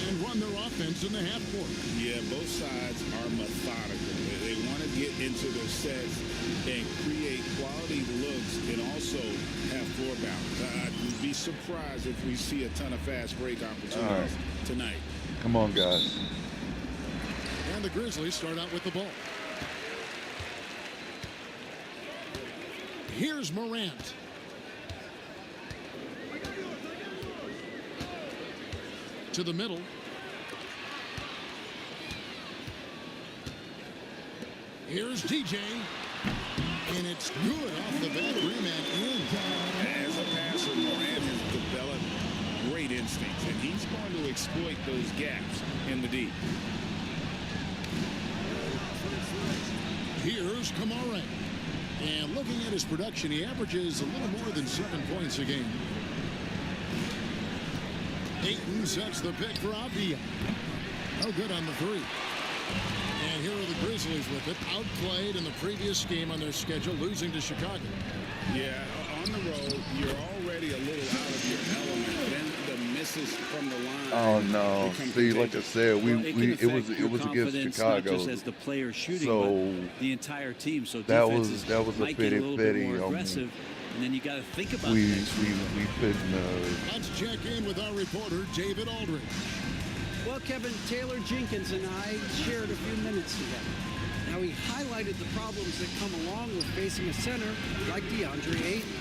and run their offense in the half court. Yeah, both sides are methodical. They want to get into their sets and create quality looks and also have floor balance. I'd be surprised if we see a ton of fast break opportunities tonight. Come on, guys. And the Grizzlies start out with the ball. Here's Morant. To the middle. Here's DJ. And it's good off the back rim and in. As a passer, Morant has developed great instincts, and he's going to exploit those gaps in the D. Here's Kamare. And looking at his production, he averages a little more than 7 points a game. Ayton sets the pick for Avdia. No good on the 3. And here are the Grizzlies with it. Outplayed in the previous game on their schedule, losing to Chicago. Yeah, on the road, you're already a little out of your element. Then the misses from the line. Oh no! See, like I said, it was against Chicago. Not just as the player shooting, so but the entire team. So that was a pity more aggressive. And then you got to think about we couldn't. Let's check in with our reporter, David Aldridge. Well, Kevin, Taylor Jenkins and I shared a few minutes together. Now, he highlighted the problems that come along with facing a center like DeAndre Ayton.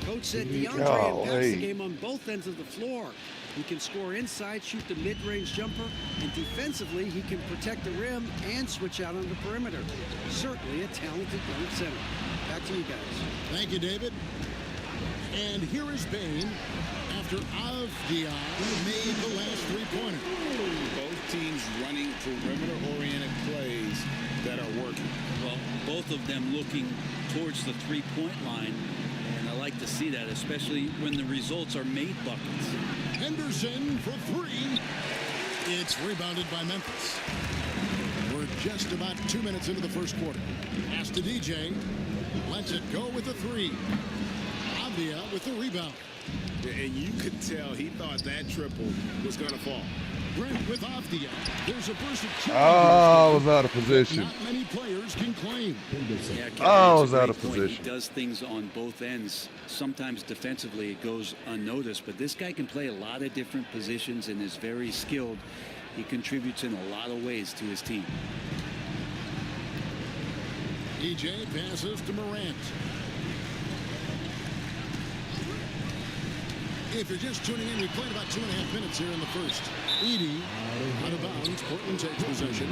Coach said DeAndre impacts the game on both ends of the floor. He can score inside, shoot the mid-range jumper, and defensively, he can protect the rim and switch out on the perimeter. Certainly a talented young center. Back to you guys. Thank you, David. And here is Bain after Avdia made the last three-pointer. Both teams running perimeter-oriented plays that are working. Well, both of them looking towards the three-point line, and I like to see that, especially when the results are made buckets. Henderson for 3. It's rebounded by Memphis. We're just about 2 minutes into the first quarter. Pass to DJ. Lets it go with the 3. Avdia with the rebound. And you could tell he thought that triple was going to fall. Brent with Avdia. There's a versatility. Oh, I was out of position. Not many players can claim. Yeah, Kevin, I that's was a out great of point. position. He does things on both ends. Sometimes defensively it goes unnoticed, but this guy can play a lot of different positions and is very skilled. He contributes in a lot of ways to his team. EJ passes to Morant. If you're just tuning in, we played about 2.5 minutes here in the first. Edie out of bounds. Portland takes possession.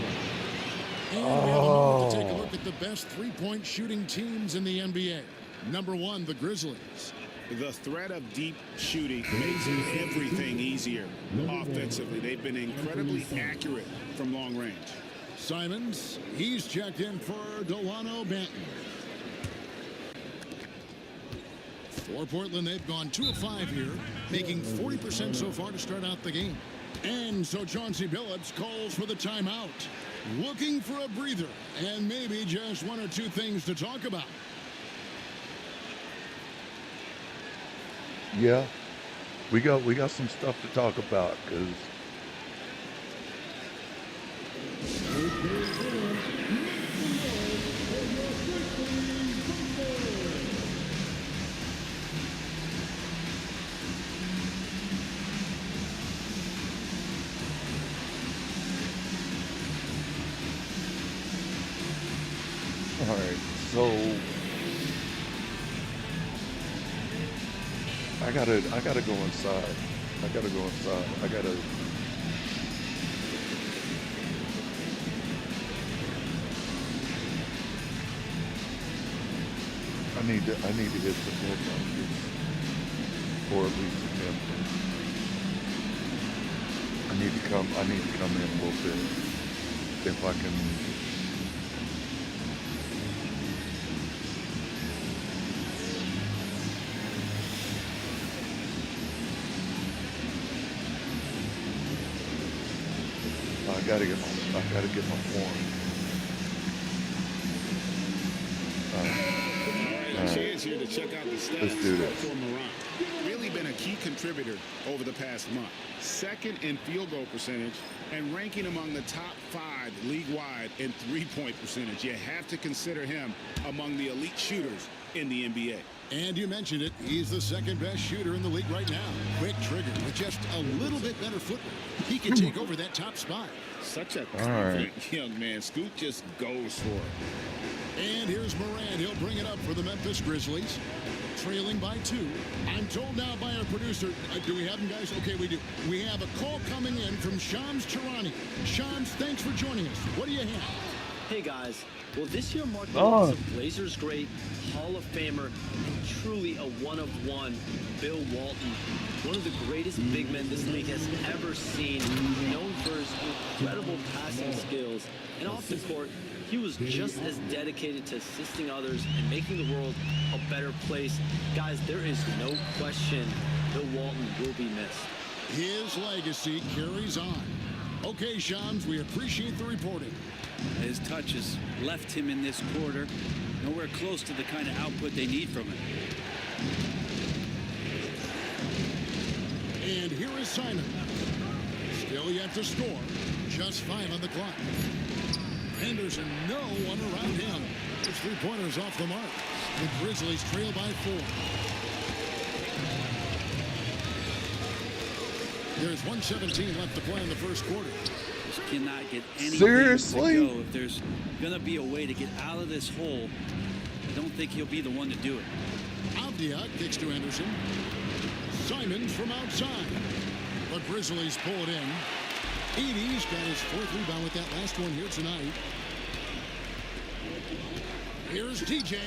And we have a moment to take a look at the best three-point shooting teams in the NBA. Number 1, the Grizzlies. The threat of deep shooting makes everything easier offensively. They've been incredibly accurate from long range. Simons, he's checked in for Delano Banton. For Portland, they've gone 2 of 5 here, making 40% so far to start out the game. And so Chauncey Billups calls for the timeout, looking for a breather and maybe just 1 or 2 things to talk about. Yeah, we got some stuff to talk about because all right, so I gotta go inside. I need to hit some more buckets, or at least attempt it. I need to come in a little bit if I can. I gotta get my form. A chance here to check out the stats. Let's do this. For Morant. Really been a key contributor over the past month. Second in field goal percentage and ranking among the top 5 league-wide in three-point percentage. You have to consider him among the elite shooters in the NBA. And you mentioned it, he's the second best shooter in the league right now. Quick trigger with just a little bit better footwork. He can take over that top spot. Such a confident young man. Scoot just goes for it. And here's Morant. He'll bring it up for the Memphis Grizzlies. Trailing by 2. I'm told now by our producer, do we have him, guys? Okay, we do. We have a call coming in from Shams Charani. Shams, thanks for joining us. What do you have? Hey, guys. Well, this year marked the loss of Blazers great, Hall of Famer, and truly a one-of-one, Bill Walton. One of the greatest big men this league has ever seen, known for his incredible passing skills. And off the court, he was just as dedicated to assisting others and making the world a better place. Guys, there is no question Bill Walton will be missed. His legacy carries on. Okay, Shams, we appreciate the reporting. His touch has left him in this quarter nowhere close to the kind of output they need from him. And here is Simon. Still yet to score. Just 5 on the clock. Henderson, no one around him. His 3-pointers off the mark. The Grizzlies trail by 4. There's 1:17 left to play in the first quarter. Just cannot get anything Seriously? to go. If there's going to be a way to get out of this hole, I don't think he'll be the one to do it. Avdia kicks to Henderson. Simons from outside. The Grizzlies pull it in. Edie's got his 4th rebound with that last one here tonight. Here's TJ.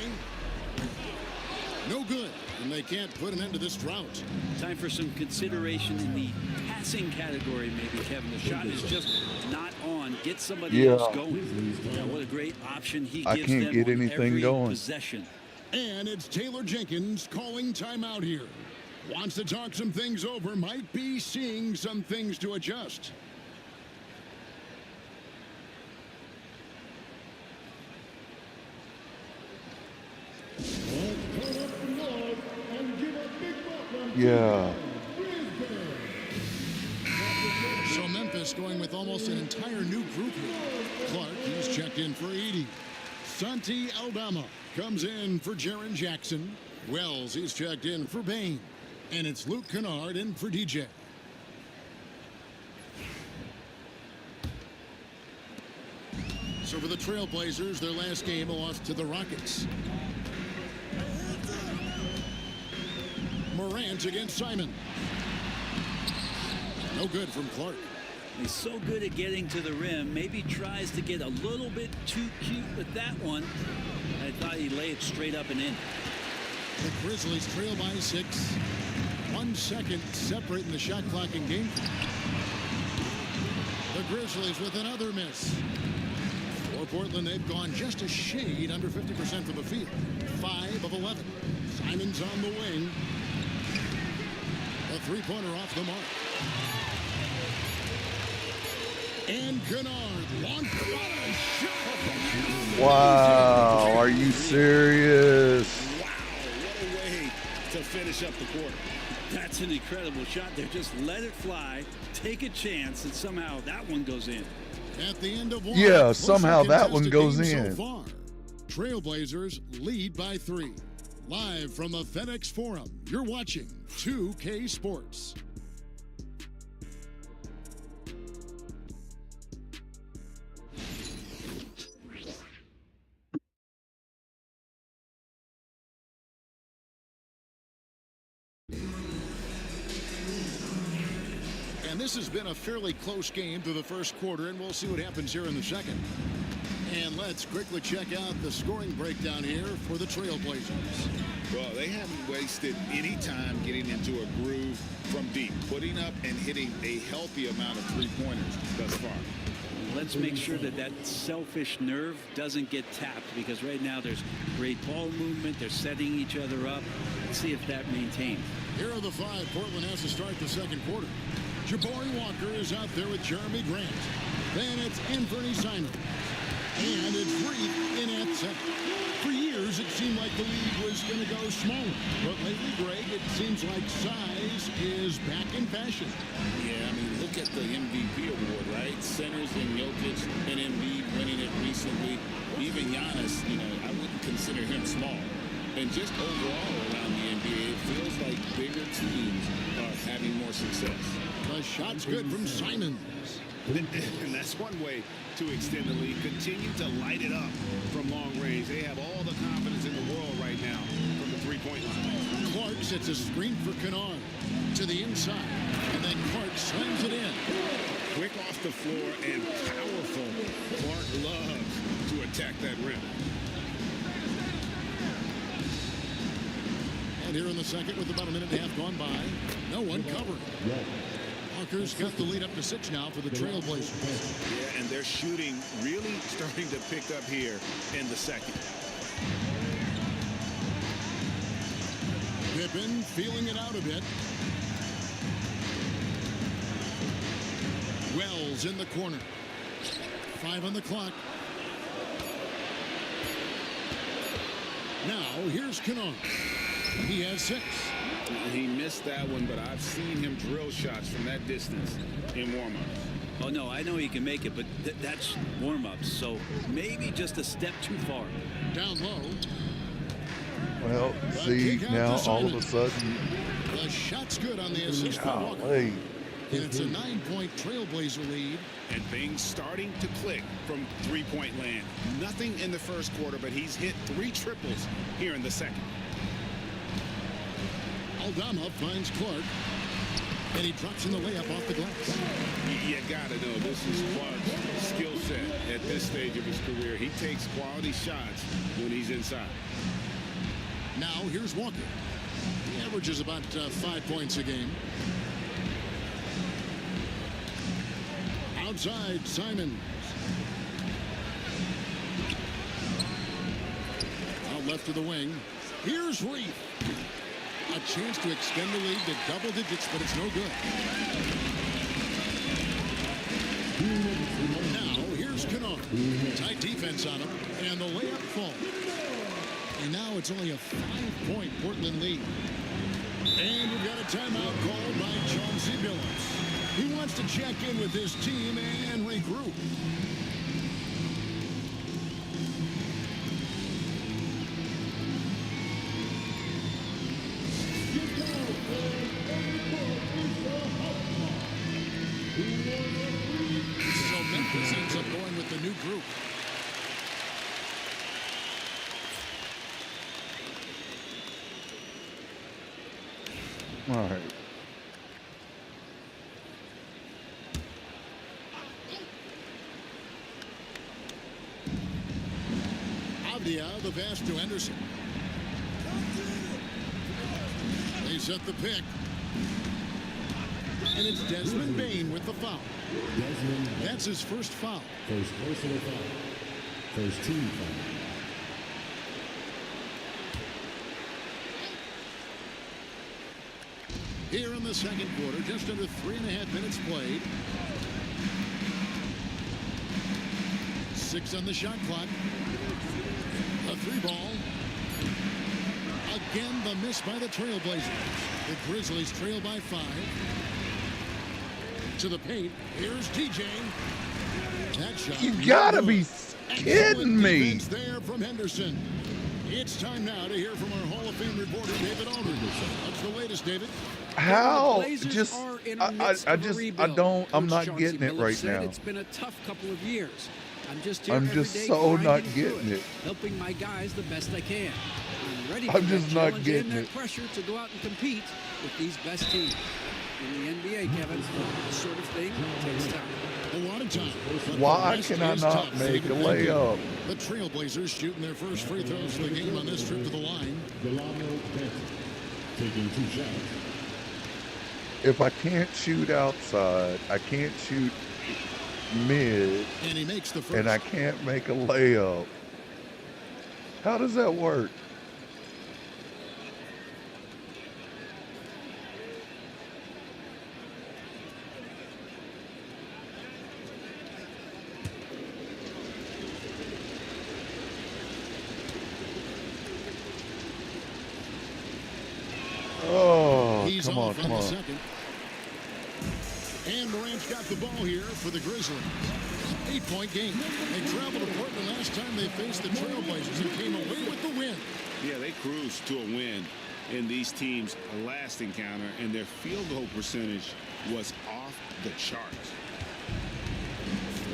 No good, and they can't put an end to this drought. Time for some consideration in the passing category, maybe, Kevin. The shot is just not on. Get somebody else going. Yeah, what a great option he gives I can't them get on anything every going. possession. And it's Taylor Jenkins calling timeout here. Wants to talk some things over, might be seeing some things to adjust. Call up the Lord and give Yeah. So Memphis going with almost an entire new group here. Clark, he's checked in for 80. Santi Aldama comes in for Jaren Jackson. Wells, he's checked in for Bain. And it's Luke Kennard in for DJ. So for the Trailblazers, their last game lost to the Rockets. Morant against Simon. No good from Clark. He's so good at getting to the rim. Maybe tries to get a little bit too cute with that one. I thought he'd lay it straight up and in. The Grizzlies trail by 6. 1 second separating the shot clock in game. The Grizzlies with another miss. For Portland, they've gone just a shade under 50% from the field. 5 of 11. Simon's on the wing. A three-pointer off the mark. And Kennard launched a shot. Wow, are you serious? Wow, what a way to finish up the quarter. That's an incredible shot there. Just let it fly, take a chance, and somehow that one goes in. At the end of one, Yeah, somehow that one goes in. So far, Trailblazers lead by 3. Live from the FedEx Forum, you're watching 2K Sports. And this has been a fairly close game through the first quarter, and we'll see what happens here in the second. And let's quickly check out the scoring breakdown here for the Trailblazers. Well, they haven't wasted any time getting into a groove from deep, putting up and hitting a healthy amount of three-pointers thus far. Let's make sure that that selfish nerve doesn't get tapped, because right now there's great ball movement. They're setting each other up. Let's see if that maintains. Here are the 5 Portland has to start the second quarter. Jabari Walker is out there with Jeremy Grant. Then it's Anthony Simon. And it's Reed in at center. For years, it seemed like the league was going to go smaller. But lately, Greg, it seems like size is back in fashion. Yeah, I mean, look at the MVP award, right? Centers and Jokic and Embiid winning it recently. Even Giannis, I wouldn't consider him small. And just overall around the NBA, it feels like bigger teams are having more success. The shot's good from Simon. And that's one way to extend the lead. Continue to light it up from long range. They have all the confidence in the world right now from the three-point line. Clark sets a screen for Kennard to the inside. And then Clark slams it in. Quick off the floor and powerful. Clark loves to attack that rim. And here in the second, with about a minute and a half gone by, no one covering. Walker's got the lead up to 6 now for the Trailblazers. Yeah, and they're shooting really starting to pick up here in the second. Pippen feeling it out a bit. Wells in the corner. 5 on the clock. Now here's Kennard. He has 6. He missed that one, but I've seen him drill shots from that distance in warm-up. Oh, no, I know he can make it, but that's warm-ups, so maybe just a step too far. Down low. Well, see, now all of a sudden. The shot's good on the assist for Walker. And it's a 9-point Trailblazer lead. And things starting to click from three-point land. Nothing in the first quarter, but he's hit 3 triples here in the second. Aldama finds Clark, and he drops in the layup off the glass. You gotta know this is Clark's skill set at this stage of his career. He takes quality shots when he's inside. Now here's Walker. He averages about 5 points a game. Outside, Simon. Out left to the wing. Here's Reed. A chance to extend the lead to double digits, but it's no good. Now, here's Kennard. Tight defense on him, and the layup falls. And now it's only a 5-point Portland lead. And we've got a timeout called by Chauncey Billups. He wants to check in with his team and regroup. So Memphis ends up going with the new group. All right. Avdia, the pass to Henderson. They set the pick. And it's Desmond Bain with the foul. That's his first foul. First personal foul. First team foul. Here in the second quarter, just under 3.5 minutes played. 6 on the shot clock. A 3-ball. Again, the miss by the Trailblazers. The Grizzlies trail by 5. To the paint. Here's DJ. That shot. You gotta be kidding me. Defense there from Henderson. It's time now to hear from our Hall of Fame reporter, David Aldridge. What's the latest, David? How? The Blazers Just, are in I the midst of a rebuild. I'm not Coach getting it Chauncey right Billups said now. It's been a tough couple of years. I'm just here I'm every just day so not grinding getting through it. helping my guys the best I can. I'm ready I'm for just that not challenge getting and that it. pressure to go out and compete with these best teams. In the NBA, Kevin, this sort of thing takes time. A lot of time. But Why the rest can I is not tough. make a Thank you. layup? The Trailblazers shooting their first free throws of the game on this trip to the line. Delano Benson taking 2 shots. If I can't shoot outside, I can't shoot mid, And he makes the first. and I can't make a layup. How does that work? Oh, He's come on, off come the on. second. And Morant's got the ball here for the Grizzlies. 8-point game. They traveled to Portland last time they faced the Trailblazers and came away with the win. Yeah, they cruised to a win in these teams' last encounter, and their field goal percentage was off the charts.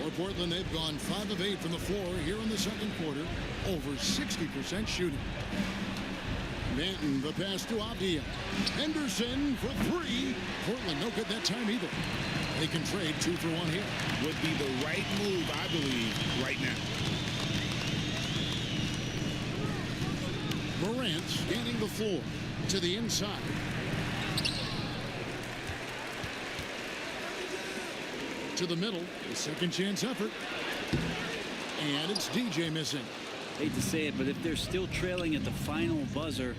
For Portland, they've gone 5 of 8 from the floor here in the second quarter. Over 60% shooting. Manton, the pass to Avdia. Henderson for 3. Portland, no good that time either. They can trade 2 for 1 here. Would be the right move, I believe, right now. Morant scanning the floor to the inside. To the middle, a second chance effort. And it's DJ missing. Hate to say it, but if they're still trailing at the final buzzer,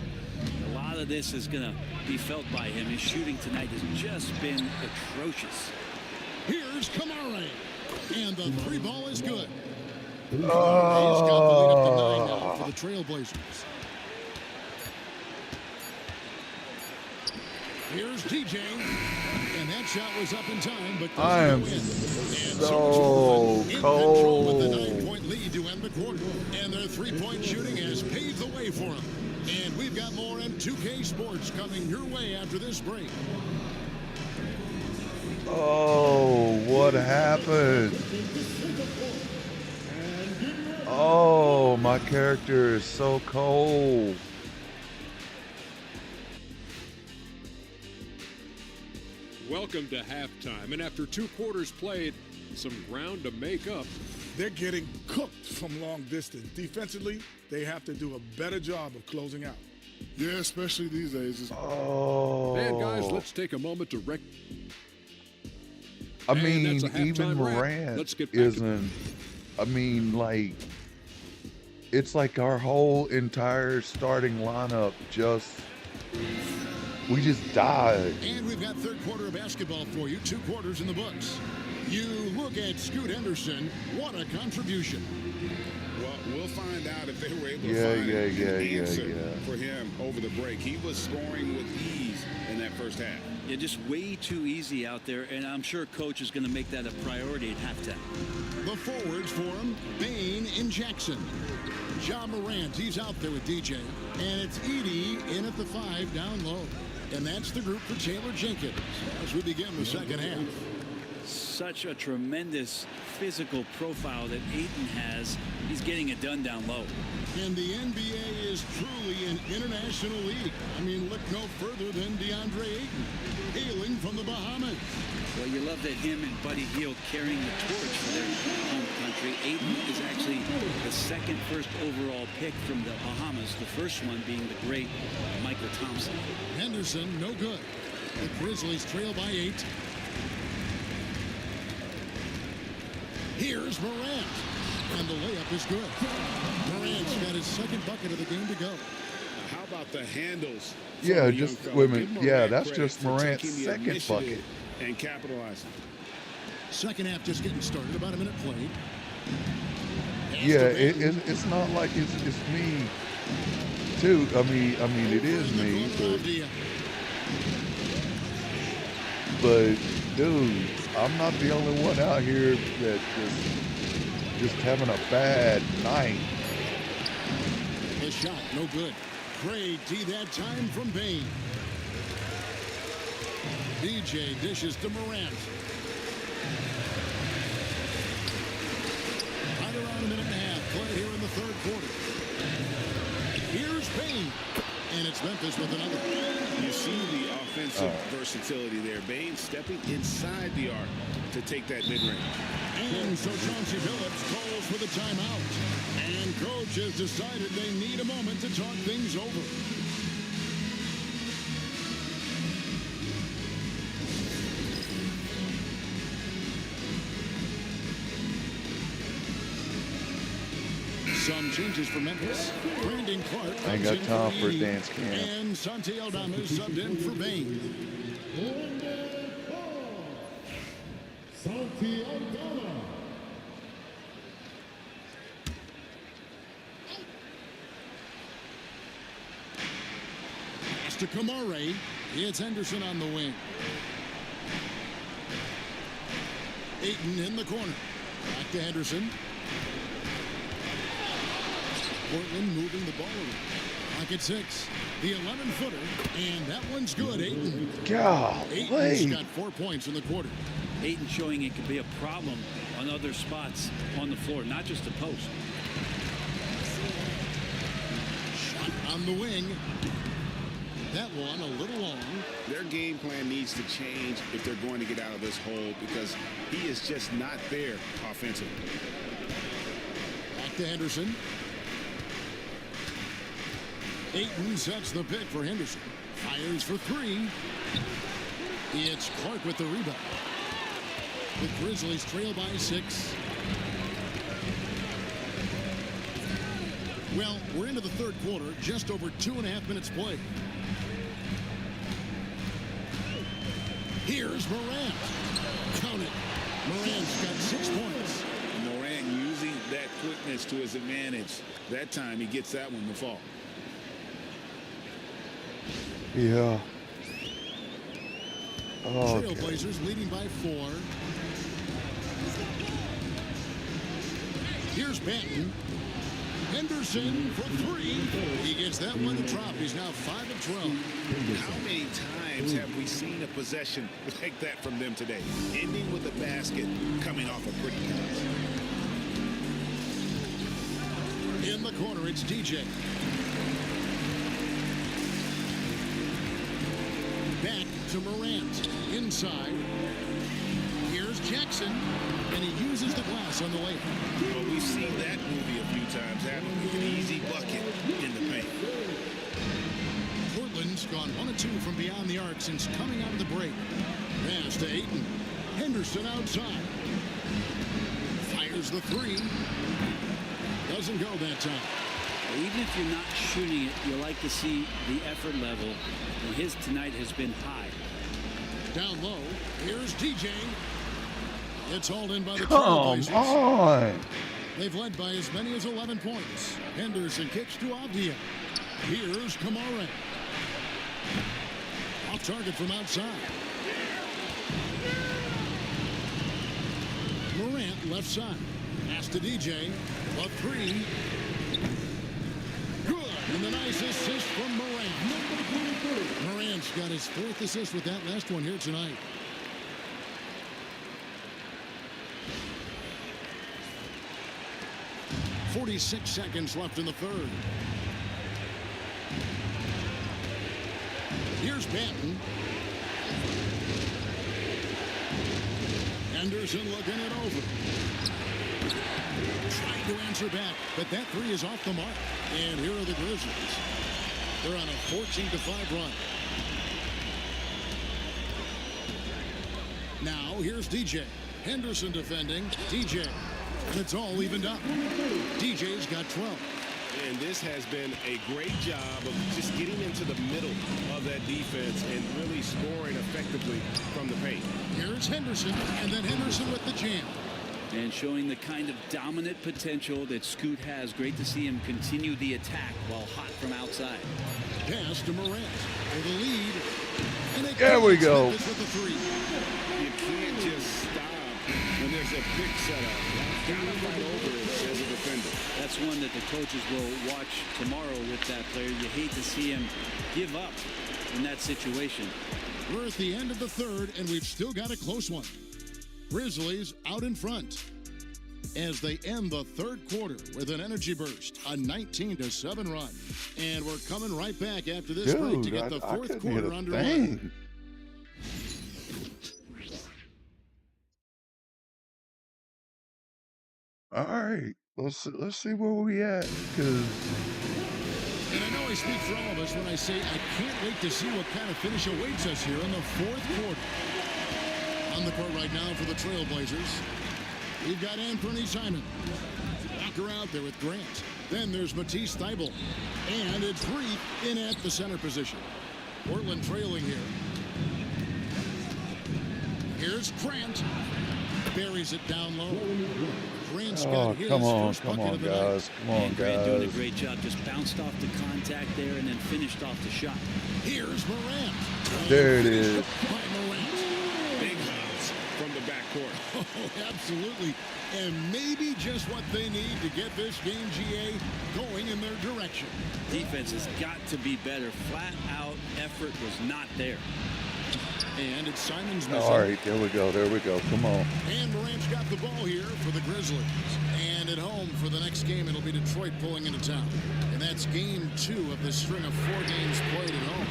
a lot of this is going to be felt by him. His shooting tonight has just been atrocious. Here's Kamara. And the 3-ball is good. Oh. He's got the lead up to 9 now for the Trailblazers. Here's DJ. And that shot was up in time, but I am so cold. With the 9-point lead to end the quarter. And their 3-point shooting has paved the way for them. And we've got more M2K Sports coming your way after this break. Oh, what happened? Oh, my character is so cold. Welcome to halftime, and after 2 quarters played, some ground to make up. They're getting cooked from long distance. Defensively, they have to do a better job of closing out. Yeah, especially these days. Oh. And guys, let's take a moment to I And mean, that's a halftime even wrap. Morant Let's get back to- isn't. I mean, like, it's like our whole entire starting lineup we just died. And we've got third quarter of basketball for you. 2 quarters in the books. You look at Scoot Henderson. What a contribution. Well, we'll find out if they were able to Yeah, find an answer yeah. for him over the break. He was scoring with ease in that first half. Yeah, just way too easy out there, and I'm sure coach is going to make that a priority at halftime. The forwards for him, Bain and Jackson. John Morant, he's out there with DJ. And it's Edey in at the 5 down low. And that's the group for Taylor Jenkins as we begin the second half. Such a tremendous physical profile that Ayton has. He's getting it done down low. And the NBA is truly an international league. I mean, look no further than DeAndre Ayton, hailing from the Bahamas. Well, you love that him and Buddy Hield carrying the torch for their home country. Ayton is actually the second first overall pick from the Bahamas, the first one being the great Michael Thompson. Henderson, no good. The Grizzlies trail by 8. Here's Morant. And the layup is good. Morant's got his second bucket of the game to go. How about the handles? Yeah, just women. Yeah, that's just Morant's second bucket. And capitalizing. Second half just getting started. About a minute played. Yeah, it's not like it's me too. I mean it is me, but dude, I'm not the only one out here that just having a bad night. The shot, no good. Great D that time from Bain. DJ dishes to Morant. Right around a minute and a half play here in the third quarter. Here's Bain. And it's Memphis with another. You see the offensive versatility there. Bain stepping inside the arc to take that mid-range. And so Chauncey Billups calls for the timeout. And coach has decided they need a moment to talk things over. Some changes for Memphis. Brandon Clark. I ain't got time for a dance camp. And Santi Aldama subbed in for Bain. Santi Aldama. Pass to Kamare. It's Henderson on the wing. Ayton in the corner. Back to Henderson. Portland moving the ball around. Pocket 6. The 11-footer. And that one's good, Ayton. Ayton's got 4 points in the quarter. Ayton showing it could be a problem on other spots on the floor, not just the post. Shot on the wing. That one a little long. Their game plan needs to change if they're going to get out of this hole because he is just not there offensively. Back to Henderson. Ayton sets the pick for Henderson. Fires for 3. It's Clark with the rebound. The Grizzlies trail by 6. Well, we're into the third quarter. Just over 2.5 minutes played. Here's Morant. Count it. Morant's got 6 points. Morant using that quickness to his advantage. That time he gets that one to fall. Yeah. Oh, Trailblazers leading by 4. Here's Banton. Henderson for 3. He gets that one to drop. He's now 5 of 12. How many times have we seen a possession like that from them today? Ending with a basket, coming off a pretty pass. In the corner, it's DJ. Back to Morant. Inside. Here's Jackson. And he uses the glass on the way. Well, we've seen that movie a few times, haven't we? An easy bucket in the paint. Portland's gone 1 of 2 from beyond the arc since coming out of the break. Pass to Ayton. Henderson outside. Fires the 3. Doesn't go that time. Even if you're not shooting it, you like to see the effort level. And his tonight has been high. Down low. Here's DJ. It's hauled in by the Come Trailblazers. on. They've led by as many as 11 points. Henderson kicks to Avdia. Here's Kamara. Off target from outside. Morant left side. Pass to DJ. A three. Good. And the nice assist from Morant. Morant's got his 4th assist with that last one here tonight. .46 seconds left in the third. Here's Banton. Henderson looking it over. Trying to answer back, but that three is off the mark. And here are the Grizzlies. They're on a 14-5 run. Now here's DJ. Henderson defending. DJ. And it's all evened up. DJ's got 12. And this has been a great job of just getting into the middle of that defense and really scoring effectively from the paint. Here's Henderson, and then Henderson with the jam. And showing the kind of dominant potential that Scoot has. Great to see him continue the attack while hot from outside. Pass to Morant for the lead. And there we go. You can't just stop when there's a big setup. Gotta fight over it as a defender. That's one that the coaches will watch tomorrow with that player. You hate to see him give up in that situation. We're at the end of the third, and we've still got a close one. Grizzlies out in front as they end the third quarter with an energy burst, a 19-7 run. And we're coming right back after this break to get the fourth quarter underway. All right, let's see where we at, because. And I know I speak for all of us when I say I can't wait to see what kind of finish awaits us here in the fourth quarter. On the court right now for the Trailblazers, we've got Anthony Simon. Walker out there with Grant. Then there's Matisse Thybulle. And it's Reed in at the center position. Portland trailing here. Here's Grant. Buries it down low. Grant's got his first bucket of the night. Come on, Grant doing a guys. great job. Just bounced off the contact there and then finished off the shot. Here's Morant. There it is. By Morant. Big house from the backcourt. Oh, absolutely. And maybe just what they need to get this game, GA, going in their direction. Defense has got to be better. Flat out effort was not there. And it's Simon's missing. All right, there we go. Come on. And Morant's got the ball here for the Grizzlies. And at home for the next game, it'll be Detroit pulling into town. And that's game 2 of the string of 4 games played at home.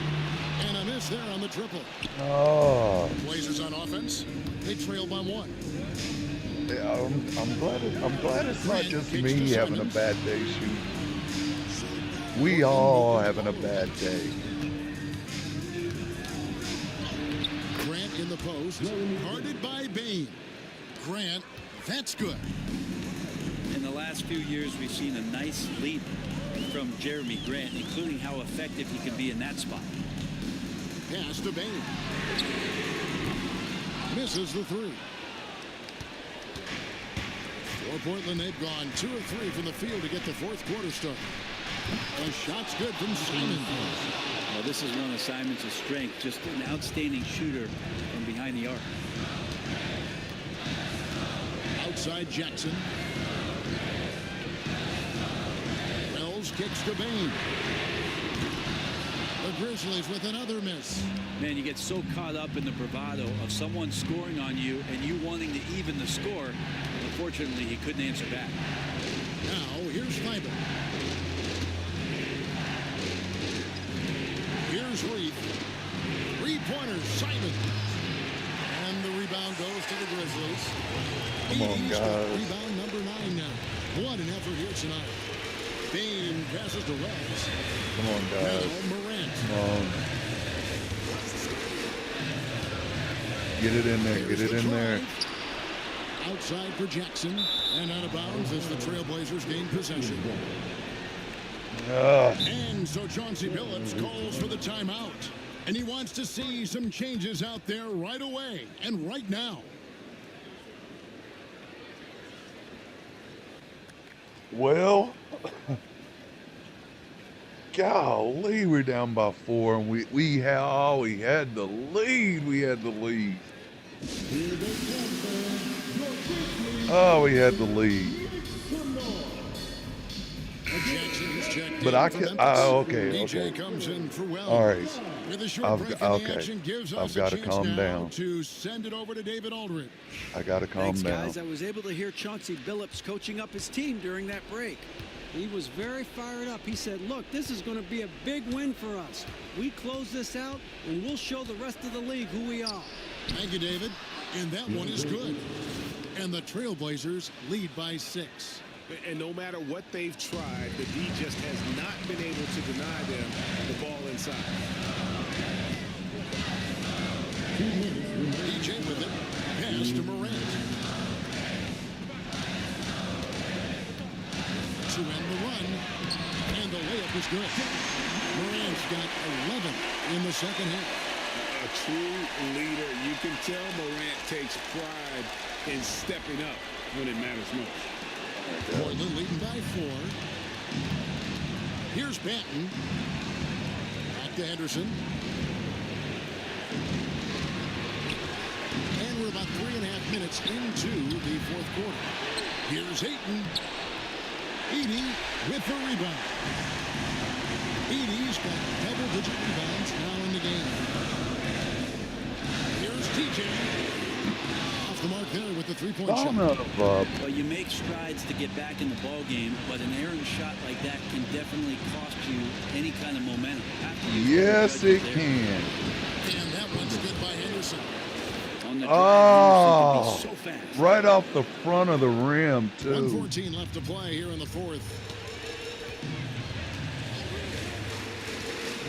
And a miss there on the triple. Oh. Blazers on offense. They trail by 1. Yeah, I'm glad it's not just me having a bad day shooting. We all having a bad day. Grant in the post, guarded by Bain. Grant, that's good. In the last few years, we've seen a nice leap from Jeremy Grant, including how effective he can be in that spot. Pass to Bain. Misses the 3. For Portland, they've gone 2 of 3 from the field to get the fourth quarter started. The shot's good from Simon. Well, this is one of Simon's strengths, just an outstanding shooter from behind the arc. Outside Jackson. Wells kicks to Bain. The Grizzlies with another miss. Man, you get so caught up in the bravado of someone scoring on you and you wanting to even the score. Unfortunately, he couldn't answer back. Now, here's Thybulle. Here's Reed. 3-pointers, Simon. And the rebound goes to the Grizzlies. Come on, guys. Rebound number 9 now. What an effort here tonight. Bain passes to Wells. Come on, guys. Now Morant. Come on. Get it in there. Get it in there. Outside for Jackson. And out of bounds as the Trailblazers gain possession. And so Chauncey Billups calls for the timeout. And he wants to see some changes out there right away and right now. Well, golly, we're down by 4, and we had the lead. We had the lead. Oh, we had the lead. But I can. Okay. All right. I've got to calm down. To send it over to David Aldridge. I got to calm Thanks, down. guys. I was able to hear Chauncey Billups coaching up his team during that break. He was very fired up. He said, look, this is going to be a big win for us. We close this out, and we'll show the rest of the league who we are. Thank you, David. And that one is good. And the Trailblazers lead by 6. And no matter what they've tried, the D just has not been able to deny them the ball inside. DJ with it. Pass to Morant. To end the run. And the layup is good. Morant's got 11 in the second half. A true leader. You can tell Morant takes pride in stepping up when it matters most. Portland leading by 4. Here's Banton. Back to Henderson. And we're about 3.5 minutes into the fourth quarter. Here's Ayton. Edie with the rebound. Edie's got double-digit rebounds now in the game. Here's TJ. Off the mark there with the three-point shot. Well, you make strides to get back in the ball game, but an errant shot like that can definitely cost you any kind of momentum. Yes, it can. And that one's good by Henderson. Oh, right off the front of the rim, too. 1:14 left to play here in the fourth.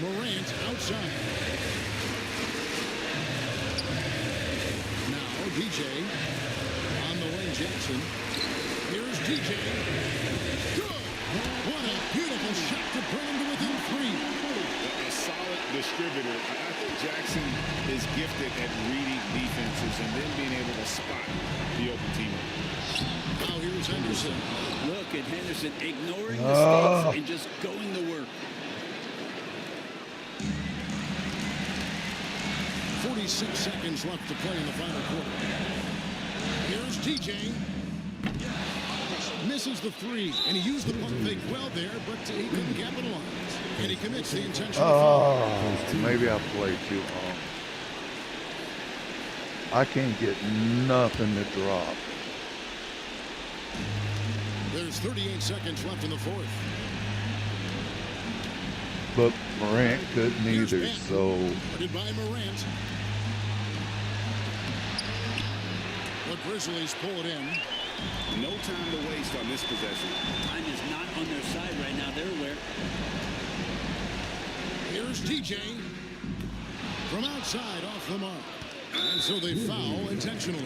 Morant outside. Now DJ on the wing, Jackson. Here's DJ. Good. What a beautiful shot to bring him to within 3. A solid distributor. I think Jackson is gifted at reading defenses and then being able to spot the open teammate. Now here's Henderson. Look at Henderson ignoring mistakes and just going to work. 46 seconds left to play in the final quarter. Here's TJ. Misses the 3, and he used the pump fake well there, but he couldn't capitalize. And he commits the intentional foul. Maybe I played too long. I can't get nothing to drop. There's 38 seconds left in the fourth. But Morant couldn't either, so. Guarded by Morant. The Grizzlies pull it in. No time to waste on this possession. Time is not on their side right now. They're aware. Here's TJ. From outside off the mark. And so they foul intentionally.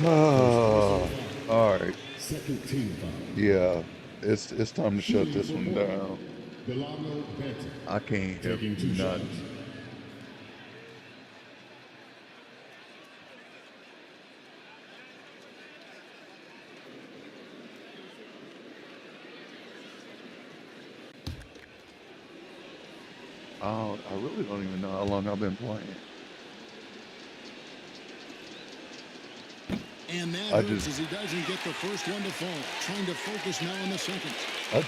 Oh, all right. Second team foul. Yeah, it's time to shut this one down. I can't hit nothing. Oh, I really don't even know how long I've been playing. And that hurts as he doesn't get the first one to fall. Trying to focus now on the second. I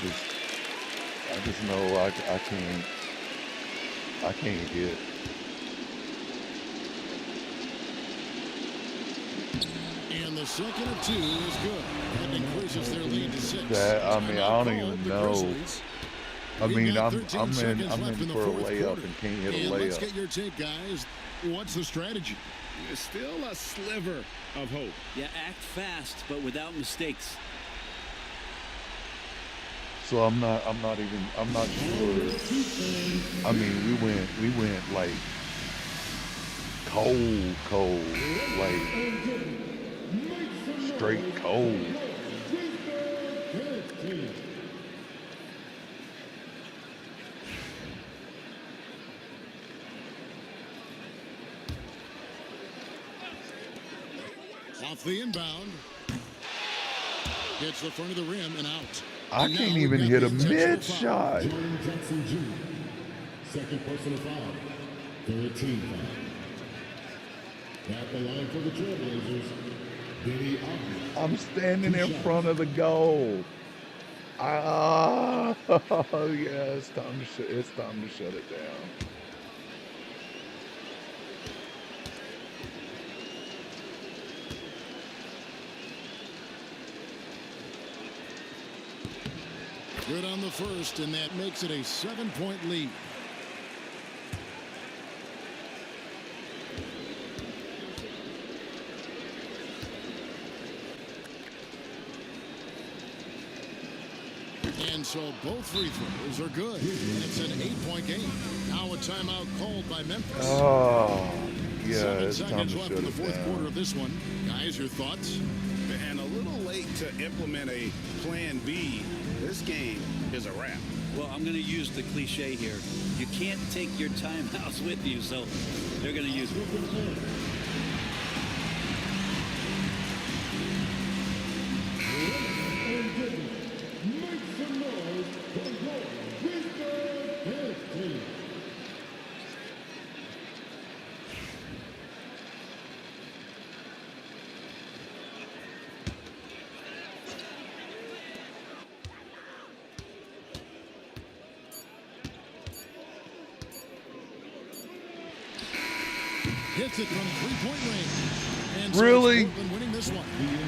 just know I can't hit. And the second of 2 is good. That increases their lead to 6. I don't even know. I mean, I'm in for a layup and can't hit a layup. Let's get your take, guys. What's the strategy? There's still a sliver of hope. Yeah, act fast, but without mistakes. So I'm not sure. I mean, we went like cold, like straight cold. Off the inbound. Hits the front of the rim and out. I And can't now even we've hit got a the intentional mid foul. shot. Jaren Jackson Jr., second personal foul for a team foul. At the line for the Trailblazers, Benny Ogden. I'm standing in front of the goal. Ah, yeah, it's time to shut it down. Good on the first, and that makes it a 7-point lead. And so both free throws are good. And it's an 8-point game. Now a timeout called by Memphis. Oh, yeah, 7 it's time seconds to left shut in the it fourth down. quarter of this one. Guys, your thoughts? And a little late to implement a plan B. This game is a wrap. Well, I'm going to use the cliche here. You can't take your timeouts with you, so they're going to use it. Make some noise for your Wizard team. Hits it from three-point range. And so Really? it's Portland winning this one.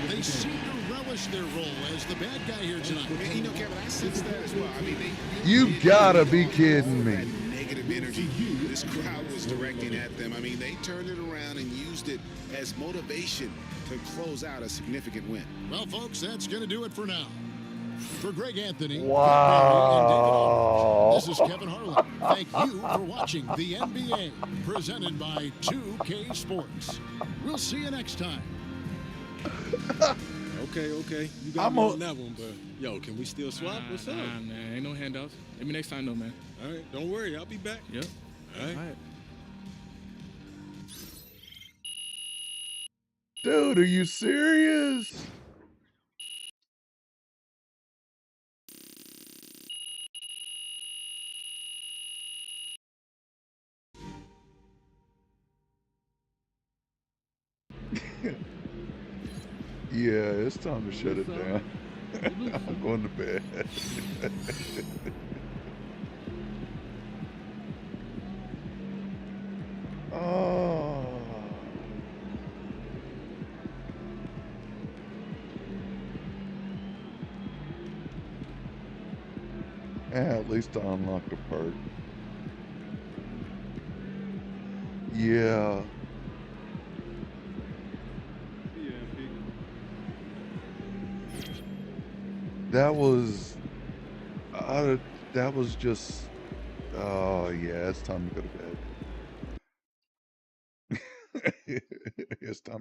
They seem to relish their role as the bad guy here tonight. You know, Kevin, I sense that as well. I mean, You gotta be kidding me. negative energy this crowd was directing at them. I mean, they turned it around and used it as motivation to close out a significant win. Well, folks, that's going to do it for now. For Greg Anthony, Wow. this is Kevin Harlan. Thank you for watching the NBA, presented by 2K Sports. We'll see you next time. Okay. You got me on that one, but yo, can we still swap? What's up? Nah, man, ain't no handouts. Maybe next time, though, man. All right, don't worry, I'll be back. Yep. All right. All right. Dude, are you serious? Yeah, it's time to shut it down. I'm going to bed. Oh. At least I unlocked a perk. Yeah. That was just, oh yeah, it's time to go to bed. It's time